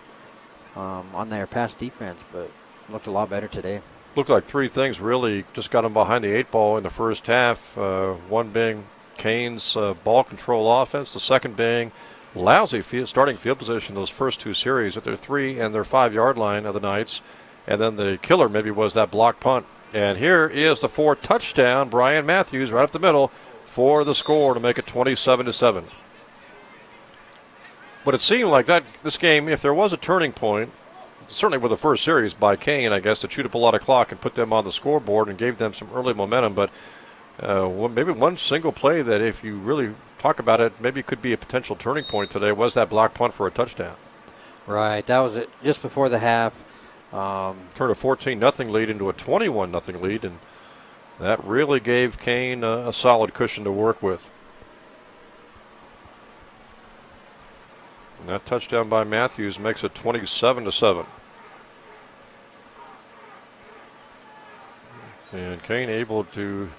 on their pass defense, but looked a lot better today. Looked like 3 things really just got them behind the 8 ball in the first half. One being Kean's ball control offense, the second being lousy starting field position those first 2 series at their 3 and their 5-yard line of the Knights. And then the killer maybe was that block punt. And here is the 4 touchdown, Brian Matthews right up the middle for the score to make it 27-7. But it seemed like this game, if there was a turning point, certainly with the first series by Kean, I guess, that chewed up a lot of clock and put them on the scoreboard and gave them some early momentum. But maybe one single play that, if you really talk about it, maybe could be a potential turning point today was that block punt for a touchdown. Right, that was it just before the half. Turned a 14-0 lead into a 21-0 lead, and that really gave Kean a solid cushion to work with. And that touchdown by Matthews makes it 27-7. And Kean able to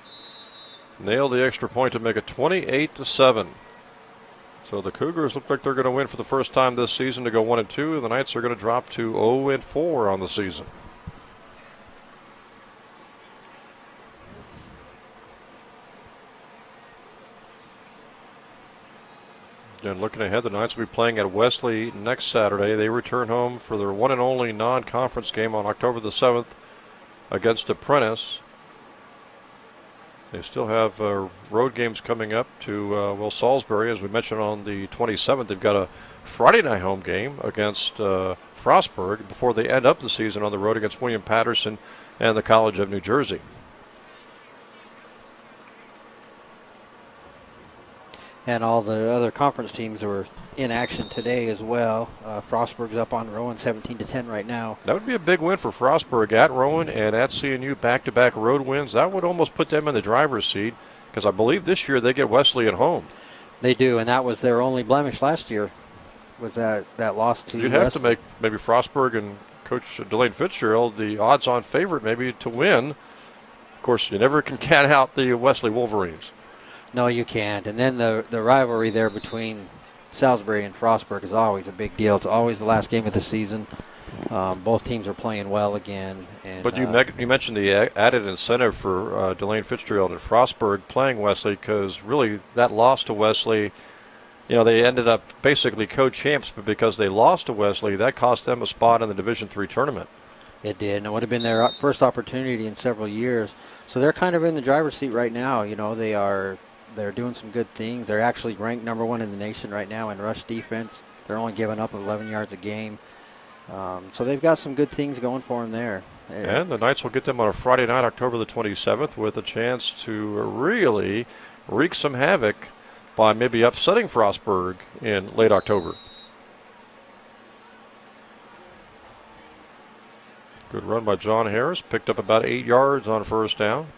nail the extra point to make it 28-7. So the Cougars look like they're going to win for the first time this season to go 1-2. And the Knights are going to drop to 0-4 on the season. And looking ahead, the Knights will be playing at Wesley next Saturday. They return home for their one and only non-conference game on October the 7th against Apprentice. They still have road games coming up to Salisbury. As we mentioned on the 27th, they've got a Friday night home game against Frostburg before they end up the season on the road against William Patterson and the College of New Jersey. And all the other conference teams were in action today as well. Frostburg's up on Rowan 17-10 right now. That would be a big win for Frostburg at Rowan and at CNU, back-to-back road wins. That would almost put them in the driver's seat because I believe this year they get Wesley at home. They do, and that was their only blemish last year, was that loss to You'd have to make maybe Frostburg and Coach Delane Fitzgerald the odds-on favorite maybe to win. Of course, you never can count out the Wesley Wolverines. No, you can't. And then the rivalry there between Salisbury and Frostburg is always a big deal. It's always the last game of the season. Both teams are playing well again. And, but you mentioned the added incentive for Delane Fitzgerald and Frostburg playing Wesley because really that loss to Wesley, they ended up basically co-champs, but because they lost to Wesley, that cost them a spot in the Division III tournament. It did, and it would have been their first opportunity in several years. So they're kind of in the driver's seat right now. They're doing some good things. They're actually ranked number 1 in the nation right now in rush defense. They're only giving up 11 yards a game. So they've got some good things going for them there. And the Knights will get them on a Friday night, October the 27th, with a chance to really wreak some havoc by maybe upsetting Frostburg in late October. Good run by John Harris. Picked up about 8 yards on first down.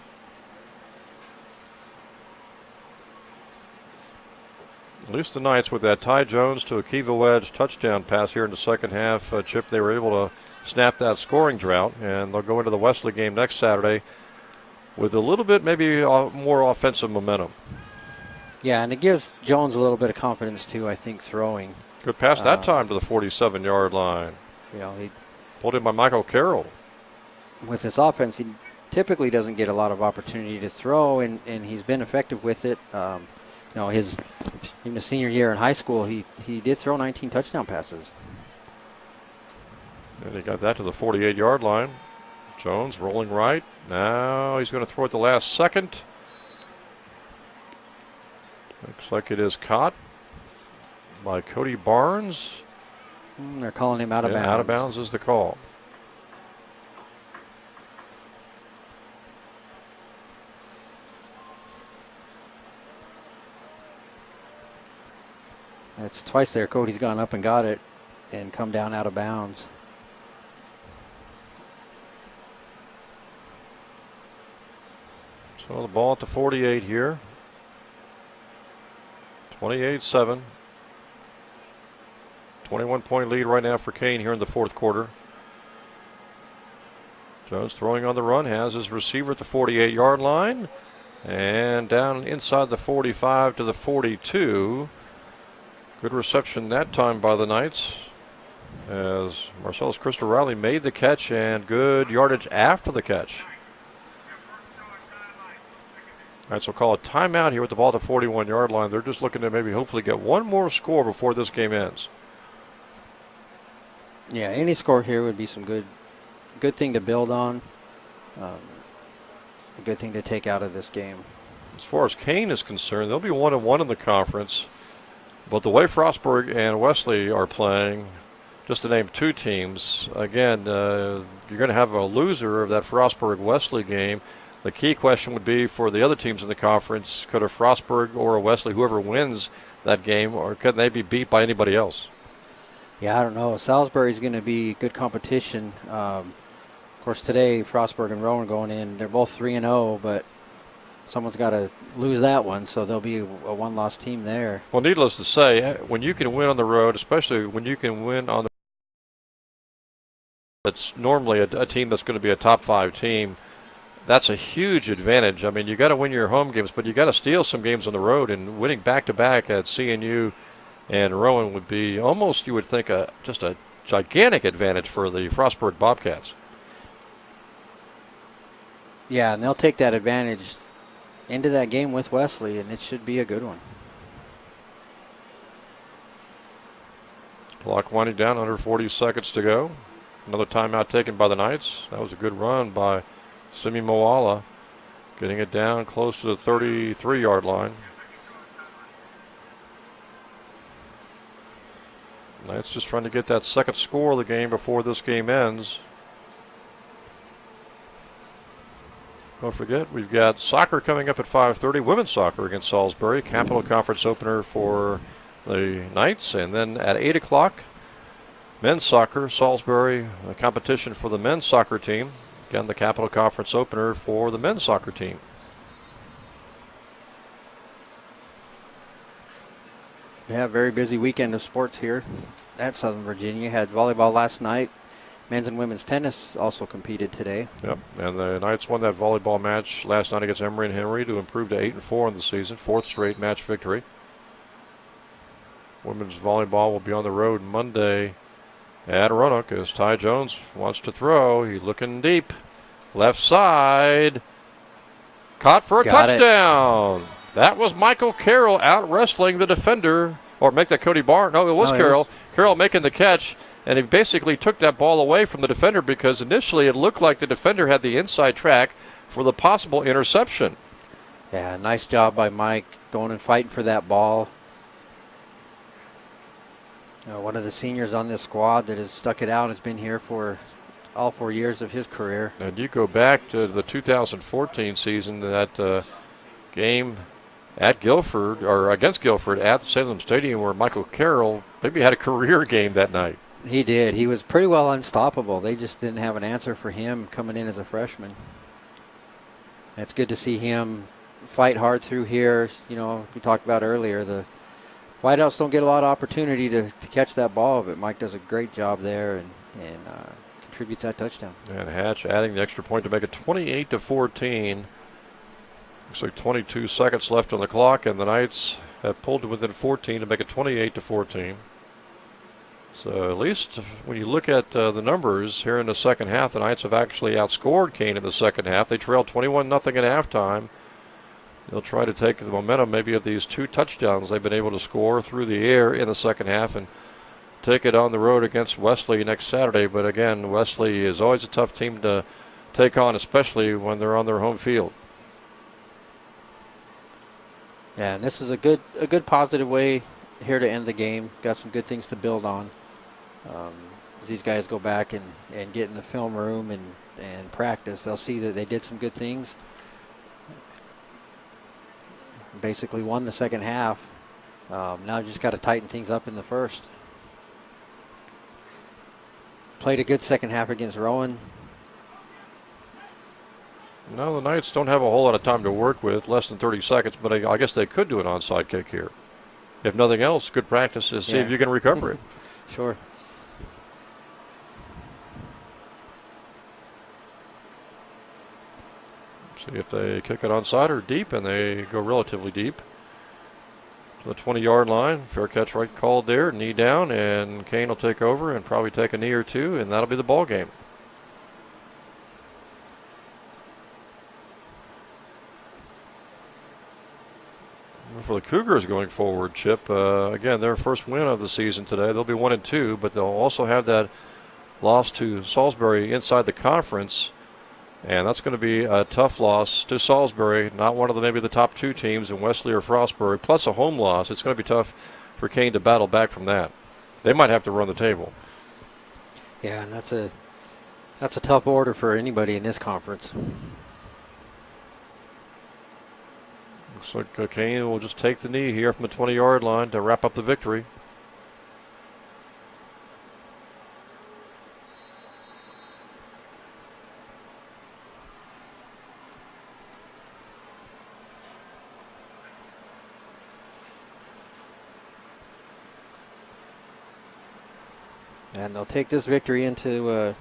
At least the Knights with that Ty Jones to Akiva Wedge touchdown pass here in the second half. Chip, they were able to snap that scoring drought, and they'll go into the Wesley game next Saturday with a little bit maybe more offensive momentum. Yeah, and it gives Jones a little bit of confidence too, I think, throwing. Good pass that time to the 47-yard line. He pulled in by Michael Carroll. With this offense, he typically doesn't get a lot of opportunity to throw, and he's been effective with it. Even his senior year in high school, he did throw 19 touchdown passes. And he got that to the 48-yard line. Jones rolling right. Now he's going to throw it the last second. Looks like it is caught by Cody Barnes. They're calling him out of bounds. Out of bounds is the call. It's twice there. Cody's gone up and got it and come down out of bounds. So the ball at the 48 here. 28-7. 21-point lead right now for Kean here in the fourth quarter. Jones throwing on the run, has his receiver at the 48-yard line. And down inside the 45 to the 42. Good reception that time by the Knights as Marcellus Crystal Riley made the catch, and good yardage after the catch. All right, so call a timeout here with the ball at the 41-yard line. They're just looking to maybe hopefully get one more score before this game ends. Yeah, any score here would be some good thing to build on. A good thing to take out of this game. As far as Kean is concerned, they'll be 1-1 in the conference. But the way Frostburg and Wesley are playing, just to name two teams, again, you're going to have a loser of that Frostburg-Wesley game. The key question would be for the other teams in the conference, could a Frostburg or a Wesley, whoever wins that game, or can they be beat by anybody else? Yeah, I don't know. Salisbury's going to be good competition. Of course, today, Frostburg and Rowan going in. They're both 3-0, but someone's got to lose that one, so there'll be a one-loss team there. Well, needless to say, when you can win on the road, especially when you can win on the it's normally a team that's going to be a top 5 team, that's a huge advantage. I mean, you got to win your home games, but you got to steal some games on the road, and winning back-to-back at CNU and Rowan would be almost, you would think, just a gigantic advantage for the Frostburg Bobcats. Yeah, and they'll take that advantage into that game with Wesley, and it should be a good one. Clock winding down, under 40 seconds to go. Another timeout taken by the Knights. That was a good run by Simi Moala, getting it down close to the 33-yard line. Knights just trying to get that second score of the game before this game ends. Don't forget, we've got soccer coming up at 5:30, women's soccer against Salisbury, Capital Conference opener for the Knights, and then at 8 o'clock, men's soccer, Salisbury, a competition for the men's soccer team. Again, the Capital Conference opener for the men's soccer team. Yeah, very busy weekend of sports here at Southern Virginia. Had volleyball last night. Men's and women's tennis also competed today. Yep, and the Knights won that volleyball match last night against Emory and Henry to improve to 8-4 in the season, 4th straight match victory. Women's volleyball will be on the road Monday at Roanoke as Ty Jones wants to throw. He's looking deep. Left side. Caught for a touchdown. That was Michael Carroll out wrestling the defender. Or make that Cody Barnes. No, it was Carroll. Carroll making the catch. And he basically took that ball away from the defender because initially it looked like the defender had the inside track for the possible interception. Yeah, nice job by Mike going and fighting for that ball. One of the seniors on this squad that has stuck it out has been here for all 4 years of his career. And you go back to the 2014 season, that game at Guilford, or against Guilford at the Salem Stadium, where Michael Carroll maybe had a career game that night. He did. He was pretty well unstoppable. They just didn't have an answer for him coming in as a freshman. It's good to see him fight hard through here. You know, we talked about earlier, the wideouts don't get a lot of opportunity to catch that ball, but Mike does a great job there and contributes that touchdown. And Hatch adding the extra point to make it 28-14. Looks like 22 seconds left on the clock, and the Knights have pulled to within 14 to make it 28-14. So at least when you look at the numbers here in the second half, the Knights have actually outscored Kean in the second half. They trailed 21-0 at halftime. They'll try to take the momentum maybe of these 2 touchdowns they've been able to score through the air in the second half and take it on the road against Wesley next Saturday. But again, Wesley is always a tough team to take on, especially when they're on their home field. Yeah, and this is a good positive way here to end the game. Got some good things to build on. As these guys go back and get in the film room and practice, they'll see that they did some good things. Basically won the second half. Now just got to tighten things up in the first. Played a good second half against Rowan. No, the Knights don't have a whole lot of time to work with, less than 30 seconds, but I guess they could do an onside kick here. If nothing else, good practice to see if you can recover it. Sure. See if they kick it onside or deep, and they go relatively deep to the 20-yard line. Fair catch right called there, knee down, and Kean will take over and probably take a knee or two, and that'll be the ball game. For the Cougars going forward, Chip, again, their first win of the season today. They'll be 1-2, but they'll also have that loss to Salisbury inside the conference. And that's going to be a tough loss to Salisbury, not one of maybe the top 2 teams in Wesley or Frostbury, plus a home loss. It's going to be tough for Kean to battle back from that. They might have to run the table. Yeah, and that's a tough order for anybody in this conference. Looks like Kean will just take the knee here from the 20-yard line to wrap up the victory. And they'll take this victory into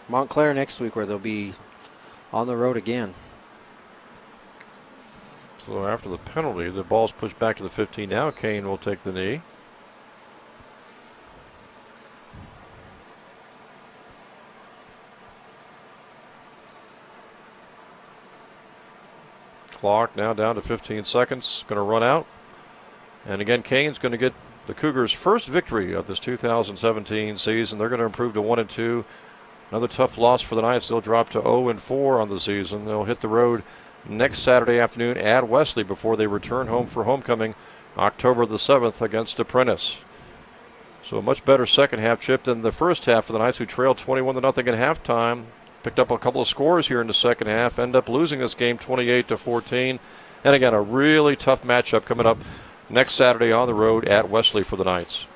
Montclair next week, where they'll be on the road again. So after the penalty, the ball's pushed back to the 15 now. Kean will take the knee. Clock now down to 15 seconds. Going to run out. And again, Kean's going to get the Cougars' first victory of this 2017 season. They're going to improve to 1-2. Another tough loss for the Knights. They'll drop to 0-4 on the season. They'll hit the road next Saturday afternoon at Wesley before they return home for homecoming October the 7th against Apprentice. So a much better second half, Chip, than the first half for the Knights, who trailed 21-0 at halftime. Picked up a couple of scores here in the second half. End up losing this game 28-14. And again, a really tough matchup coming up next Saturday on the road at Wesley for the Knights.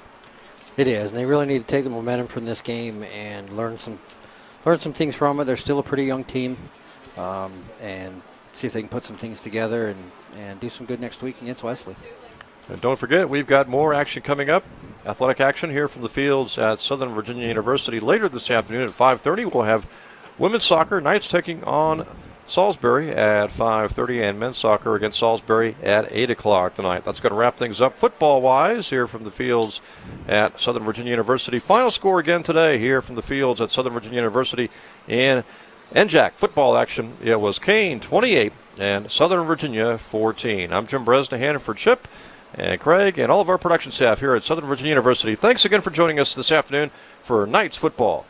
It is, and they really need to take the momentum from this game and learn some things from it. They're still a pretty young team, and see if they can put some things together and do some good next week against Wesley. And don't forget, we've got more action coming up. Athletic action here from the fields at Southern Virginia University. Later this afternoon at 5:30, we'll have women's soccer, Knights taking on Salisbury at 5:30, and men's soccer against Salisbury at 8 o'clock tonight. That's going to wrap things up football-wise here from the fields at Southern Virginia University. Final score again today here from the fields at Southern Virginia University in NJAC football action. It was Kean 28 and Southern Virginia 14. I'm Jim Bresnahan for Chip and Craig and all of our production staff here at Southern Virginia University. Thanks again for joining us this afternoon for Knights football.